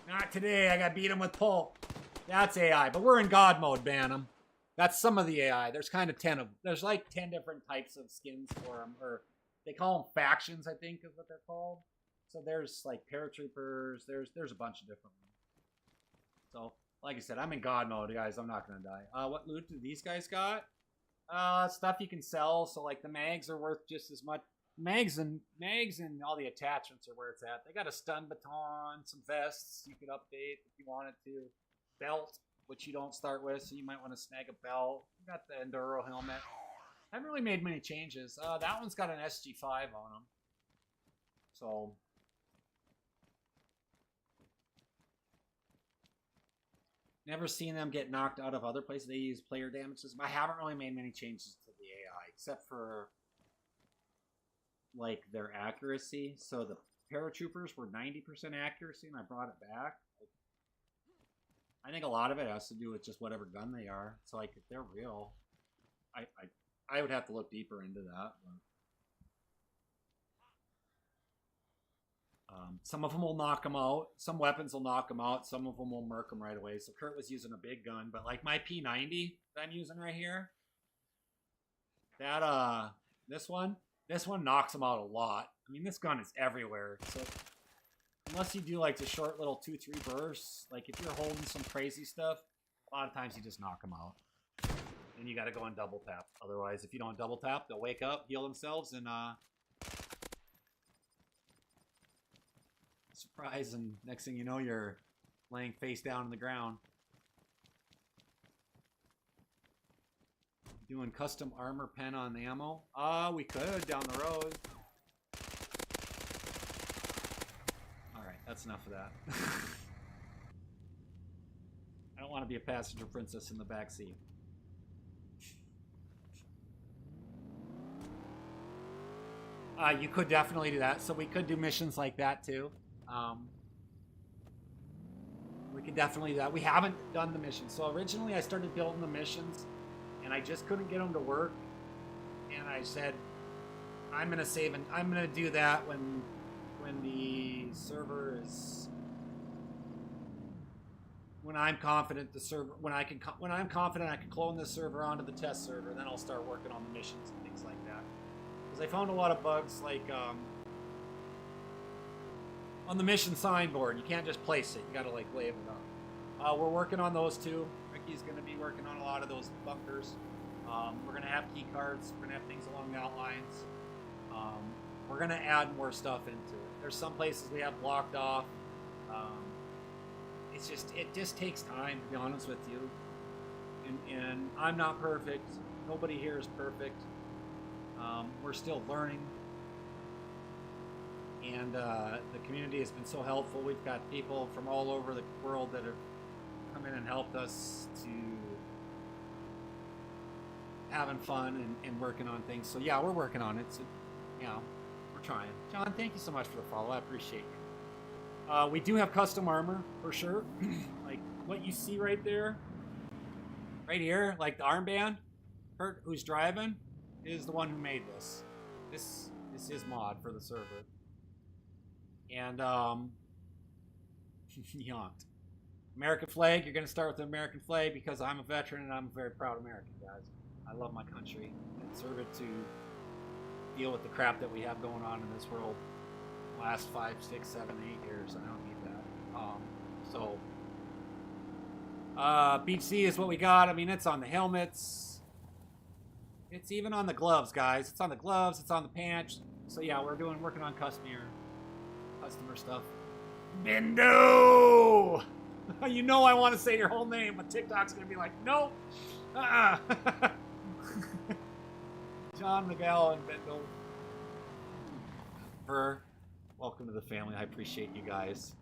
Not today. I got beat him with pulp. That's AI. But we're in God mode, ban him. That's some of the AI. There's kind of 10 of them. There's like 10 different types of skins for them. Or they call them factions, I think is what they're called. So there's like paratroopers. There's a bunch of different ones. So, like I said, I'm in God mode, guys. I'm not going to die. What loot do these guys got? Stuff you can sell. So like the mags are worth just as much. Mags and all the attachments are where it's at. They got a stun baton, some vests you could update if you wanted to. Belt, which you don't start with, so you might want to snag a belt. You got the Enduro helmet. Haven't really made many changes. That one's got an SG5 on them. So never seen them get knocked out of other places. They use player damage system. I haven't really made many changes to the AI, except for like their accuracy. So the paratroopers were 90% accuracy, and I brought it back. I think a lot of it has to do with just whatever gun they are. So like if they're real, I would have to look deeper into that. Some of them will knock them out. Some weapons will knock them out. Some of them will murk them right away. So Kurt was using a big gun, but like my P90 that I'm using right here, that this one knocks them out a lot. I mean, this gun is everywhere. So unless you do like the short little 2-3 bursts, like if you're holding some crazy stuff, a lot of times you just knock them out. And you got to go and double tap. Otherwise, if you don't double tap, they'll wake up, heal themselves, and surprise, and next thing you know, you're laying face down on the ground. Doing custom armor pen on the ammo? We could down the road. Alright, that's enough of that. I don't want to be a passenger princess in the backseat. You could definitely do that. So we could do missions like that too. We could definitely do that. We haven't done the missions. So originally I started building the missions and I just couldn't get them to work. And I said, I'm going to save and I'm going to do that when the server is, when I'm confident the server, when I'm confident I can clone this server onto the test server, then I'll start working on the missions and things like that. Because I found a lot of bugs like, on the mission signboard, you can't just place it. You got to like label it up. We're working on those too. Ricky's going to be working on a lot of those bunkers. We're going to have key cards. We're going to have things along that lines. We're going to add more stuff into it. There's some places we have blocked off. It just takes time, to be honest with you. And I'm not perfect. Nobody here is perfect. We're still learning. And the community has been so helpful. We've got people from all over the world that have come in and helped us to having fun and working on things. So yeah, we're working on it. So, you know, we're trying. John, thank you so much for the follow. I appreciate you. We do have custom armor for sure. Like what you see right there, right here, like the armband. Kurt, who's driving, is the one who made this. This is his mod for the server. And yanked. American flag. You're gonna start with the American flag because I'm a veteran and I'm a very proud American, guys. I love my country and serve it to deal with the crap that we have going on in this world. Last 5, 6, 7, 8 years. I don't need that. BeachedZ is what we got. I mean, it's on the helmets. It's even on the gloves, guys. It's on the gloves. It's on the pants. So yeah, we're working on customer stuff. Bendo! You know I want to say your whole name, but TikTok's gonna be like, nope. John Miguel and Bendo. Welcome to the family. I appreciate you guys.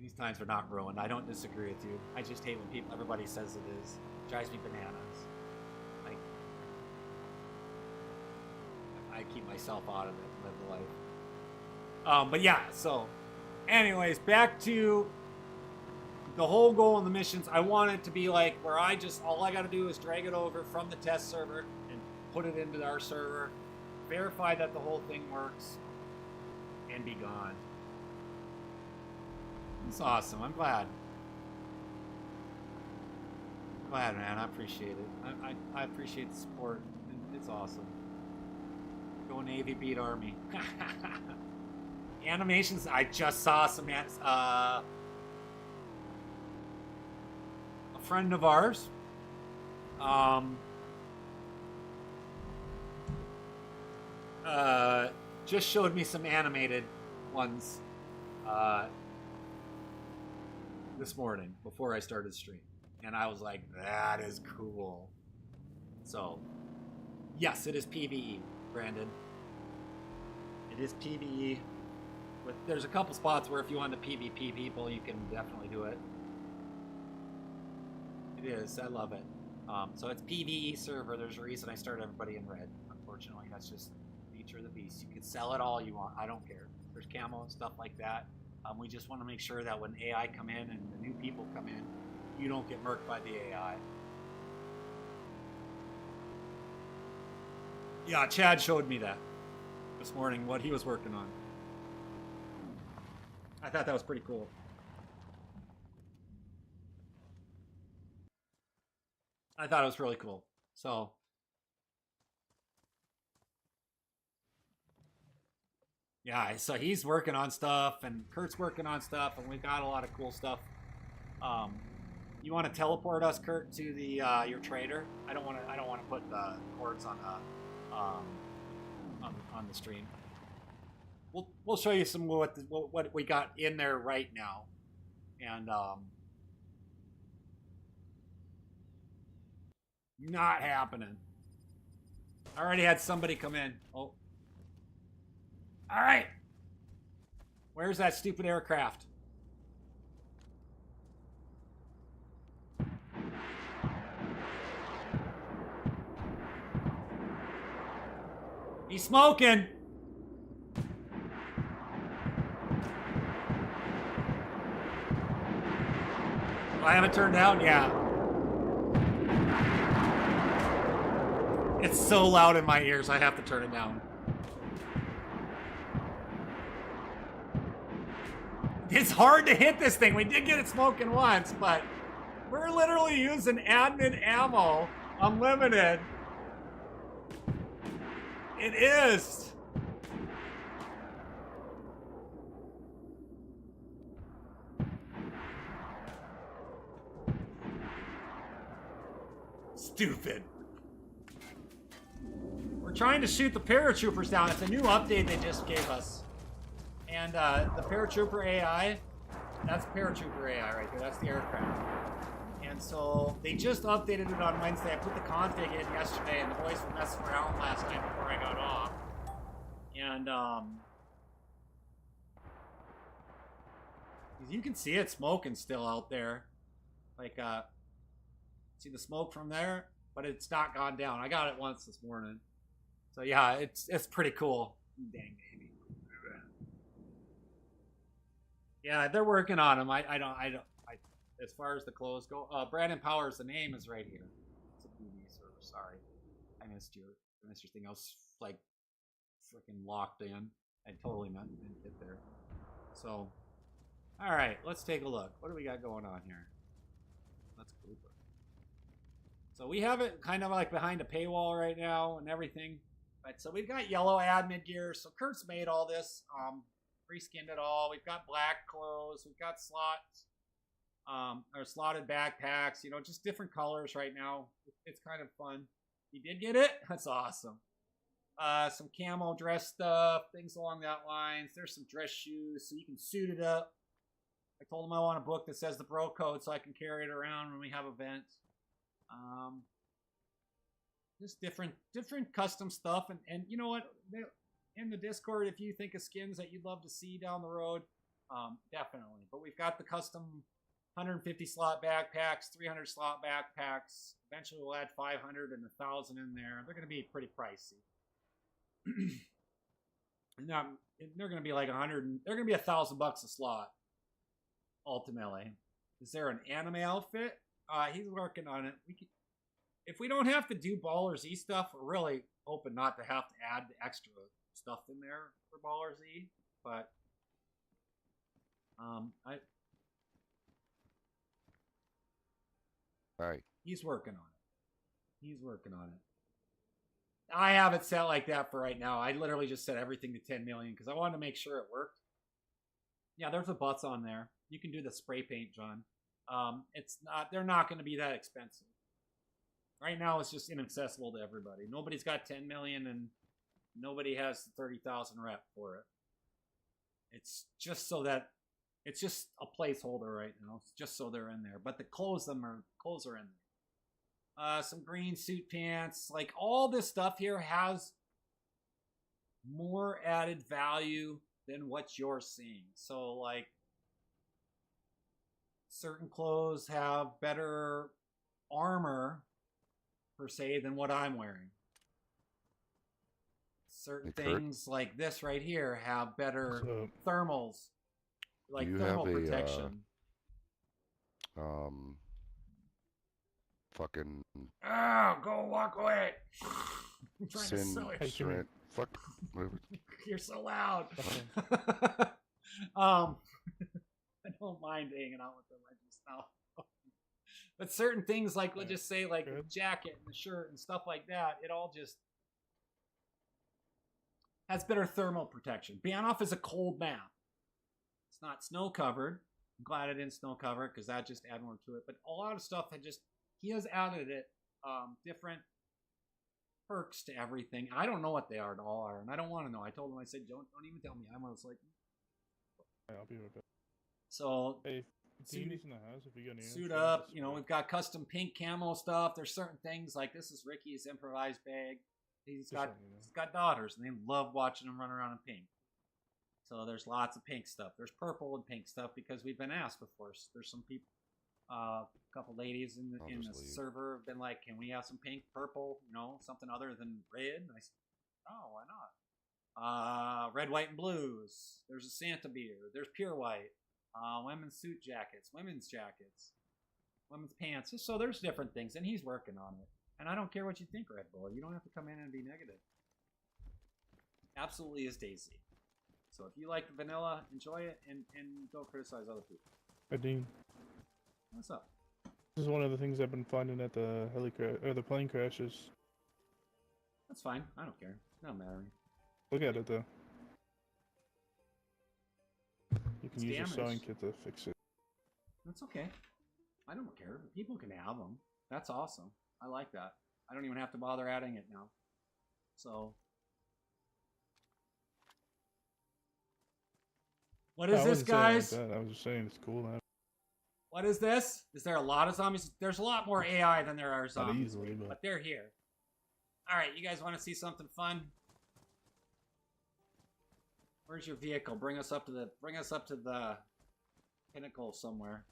These times are not ruined. I don't disagree with you. I just hate when everybody says it is. It drives me bananas. Like, I keep myself out of it and live the life. But yeah, so anyways, back to the whole goal in the missions. I want it to be like where all I gotta do is drag it over from the test server and put it into our server, verify that the whole thing works, and be gone. It's awesome. I'm glad. Man. I appreciate it. I appreciate the support. It's awesome. Go Navy, beat Army. Animations. I just saw some. A friend of ours. Just showed me some animated ones. This morning before I started stream, and I was like, that is cool. So yes, it is PvE, Brandon. It is PvE. There's a couple spots where if you want to PvP people, you can definitely do it. It is. I love it. So it's PvE server. There's a reason I started everybody in red. Unfortunately, that's just the nature of the beast. You can sell it all you want. I don't care. There's camo and stuff like that. We just want to make sure that when AI come in and the new people come in, you don't get murked by the AI. Yeah, Chad showed me that this morning, what he was working on. I thought that was pretty cool. I thought it was really cool. So yeah, so he's working on stuff, and Kurt's working on stuff, and we've got a lot of cool stuff. You want to teleport us, Kurt, to the your trader? I don't want to put the cords on the stream. We'll show you some what we got in there right now, and not happening. I already had somebody come in. Oh. All right. Where's that stupid aircraft? He's smoking. I haven't turned down. Yeah. It's so loud in my ears, I have to turn it down. It's hard to hit this thing. We did get it smoking once, but we're literally using admin ammo, unlimited. It is. Stupid. We're trying to shoot the paratroopers down. It's a new update they just gave us. And the paratrooper AI, that's paratrooper AI right there. That's the aircraft. And so they just updated it on Wednesday. I put the config in yesterday, and the boys were messing around last night before I got off. And you can see it smoking still out there. Like, see the smoke from there? But it's not gone down. I got it once this morning. So yeah, it's pretty cool. Dang baby. Yeah, they're working on them. As far as the clothes go, Brandon Powers, the name is right here. It's a BB server. Sorry, I missed your thing. I was like freaking locked in. I totally didn't get there. So, all right, let's take a look. What do we got going on here? Let's group it. So we have it kind of like behind a paywall right now and everything. But so we've got yellow admin gear. So Kurt's made all this. Reskinned it all. We've got black clothes. We've got slots. Or slotted backpacks. You know, just different colors right now. It's kind of fun. You did get it? That's awesome. Some camo dress stuff, things along that lines. There's some dress shoes, so you can suit it up. I told him I want a book that says the bro code so I can carry it around when we have events. Just different custom stuff, and you know what? In the Discord, if you think of skins that you'd love to see down the road, definitely. But we've got the custom 150 slot backpacks, 300 slot backpacks. Eventually, we'll add 500 and 1,000 in there. They're going to be pretty pricey. Now, they're going to be like 100. They're going to be $1,000 a slot. Ultimately, is there an anime outfit? He's working on it. If we don't have to do Baller Z stuff, we're really hoping not to have to add the extra stuff in there for Baller Z. But All right. He's working on it. He's working on it. I have it set like that for right now. I literally just set everything to 10 million because I wanted to make sure it worked. Yeah, there's a butts on there. You can do the spray paint, John. It's not. They're not going to be that expensive. Right now, it's just inaccessible to everybody. Nobody's got 10 million, and nobody has the 30,000 rep for it. It's just so that it's just a placeholder right now. It's just so they're in there. But the clothes are in there. Some green suit pants. Like all this stuff here has more added value than what you're seeing. So like certain clothes have better armor per se than what I'm wearing. Certain things like this right here have better thermals, like thermal protection. Fucking. Oh, go walk away. I'm trying to sell it. Fuck. You're so loud. I don't mind hanging out with them. I just know. But certain things, like let's just say, like the jacket and the shirt and stuff like that, it all just has better thermal protection. Banoff is a cold map. It's not snow covered. I'm glad I didn't snow cover it because that just added more to it. But a lot of stuff he has added it, different perks to everything. I don't know what they all are, and I don't want to know. I told him, I said, don't even tell me. I was like, I'll be right back. So, hey, in the house, if you got any suit up. You know, we've got custom pink camo stuff. There's certain things like this is Ricky's improvised bag. He's got daughters, and they love watching him run around in pink. So there's lots of pink stuff. There's purple and pink stuff because we've been asked before. So there's some people. A couple ladies in the server have been like, "Can we have some pink, purple? You know, something other than red?" And I said, "Oh, why not?" Red, white, and blues. There's a Santa beer. There's pure white. Women's suit jackets, women's jackets, women's pants. So there's different things, and he's working on it. And I don't care what you think, Red Bull. You don't have to come in and be negative. Absolutely is DayZ. So if you like vanilla, enjoy it, and don't criticize other people. Hey, Dean. What's up? This is one of the things I've been finding at the the plane crashes. That's fine. I don't care. It don't matter. Look at it though. You can use damaged. a sewing kit to fix it. That's okay. I don't care. People can have them. That's awesome. I like that. I don't even have to bother adding it now. So. What is this, guys? Like I was just saying it's cool. What is this? Is there a lot of zombies? There's a lot more AI than there are zombies. Not easily, but they're here. All right, you guys want to see something fun? Where's your vehicle? Bring us up to the pinnacle somewhere.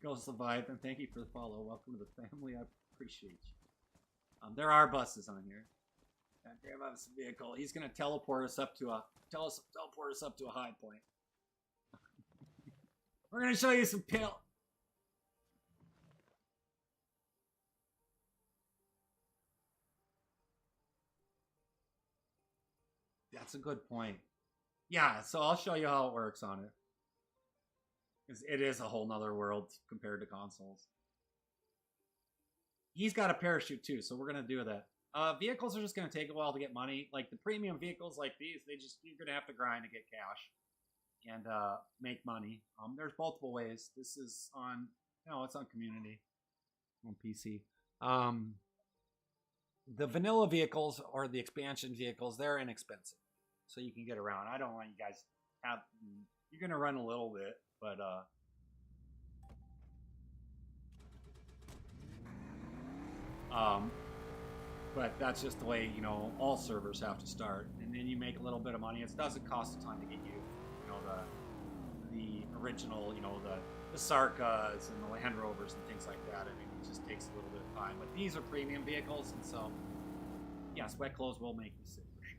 Goes the vibe, and thank you for the follow. Welcome to the family. I appreciate you. There are buses on here. Grab us a vehicle. He's gonna teleport us up to a high point. We're gonna show you some pill. That's a good point. Yeah, so I'll show you how it works on it. Because it is a whole nother world compared to consoles. He's got a parachute too, so we're gonna do that. Vehicles are just gonna take a while to get money. Like the premium vehicles like these, you're gonna have to grind to get cash and make money. There's multiple ways. This is on it's on community on PC. The vanilla vehicles or the expansion vehicles, they're inexpensive, so you can get around. I don't want you guys have. You're gonna run a little bit, but but that's just the way all servers have to start, and then you make a little bit of money. It doesn't cost a ton to get you, the original, the Sarkas and the Land Rovers and things like that. I mean, it just takes a little bit of time. But these are premium vehicles, and so yes, wet clothes will make you sick for sure.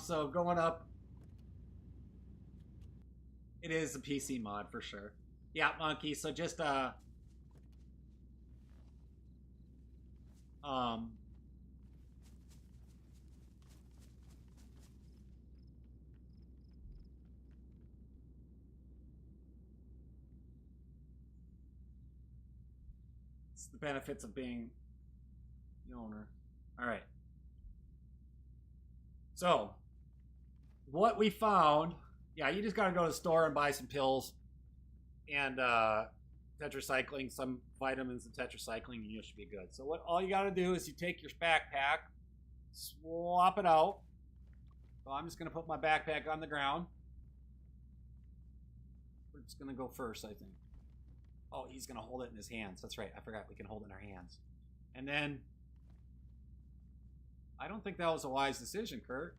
So going up, it is a PC mod for sure. Yeah, Monkey. So just it's the benefits of being the owner. All right. So, what we found, yeah, you just got to go to the store and buy some pills and tetracycline, some vitamins and tetracycline, and you should be good. So, all you got to do is you take your backpack, swap it out. So, I'm just going to put my backpack on the ground. We're just going to go first, I think. Oh, he's going to hold it in his hands. That's right. I forgot we can hold it in our hands. And then I don't think that was a wise decision, Kurt.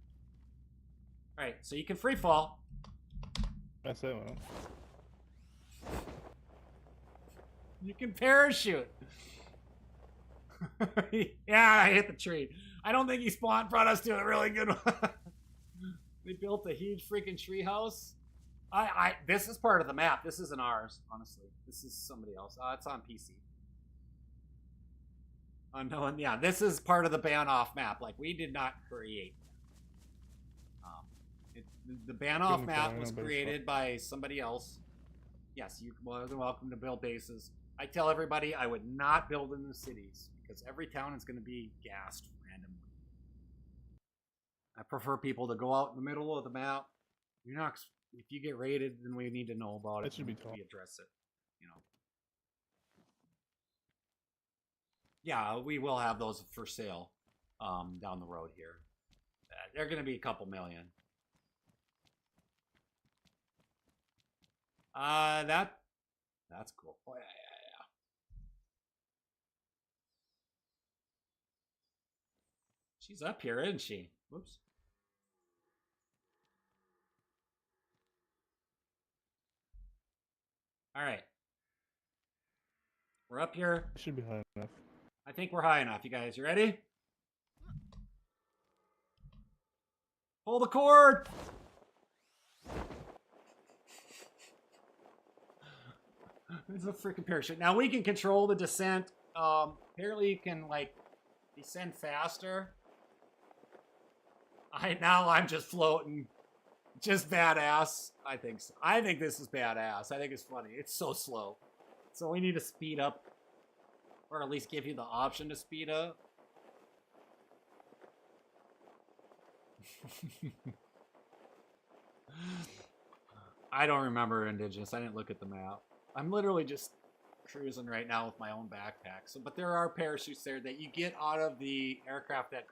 All right, so you can free fall. That's it, man. You can parachute. Yeah, I hit the tree. I don't think he brought us to a really good one. We built a huge freaking tree house. This is part of the map. This isn't ours, honestly. This is somebody else. It's on PC. Unknown, yeah, this is part of the ban-off map. Like, we did not create that. The ban-off map was created by somebody else. Yes, you're more than welcome to build bases. I tell everybody I would not build in the cities because every town is going to be gassed randomly. I prefer people to go out in the middle of the map. If you get raided, then we need to know about it. That should be told. We address it, Yeah, we will have those for sale down the road here. They're going to be a couple million. That's cool. Oh, yeah. She's up here, isn't she? Whoops. All right. We're up here. It should be high enough. I think we're high enough, you guys. You ready? Pull the cord! There's a freaking parachute. Now we can control the descent. Apparently you can, descend faster. I'm just floating. Just badass. I think so. I think this is badass. I think it's funny. It's so slow. So we need to speed up. Or at least give you the option to speed up. I don't remember Indigenous. I didn't look at the map. I'm literally just cruising right now with my own backpack. But there are parachutes there that you get out of the aircraft that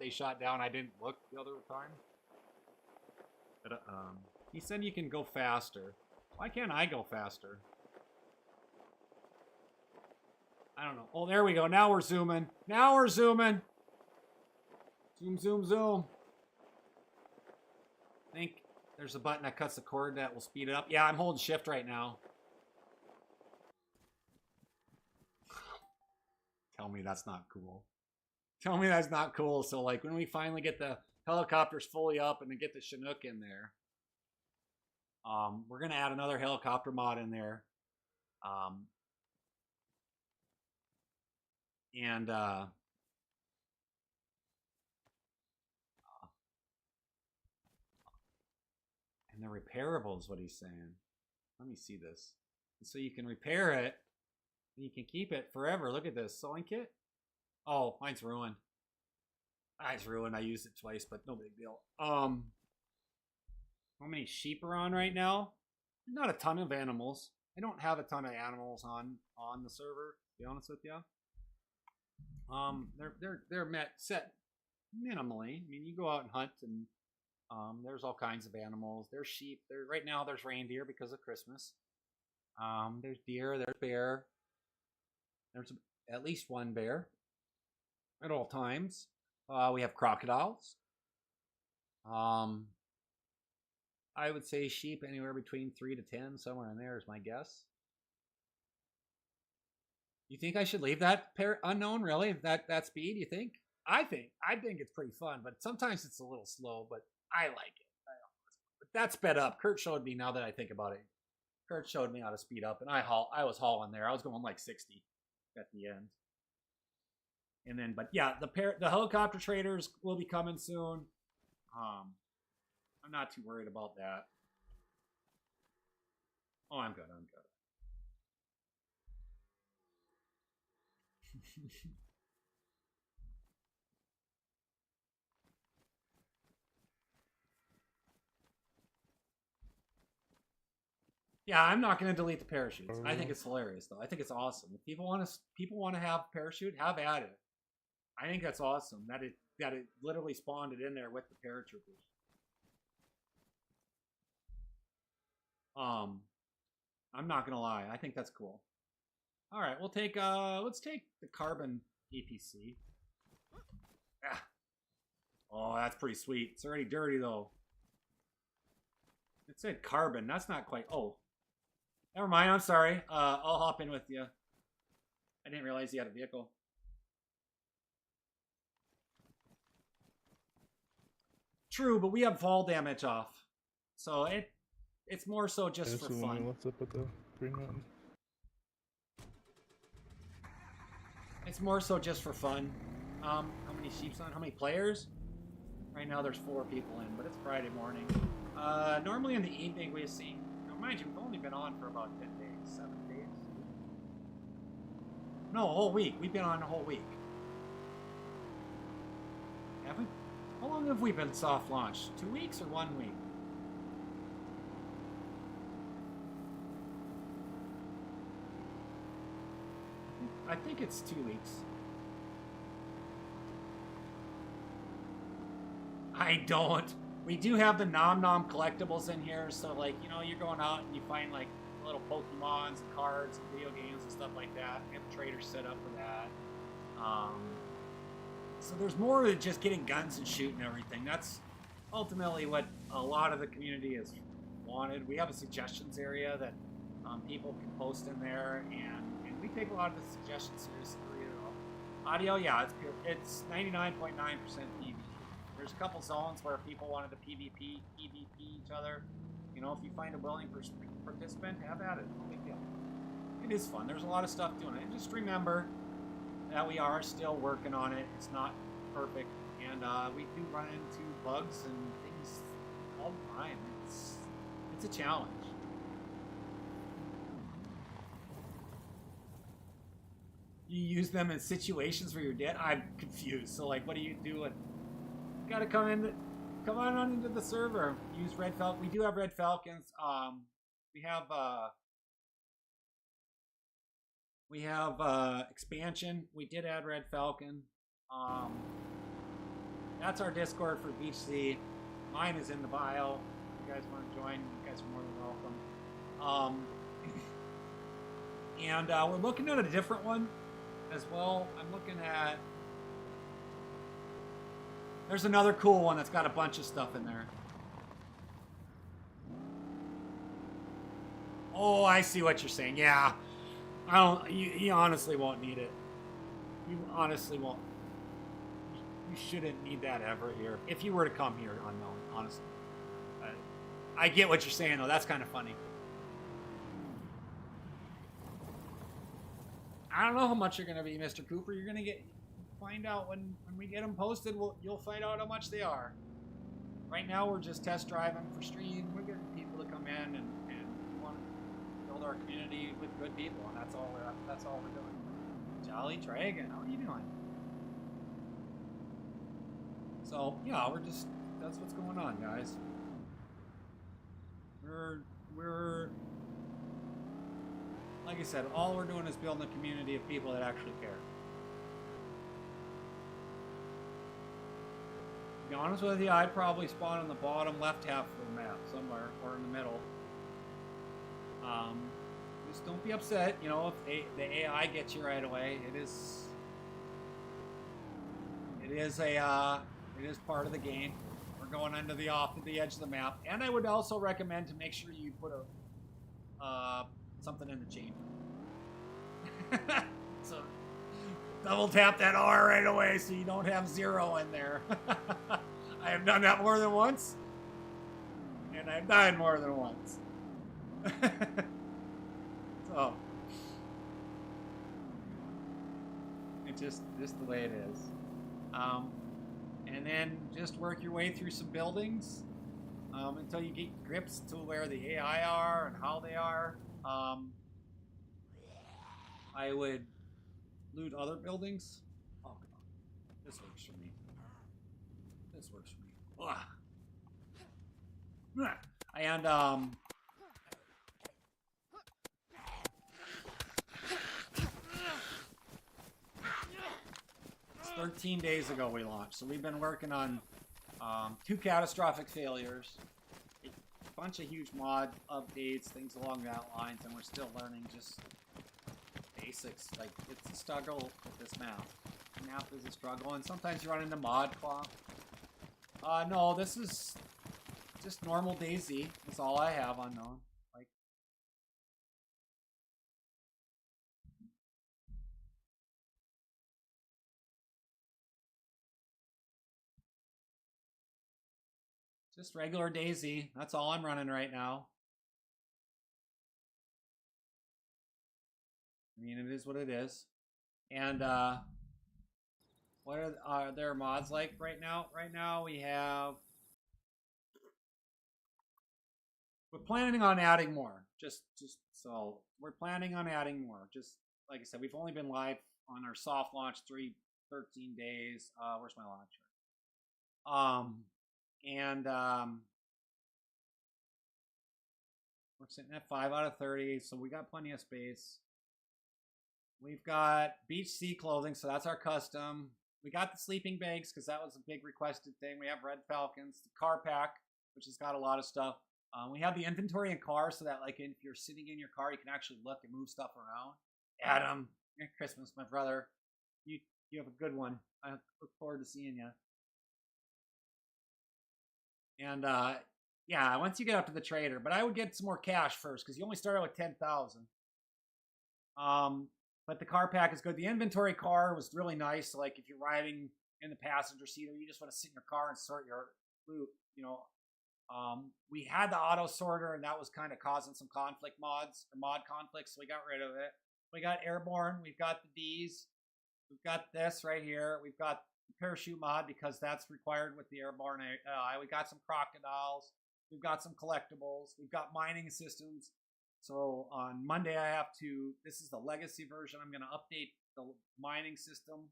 they shot down. I didn't look the other time. But he said you can go faster. Why can't I go faster? I don't know. Oh, there we go. Now we're zooming. Zoom, zoom, zoom. I think There's a button that cuts the cord that will speed it up. Yeah, I'm holding shift right now. Tell me that's not cool. Tell me that's not cool. So like when we finally get the helicopters fully up and then get the Chinook in there, we're gonna add another helicopter mod in there. And they're repairable is what he's saying. Let me see this. And so you can repair it and you can keep it forever. Look at this sewing kit. Oh, mine's ruined. Mine's ruined. I used it twice, but no big deal. How many sheep are on right now? Not a ton of animals. I don't have a ton of animals on the server, to be honest with you. They're set minimally. I mean, you go out and hunt and there's all kinds of animals. There's sheep. Right now there's reindeer because of Christmas. There's deer. There's bear. There's at least one bear at all times. We have crocodiles. I would say sheep anywhere between 3 to 10, somewhere in there is my guess. You think I should leave that unknown? Really? That speed? You think? I think it's pretty fun, but sometimes it's a little slow. But I like it. But that's sped up. Kurt showed me. Now that I think about it, Kurt showed me how to speed up, and I was hauling there. I was going like 60 at the end. And then, but yeah, the helicopter traders will be coming soon. I'm not too worried about that. Oh, I'm good. Yeah, I'm not going to delete the parachutes. I think it's hilarious, though. I think it's awesome. If people want to have a parachute, have at it. I think that's awesome that it literally spawned it in there with the paratroopers. I'm not gonna lie. I think that's cool. All right, let's take the carbon APC. Ah. Oh, that's pretty sweet. It's already dirty though. It said carbon. That's not quite. Oh, never mind. I'm sorry. I'll hop in with you. I didn't realize you had a vehicle. True, but we have fall damage off, so it's more so just for fun. What's up with the Green Mountain? It's more so just for fun. How many sheep's on? How many players? Right now there's 4 people in, but it's Friday morning. Normally in the evening we see. Mind you, we've only been on for about 10 days, 7 days. No, a whole week. We've been on a whole week. Have we? How long have we been soft launched? 2 weeks or 1 week? I think it's 2 weeks. I don't. We do have the Nom Nom collectibles in here, so like, you know, you're going out and you find like little Pokemons and cards and video games and stuff like that. We have traders set up for that. So there's more than just getting guns and shooting everything. That's ultimately what a lot of the community has wanted. We have a suggestions area that people can post in there, and we take a lot of the suggestions seriously. Audio, yeah, it's 99.9% PvP. There's a couple zones where people wanted to PvP each other. You know, if you find a willing participant, have at it. No big deal. It is fun. There's a lot of stuff doing it. And just remember that we are still working on it. It's not perfect, and we do run into bugs and things all the time. It's a challenge. You use them in situations where you're dead. I'm confused. So like, what are you doing? You gotta come on into the server. Use Red Falcon. We do have Red Falcons. We have expansion. We did add Red Falcon. That's our Discord for BeachedZ. Mine is in the bio. If you guys want to join, you guys are more than welcome. And we're looking at a different one as well. I'm looking at... There's another cool one that's got a bunch of stuff in there. Oh, I see what you're saying. Yeah. I don't. You honestly won't need it. You honestly won't. You shouldn't need that ever here. If you were to come here unknown, honestly. I get what you're saying, though. That's kind of funny. I don't know how much you're going to be, Mr. Cooper. You're going to find out when we get them posted. You'll find out how much they are. Right now, we're just test driving for stream. We're getting people to come in and want to build our community with good people, and that's all we're doing. Jolly Dragon, how are you doing? So yeah, that's what's going on, guys. We're like I said, all we're doing is building a community of people that actually care. To be honest with you, I'd probably spawn on the bottom left half of the map somewhere, or in the middle. Just don't be upset, you know, if the AI gets you right away. It is part of the game. We're going under off the edge of the map, and I would also recommend to make sure you put something in the chamber. So double tap that R right away so you don't have 0 in there. I have done that more than once, and I've died more than once. So it's just the way it is. And then just work your way through some buildings until you get grips to where the AI are and how they are. I would loot other buildings. Oh, come on. This works for me. This works for me. Ugh. And, it's 13 days ago we launched, so we've been working on 2 catastrophic failures, a bunch of huge mod updates, things along that lines, and we're still learning just basics. Like, it's a struggle with this map. The map is a struggle, and sometimes you run into mod clock. No, this is just normal DayZ. That's all I have unknown. Like, just regular DayZ. That's all I'm running right now. I mean, it is what it is. And what are there mods like right now? Right now we have. We're planning on adding more. Just so we're planning on adding more. Just like I said, we've only been live on our soft launch 13 days. Where's my launcher? We're sitting at 5 out of 30, so we got plenty of space. We've got BeachedZ clothing, so that's our custom. We got the sleeping bags because that was a big requested thing. We have Red Falcons, the car pack, which has got a lot of stuff. We have the inventory in car so that, like, if you're sitting in your car, you can actually look and move stuff around. Adam, Merry Christmas, my brother. You have a good one. I look forward to seeing you. And yeah, once you get up to the trader, but I would get some more cash first because you only start out with 10,000. But the car pack is good. The inventory car was really nice. So, like, if you're riding in the passenger seat or you just want to sit in your car and sort your loot, you know. We had the auto sorter, and that was kind of causing some mod conflicts, so we got rid of it. We got airborne, we've got the D's, we've got this right here, we've got the parachute mod because that's required with the airborne AI. We got some crocodiles, we've got some collectibles, we've got mining systems. So on Monday this is the legacy version, I'm going to update the mining system.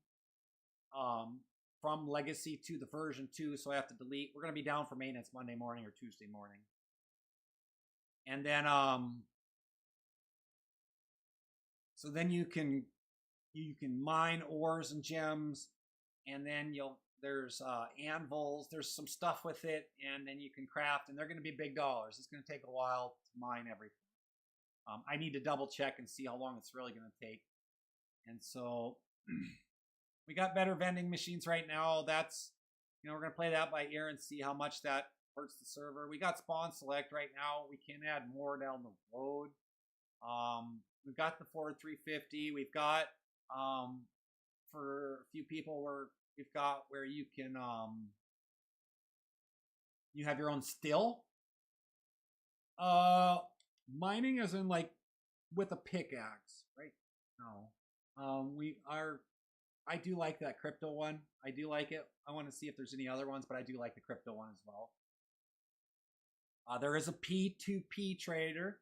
From legacy to the version 2, so I have to delete. We're going to be down for maintenance Monday morning or Tuesday morning. And then so then you can mine ores and gems, and then there's anvils, there's some stuff with it, and then you can craft, and they're going to be big dollars. It's going to take a while to mine everything. I need to double check and see how long it's really going to take. And so we got better vending machines right now. That's, we're going to play that by ear and see how much that hurts the server. We got spawn select right now. We can add more down the road. We've got the Ford 350. We've got for a few people we've got where you can you have your own still. Mining as in like with a pickaxe, right? No. I do like that crypto one. I do like it. I want to see if there's any other ones, but I do like the crypto one as well. There is a P2P trader,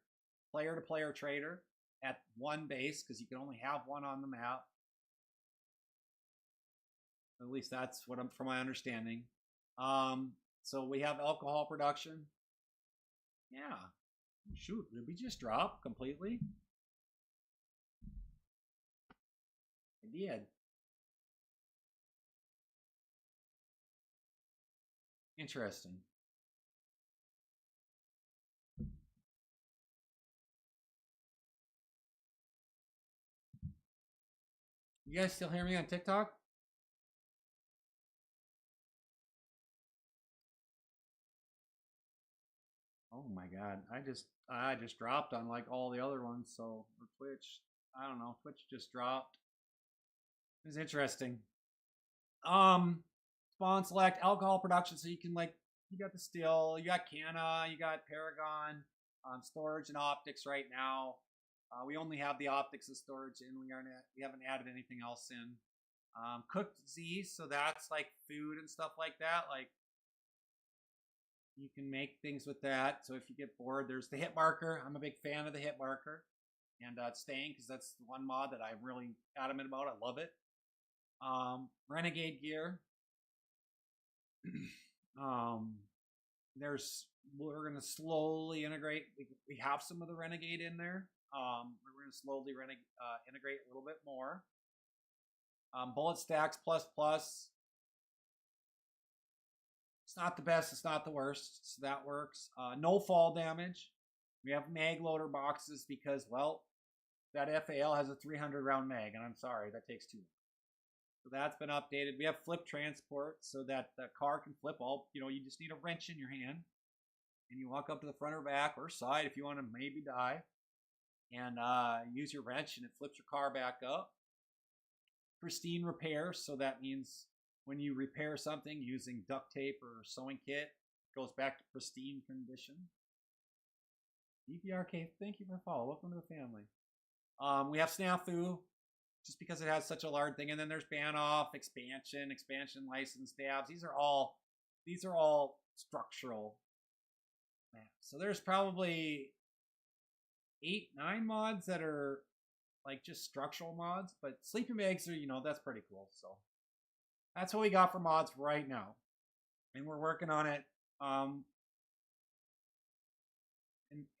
player to player trader at one base because you can only have one on the map. At least that's what I'm from my understanding. So we have alcohol production. Yeah. Shoot, did we just drop completely? I did. Interesting. You guys still hear me on TikTok? Oh my god, I just dropped on like all the other ones. So for Twitch, I don't know. Twitch just dropped. It's interesting. Spawn select alcohol production, so you can like you got the still, you got Canna, you got Paragon, storage and optics right now. We only have the optics and storage in. We haven't added anything else in. Cooked Z, so that's like food and stuff like that. Like you can make things with that. So if you get bored, there's the hit marker. I'm a big fan of the hit marker, and it's staying because that's the one mod that I'm really adamant about. I love it. Renegade gear. We're gonna slowly integrate. We have some of the Renegade in there. We're gonna slowly integrate a little bit more. Bullet stacks plus. It's not the best. It's not the worst. So that works. No fall damage. We have mag loader boxes because, well, that FAL has a 300 round mag, and I'm sorry, that takes too long. So that's been updated. We have flip transport so that the car can flip all, you just need a wrench in your hand and you walk up to the front or back or side if you want to maybe die and use your wrench and it flips your car back up. Pristine repair, so that means when you repair something using duct tape or sewing kit, it goes back to pristine condition. EPRK, thank you for the follow. Welcome to the family. We have Snafu, just because it has such a large thing, and then there's ban off, expansion license tabs. These are all structural maps. So there's probably 8-9 mods that are like just structural mods, but sleeping bags are that's pretty cool. So that's what we got for mods right now, and we're working on it.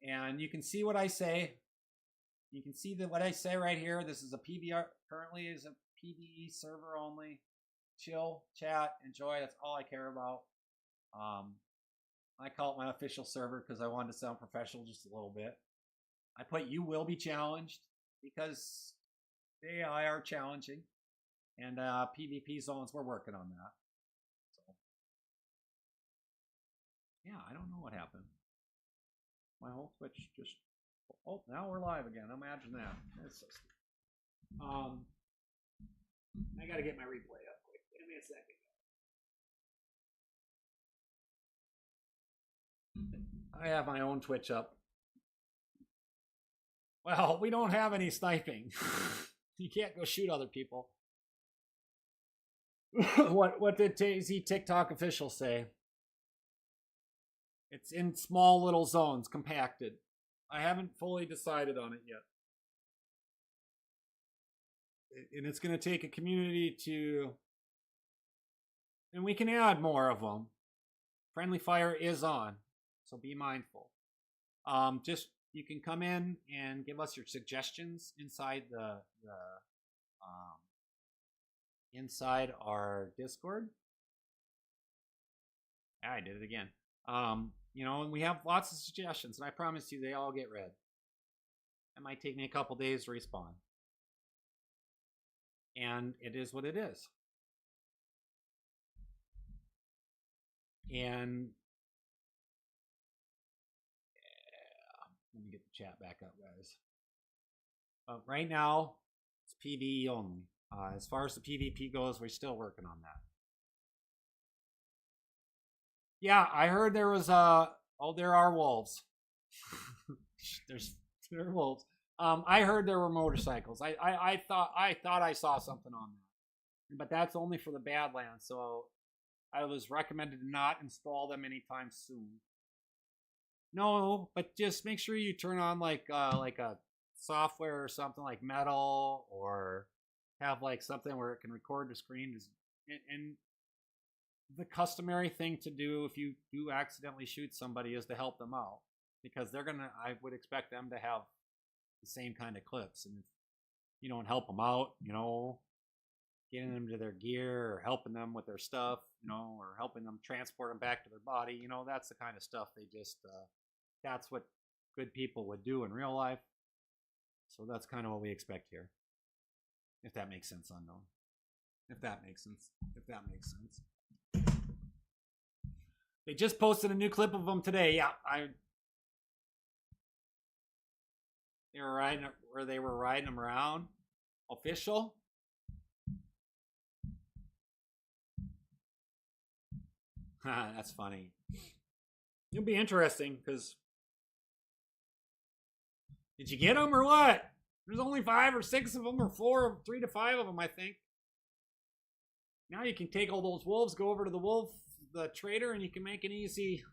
And you can see what I say. You can see that what I say right here. This is a PBR. Currently is a PvE server only. Chill, chat, enjoy. That's all I care about. I call it my official server because I wanted to sound professional just a little bit. I put you will be challenged because they are challenging, and PvP zones. We're working on that. So yeah, I don't know what happened. My whole Twitch just. Oh, now we're live again. Imagine that. That's so stupid. I gotta get my replay up quick. Give me a second. I have my own Twitch up. Well, we don't have any sniping. You can't go shoot other people. What did DayZ TikTok official say? It's in small little zones, compacted. I haven't fully decided on it yet. And it's going to take a community to... And we can add more of them. Friendly fire is on, so be mindful. Just, you can come in and give us your suggestions inside inside our Discord. I did it again. And we have lots of suggestions, and I promise you they all get read. It might take me a couple days to respond. And it is what it is. And let me get the chat back up, guys. Right now, it's PvE only. As far as the PvP goes, we're still working on that. Yeah, I heard there was there are wolves. There are wolves. I heard there were motorcycles. I thought I saw something on that, but that's only for the Badlands. So I was recommended to not install them anytime soon. No, but just make sure you turn on like a software or something like Metal, or have like something where it can record the screen. And the customary thing to do if you do accidentally shoot somebody is to help them out, because I would expect them to have the same kind of clips. And if you don't help them out, getting them to their gear or helping them with their stuff, or helping them transport them back to their body, that's the kind of stuff they just, that's what good people would do in real life. So that's kind of what we expect here. If that makes sense, Unknown. If that makes sense. They just posted a new clip of them today. Yeah, they were riding them around. Official. That's funny. It'll be interesting because did you get them or what? There's only 5 or 6 of them, or 3 to 5 of them, I think. Now you can take all those wolves, go over to the trader, and you can make an easy.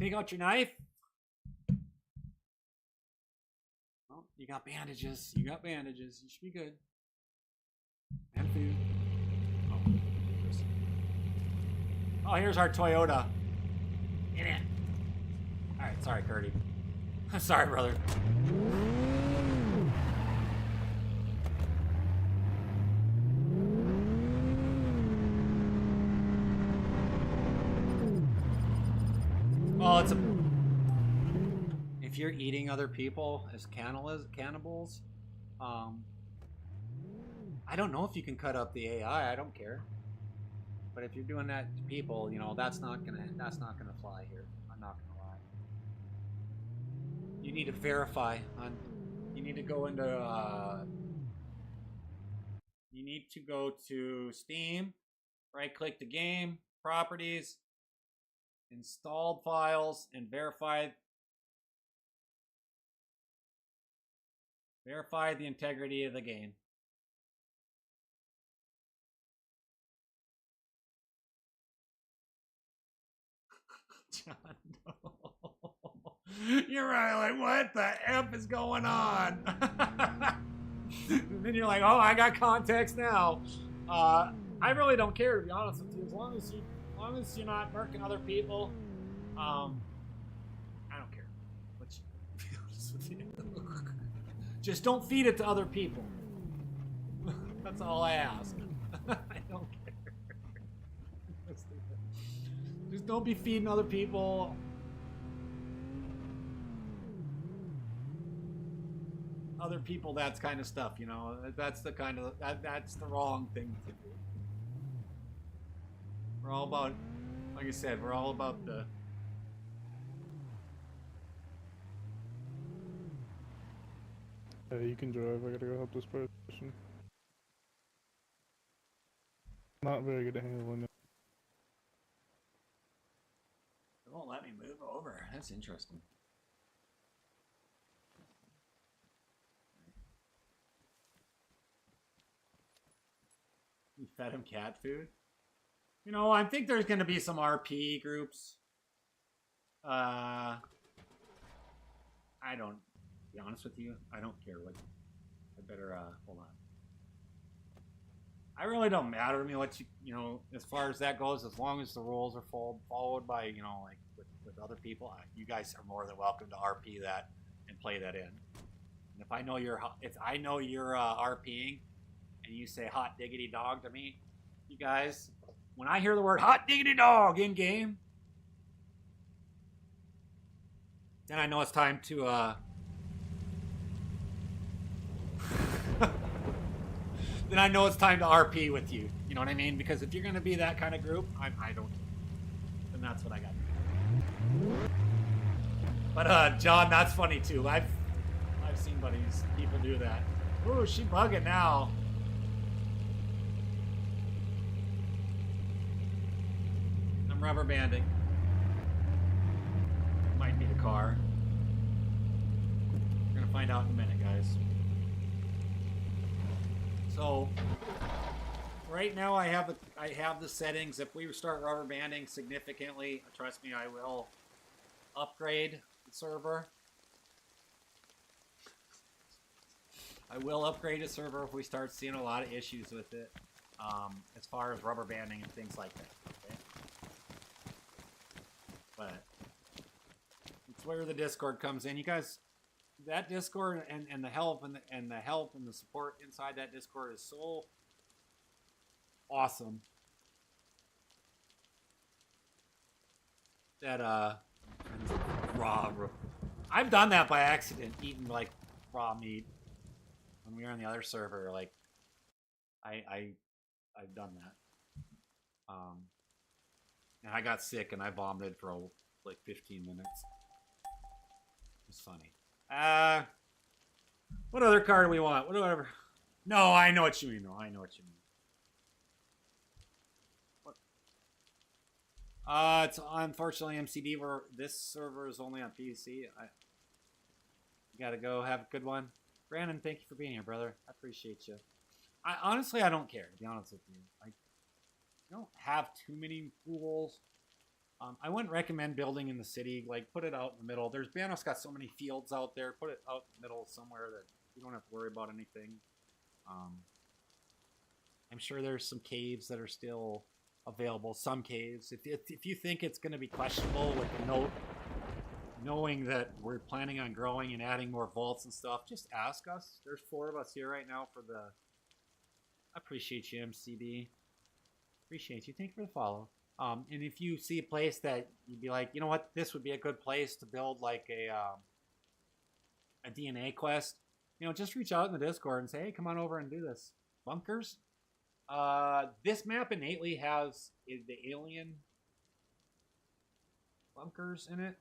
Take out your knife. Oh, you got bandages. You should be good. And food. Oh, here's our Toyota. In it. All right, sorry, Curdy. Sorry, brother. Well, if you're eating other people as cannibals, I don't know if you can cut up the AI. I don't care. But if you're doing that to people, that's not gonna fly here. I'm not gonna lie. You need to verify. You need to go into. You need to go to Steam, right-click the game, properties, installed files, and verify the integrity of the game. John, no. You're right, like, what the F is going on? And then you're like, oh, I got context now. I really don't care, to be honest with you. As long as you're not murking other people, I don't care. Let's be honest with you. Just don't feed it to other people. That's all I ask. I don't care. Just don't be feeding other people. That kind of stuff, That's the kind of that's the wrong thing to do. We're all about, like I said, we're all about the. You can drive. I gotta go help this person. Not very good at handling it. It won't let me move over. That's interesting. You fed him cat food? I think there's going to be some RP groups. I don't, to be honest with you, I don't care what. I better, hold on. I really don't matter to me what as far as that goes, as long as the rules are followed by, like with other people, you guys are more than welcome to RP that and play that in. And if I know you're RPing and you say hot diggity dog to me, you guys, when I hear the word hot diggity dog in game, then I know it's time to then I know it's time to RP with you. You know what I mean? Because if you're gonna be that kind of group, I don't. Then that's what I got. But John, that's funny too. I've I've seen buddies, people do that. Ooh, she bugging now. I'm rubber banding. Might be the car. We're gonna find out in a minute, guys. So right now I have the settings. If we start rubber banding significantly, trust me, I will upgrade the server. I will upgrade the server if we start seeing a lot of issues with it, as far as rubber banding and things like that. Okay, but it's where the Discord comes in. You guys, that Discord and the help and the help and the support inside that Discord is so awesome that raw. I've done that by accident, eating like raw meat when we were on the other server. Like I've done that. And I got sick and I vomited for like 15 minutes. It's funny. What other card do we want? Whatever. No, I know what you mean. No, I know what you mean. What? It's unfortunately MCD where this server is only on PC. You gotta go have a good one. Brandon, thank you for being here, brother. I appreciate you. Honestly, I don't care, to be honest with you. I don't have too many pools. I wouldn't recommend building in the city. Like, put it out in the middle. Banos got so many fields out there. Put it out in the middle somewhere that you don't have to worry about anything. I'm sure there's some caves that are still available. Some caves. If you think it's going to be questionable with the note, knowing that we're planning on growing and adding more vaults and stuff, just ask us. There's 4 of us here right now for the... I appreciate you, MCB. Appreciate you. Thank you for the follow. And if you see a place that you'd be like, you know what, this would be a good place to build like a DNA quest, you know, just reach out in the Discord and say, hey, come on over and do this. Bunkers. This map innately has the alien bunkers in it.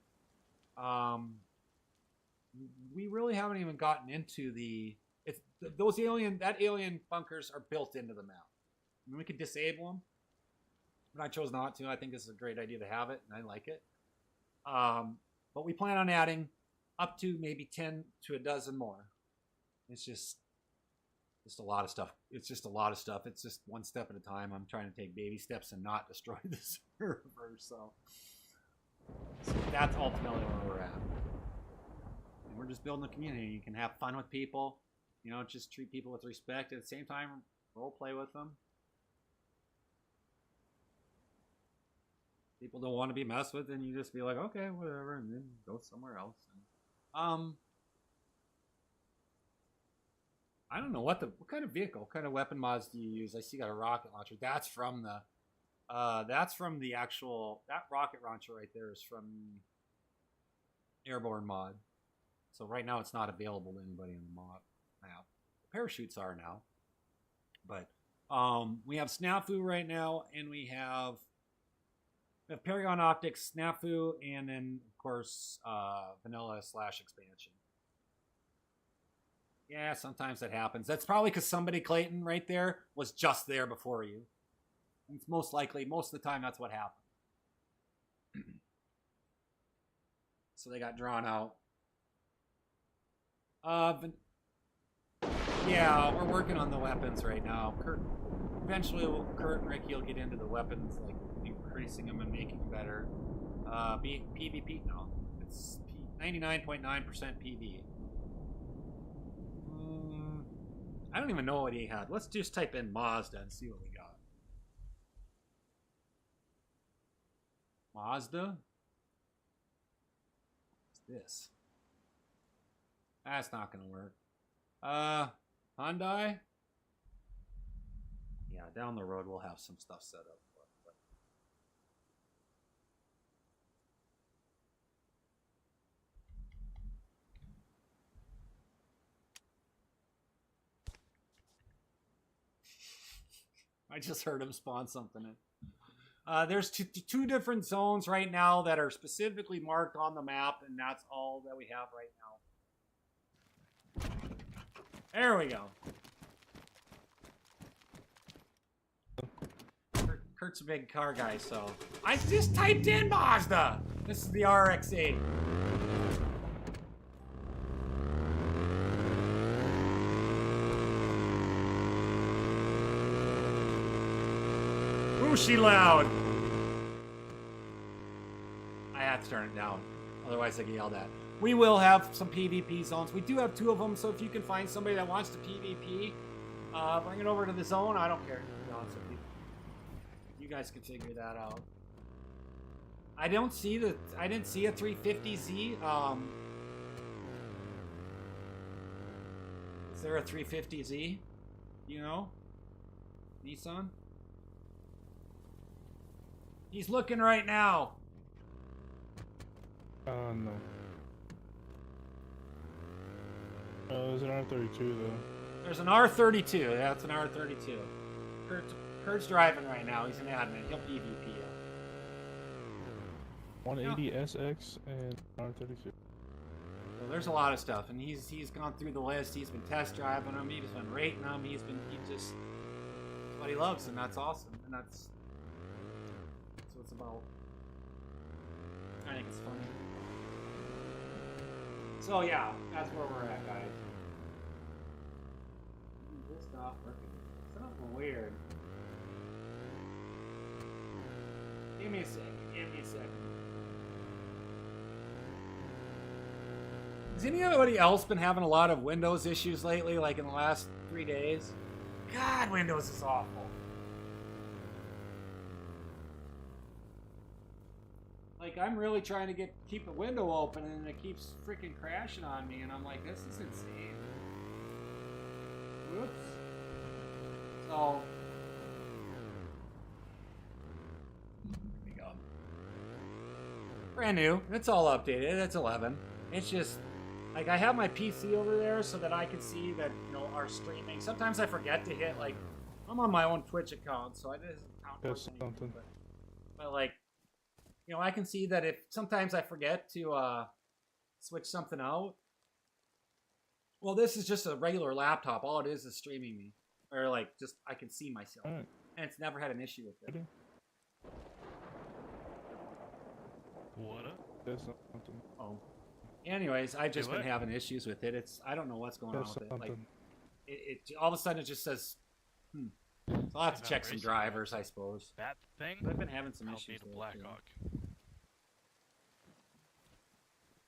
We really haven't even gotten into that alien bunkers are built into the map. I mean, we could disable them, but I chose not to. I think this is a great idea to have it, and I like it. But we plan on adding up to maybe 10 to a dozen more. It's just a lot of stuff. It's just a lot of stuff. It's just one step at a time. I'm trying to take baby steps and not destroy the server. So that's ultimately where we're at. And we're just building a community. You can have fun with people. You know, just treat people with respect. At the same time, role play with them. People don't want to be messed with, and you just be like, okay, whatever, and then go somewhere else. And, I don't know what kind of vehicle, what kind of weapon mods do you use? I see you got a rocket launcher. That's from the actual, that rocket launcher right there is from Airborne mod. So right now it's not available to anybody in the mod map. The parachutes are now. But we have Snafu right now, and we have Paragon Optics, Snafu, and then, of course, Vanilla/expansion. Yeah, sometimes that happens. That's probably because somebody, Clayton, right there, was just there before you. And it's most likely, most of the time, that's what happened. So they got drawn out. Yeah, we're working on the weapons right now. Eventually, Kurt and Ricky will get into the weapons, like increasing them and making them better. PvP, no. It's 99.9% PV. I don't even know what he had. Let's just type in Mazda and see what we got. Mazda? What's this? That's not going to work. Hyundai? Yeah, down the road we'll have some stuff set up. I just heard him spawn something in. There's two different zones right now that are specifically marked on the map, and that's all that we have right There we go. Kurt's a big car guy, so I just typed in Mazda. This is the RX-8. Ooh, she loud. I have to turn it down, otherwise I get yelled at. We will have some PvP zones. We do have 2 of them, so if you can find somebody that wants to PvP, bring it over to the zone. I don't care, to be honest with you. You guys can figure that out. I didn't see a 350Z. Is there a 350Z? You know? Nissan? He's looking right now. No. There's an R32 though. There's an R32. Yeah, it's an R32. Kurt's driving right now. He's an admin. He'll PvP you. 180SX and R32. So there's a lot of stuff, and he's gone through the list. He's been test driving them. He's been rating them. He just that's what he loves, and that's awesome. And that's what it's about. I think it's funny. So yeah, that's where we're at, guys. This stuff working. Something weird. Give me a second. Has anybody else been having a lot of Windows issues lately, like in the last 3 days? God, Windows is awful. Like, I'm really trying to keep a window open, and it keeps freaking crashing on me, and I'm like, this is insane. Whoops. So, here we go. Brand new. It's all updated. It's 11. It's just, like, I have my PC over there so that I can see that, you know, our streaming. Sometimes I forget to hit, like, I'm on my own Twitch account, so I doesn't count towards anything, but like, you know, I can see that if sometimes I forget to switch something out. Well, this is just a regular laptop. All it is streaming me. Or, like, just, I can see myself. Right. And it's never had an issue with it. What up? There's something. Oh. Anyways, I've just been having issues with it. I don't know what's going on with it. Like, it all of a sudden it just says, So I'll have to check some drivers, I suppose. That thing? I've been having some issues with with Blackhawk.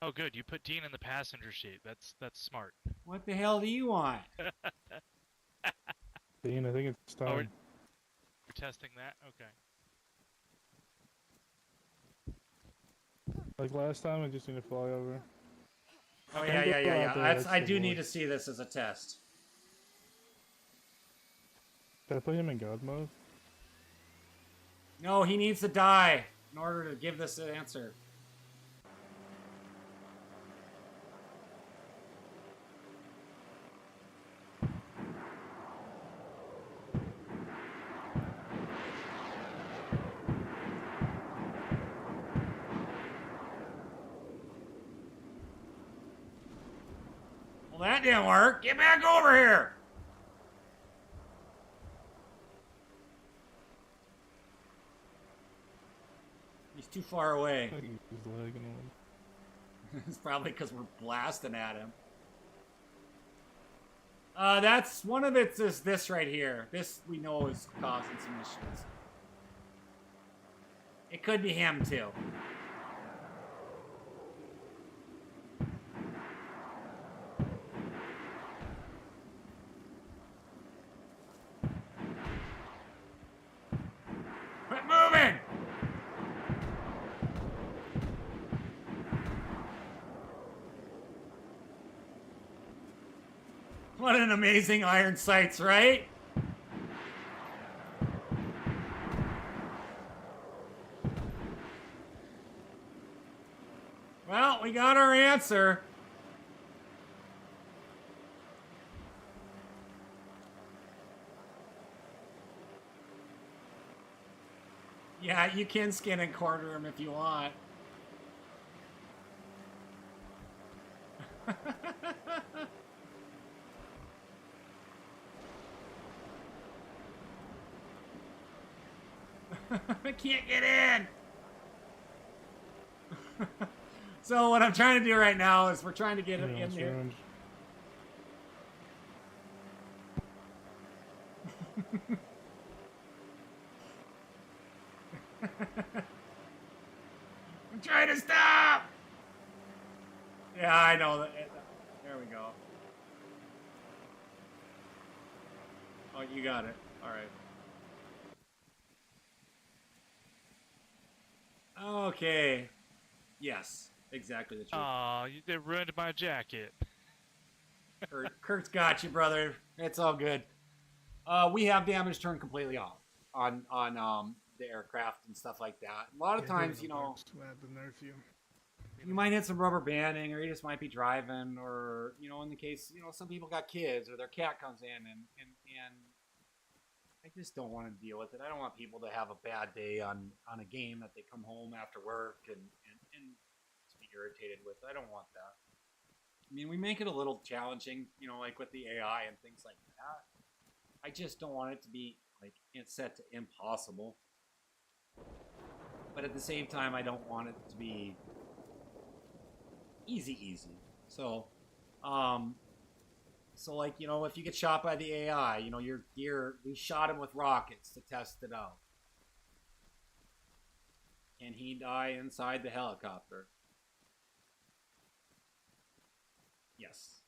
Oh, good. You put Dean in the passenger seat. That's smart. What the hell do you want? Dean, I think it's time. Oh, we're testing that? Okay. Like last time, I just need to fly over. Oh, yeah. I do need to see this as a test. Did I put him in God mode? No, he needs to die in order to give this an answer. Well, that didn't work. Get back over here. He's too far away. I think he's lagging on. It's probably because we're blasting at him. That's one of it is this right here. This we know is causing some issues. It could be him too. Quit moving! What an amazing iron sights, right? Well, we got our answer. Yeah, you can skin and quarter him if you want. can't get in. So what I'm trying to do right now is we're trying to get it in there. I'm trying to stop. Yeah, I know that. There we go. Oh, you got it. All right. Okay. Yes, exactly the truth. Aw, they ruined my jacket. Kurt's got you, brother. It's all good. We have damage turned completely off on the aircraft and stuff like that. A lot of times, you know, you might hit some rubber banding, or you just might be driving, or you know, in the case, you know, some people got kids, or their cat comes in, and I just don't want to deal with it. I don't want people to have a bad day on a game that they come home after work and to be irritated with. I don't want that. I mean, we make it a little challenging, you know, like with the AI and things like that. I just don't want it to be like it's set to impossible. But at the same time, I don't want it to be easy. So, so like, you know, if you get shot by the AI, you know, we shot him with rockets to test it out. Can he die inside the helicopter? Yes.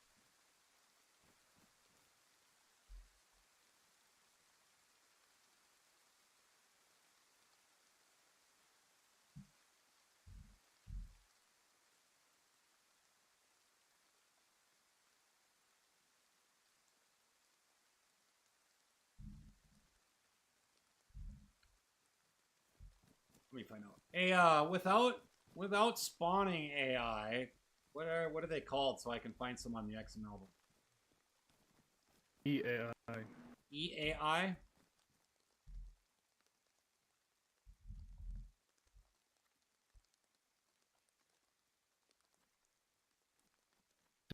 Let me find out. Without spawning AI, what are they called so I can find some on the XML? EAI. EAI?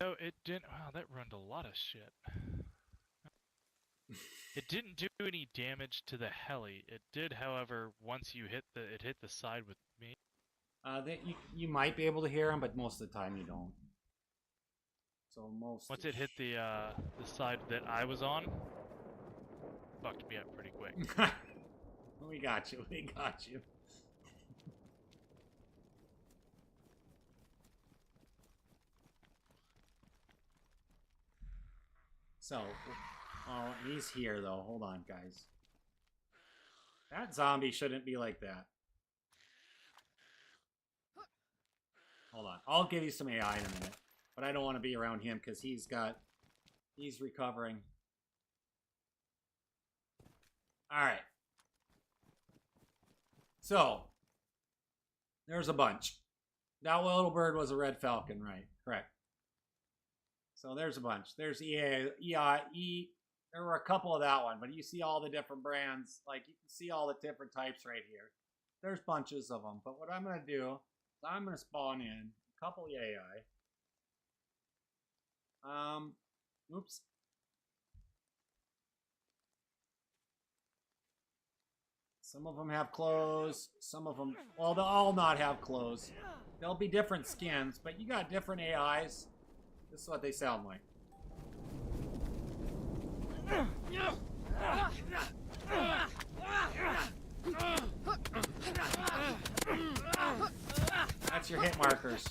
No, it didn't. Wow, that ruined a lot of shit. It didn't do any damage to the heli. It did, however, once you hit it hit the side with me. You might be able to hear them, but most of the time you don't. So Once it hit the side that I was on, fucked me up pretty quick. We got you. We got you. So, oh, he's here though. Hold on, guys. That zombie shouldn't be like that. Hold on. I'll give you some AI in a minute. But I don't want to be around him because he's recovering. Alright. So, there's a bunch. That little bird was a red falcon, right? Correct. So there's a bunch. There's there were a couple of that one, but you see all the different brands. Like, you can see all the different types right here. There's bunches of them. But what I'm going to do is I'm going to spawn in a couple AI. Oops. Some of them have clothes. Some of them, well, they'll all not have clothes. There'll be different skins, but you got different AIs. This is what they sound like. That's your hit markers.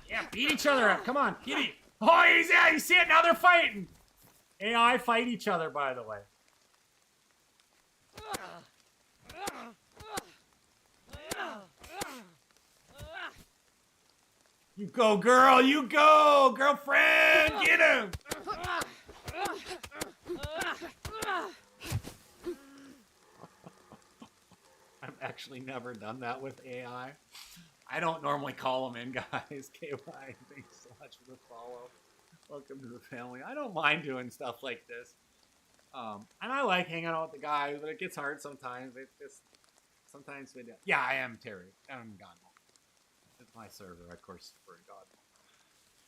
Yeah, beat each other up. Come on, kitty. Oh, you see it? Now they're fighting. AI fight each other, by the way. You go, girl. You go, girlfriend. Get him. I've actually never done that with AI. I don't normally call them in, guys. KY, thanks so much for the follow. Welcome to the family. I don't mind doing stuff like this. And I like hanging out with the guys, but it gets hard sometimes. Sometimes we do. Yeah, I am Terry. I'm God. It's my server, of course, for God.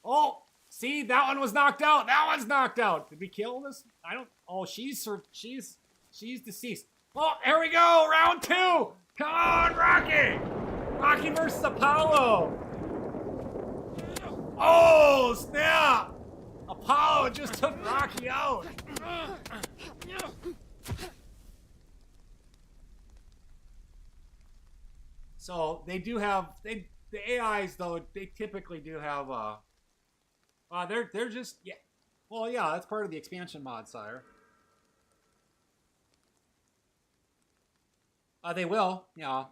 Oh, see, that one was knocked out. That one's knocked out. Did we kill this? I don't. Oh, she's deceased. Oh, here we go, round 2. Come on, Rocky. Rocky versus Apollo. Oh, snap. Apollo just took Rocky out. So they do have the AIs though. They typically do have they're just yeah. Well, yeah, that's part of the expansion mod, sire. They will, yeah.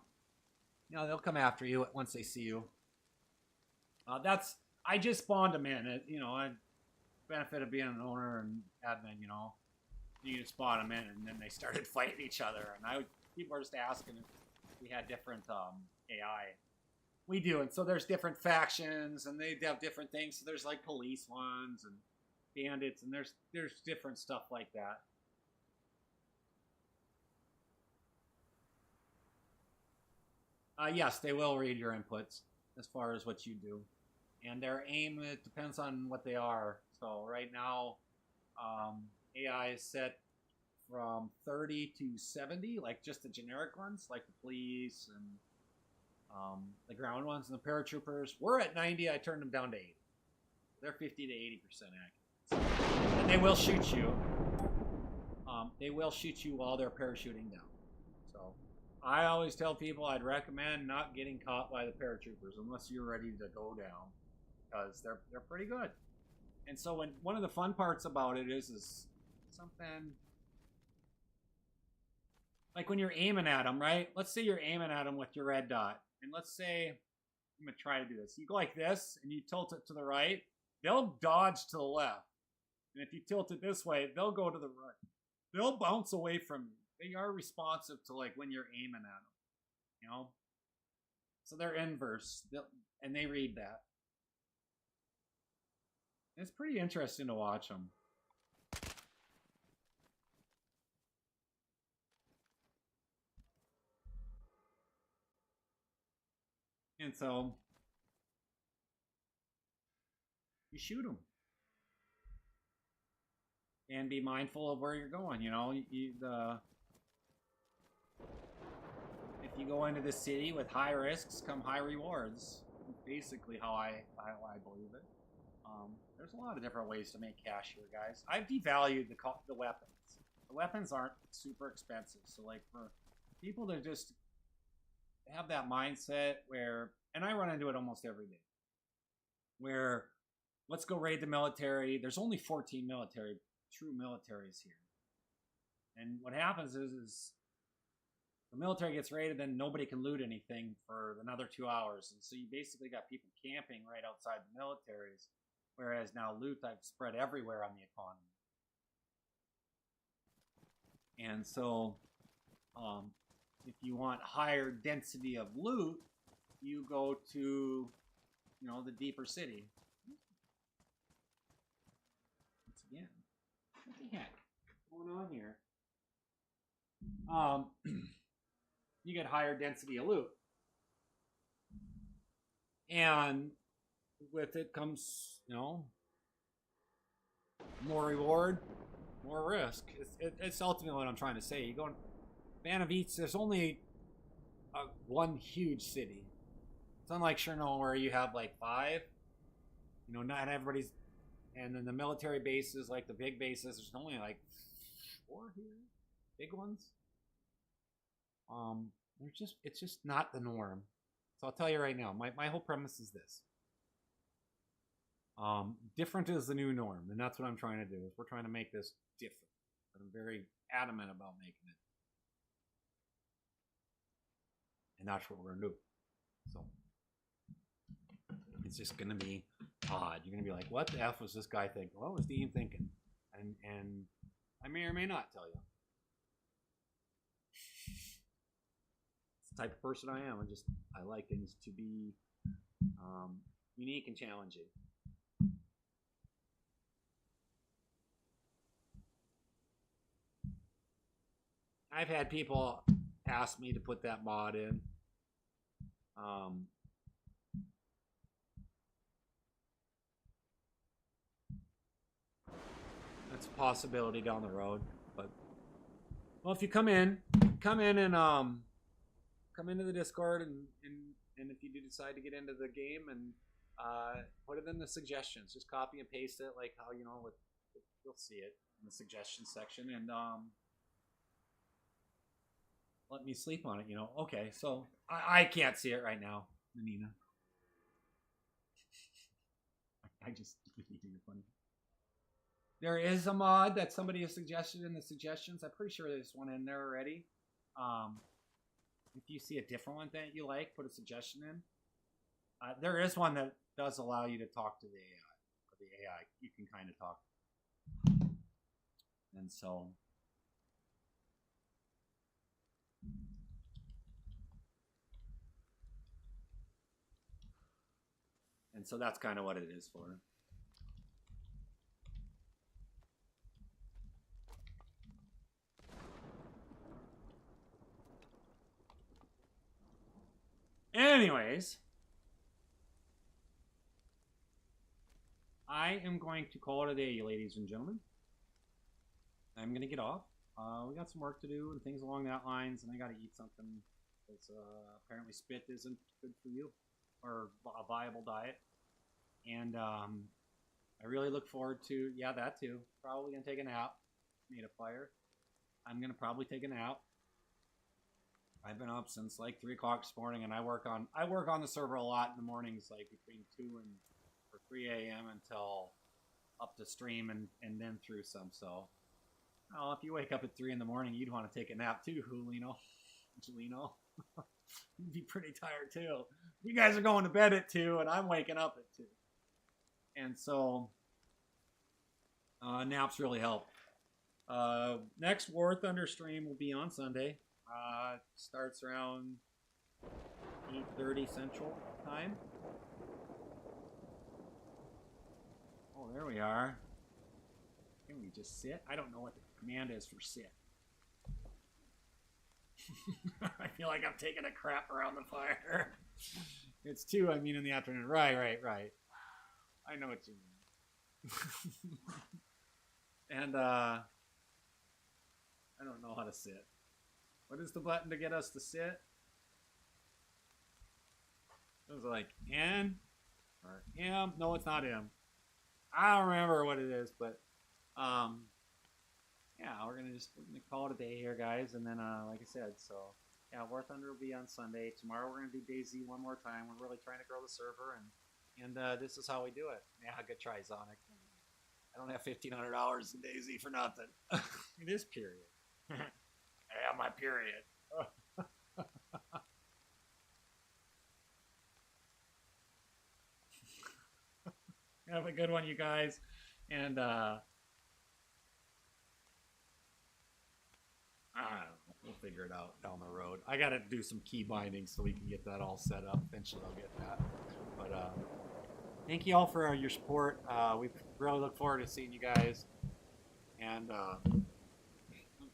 You know, they'll come after you once they see you. I just spawned them in. Benefit of being an owner and admin, you know. You just spawn them in, and then they started fighting each other. And people were just asking if we had different AI. We do, and so there's different factions, and they have different things. So there's like police ones and bandits, and there's different stuff like that. Yes, they will read your inputs as far as what you do. And their aim, it depends on what they are. So right now, AI is set from 30 to 70, like just the generic ones, like the police and the ground ones and the paratroopers. We're at 90. I turned them down to 80. They're 50 to 80% accurate. And they will shoot you. They will shoot you while they're parachuting down. So I always tell people I'd recommend not getting caught by the paratroopers unless you're ready to go down, because they're pretty good. And so one of the fun parts about it is something like when you're aiming at them, right? Let's say you're aiming at them with your red dot, and let's say I'm gonna try to do this. You go like this, and you tilt it to the right. They'll dodge to the left, and if you tilt it this way, they'll go to the right. They'll bounce away from you. They are responsive to like when you're aiming at them, you know. So they're inverse, and they read that. It's pretty interesting to watch them. And so you shoot them. And be mindful of where you're going, you know. If you go into the city with high risks, come high rewards. Basically how I believe it. There's a lot of different ways to make cash here, guys. I've devalued the weapons. The weapons aren't super expensive, so like for people that just have that mindset where, and I run into it almost every day, where let's go raid the military. There's only 14 true militaries here, and what happens is the military gets raided, then nobody can loot anything for another 2 hours, and so you basically got people camping right outside the militaries. Whereas now loot I've spread everywhere on the economy. And so if you want higher density of loot, you go to, the deeper city. Once again, what the heck? What's going on here? You get higher density of loot. And with it comes, more reward, more risk. It's ultimately what I'm trying to say. You go in Banavitz, there's only one huge city. It's unlike Chernobyl where you have like 5. Not everybody's. And then the military bases, like the big bases, there's only like 4 here, big ones. It's just not the norm. So I'll tell you right now, my whole premise is this. Different is the new norm, and that's what I'm trying to do. Is we're trying to make this different. And I'm very adamant about making it, and that's what we're gonna do. So it's just gonna be odd. You're gonna be like, "What the f was this guy thinking? What was Dean thinking?" And I may or may not tell you. It's the type of person I am. I like things to be unique and challenging. I've had people ask me to put that mod in. That's a possibility down the road. But, well, if you come in, come in and come into the Discord and if you do decide to get into the game and put it in the suggestions. Just copy and paste it like how you'll see it in the suggestions section and let me sleep on it. Okay, so I can't see it right now, Nina. I just think you're funny. There is a mod that somebody has suggested in the suggestions. I'm pretty sure there's one in there already. If you see a different one that you like, put a suggestion in. There is one that does allow you to talk to the AI. Or the AI, you can kind of talk. And so... And so that's kind of what it is for. Anyways, I am going to call it a day, ladies and gentlemen. I'm going to get off. We got some work to do and things along that lines, and I got to eat something because apparently spit isn't good for you or a viable diet. And I really look forward to, that too. Probably going to take a nap. Made a fire. I'm going to probably take a nap. I've been up since like 3 o'clock this morning, and I work on the server a lot in the mornings, like between 2 or 3 a.m. until up to stream and then through some. So, if you wake up at 3 in the morning, you'd want to take a nap too, Julino. You'd be pretty tired too. You guys are going to bed at 2, and I'm waking up at 2. And so, naps really help. Next War Thunder stream will be on Sunday. Starts around 8:30 Central Time. Oh, there we are. Can we just sit? I don't know what the command is for sit. I feel like I'm taking a crap around the fire. It's 2, in the afternoon. Right. I know what you mean. And, I don't know how to sit. What is the button to get us to sit? It was like N or M. No, it's not M. I don't remember what it is, but we're gonna call it a day here, guys. And then, like I said, so War Thunder will be on Sunday. Tomorrow we're gonna do DayZ one more time. We're really trying to grow the server, and this is how we do it. Yeah, good try, Sonic. I don't have $1,500 in DayZ for nothing. It is period. Yeah, my period. Have a good one, you guys. And, I don't know. We'll figure it out down the road. I got to do some key bindings so we can get that all set up. Eventually I'll get that. But, thank you all for your support. We really look forward to seeing you guys. And,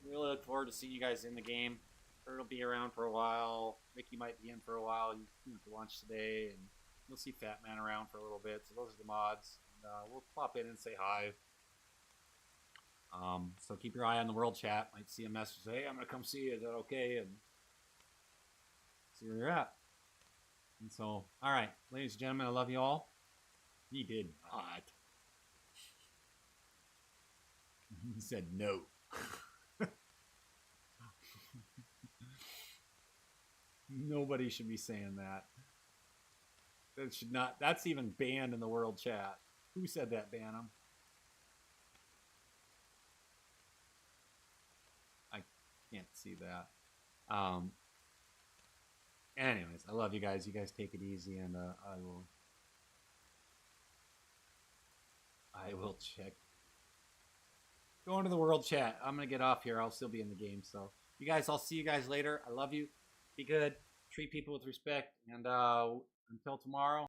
really look forward to seeing you guys in the game. Kurt will be around for a while. Ricky might be in for a while. You went to lunch today, and you'll see Fat Man around for a little bit. So those are the mods. And, we'll pop in and say hi. So keep your eye on the world chat. Might see a message say, "Hey, I'm gonna come see you. Is that okay?" And see where you're at. And so, all right, ladies and gentlemen, I love you all. He did not. He said no. Nobody should be saying that. That should not. That's even banned in the world chat. Who said that? Ban them. I can't see that. Anyways, I love you guys. You guys take it easy, and I will check. Go into the world chat. I'm gonna get off here. I'll still be in the game. So you guys, I'll see you guys later. I love you. Be good. Treat people with respect. And until tomorrow.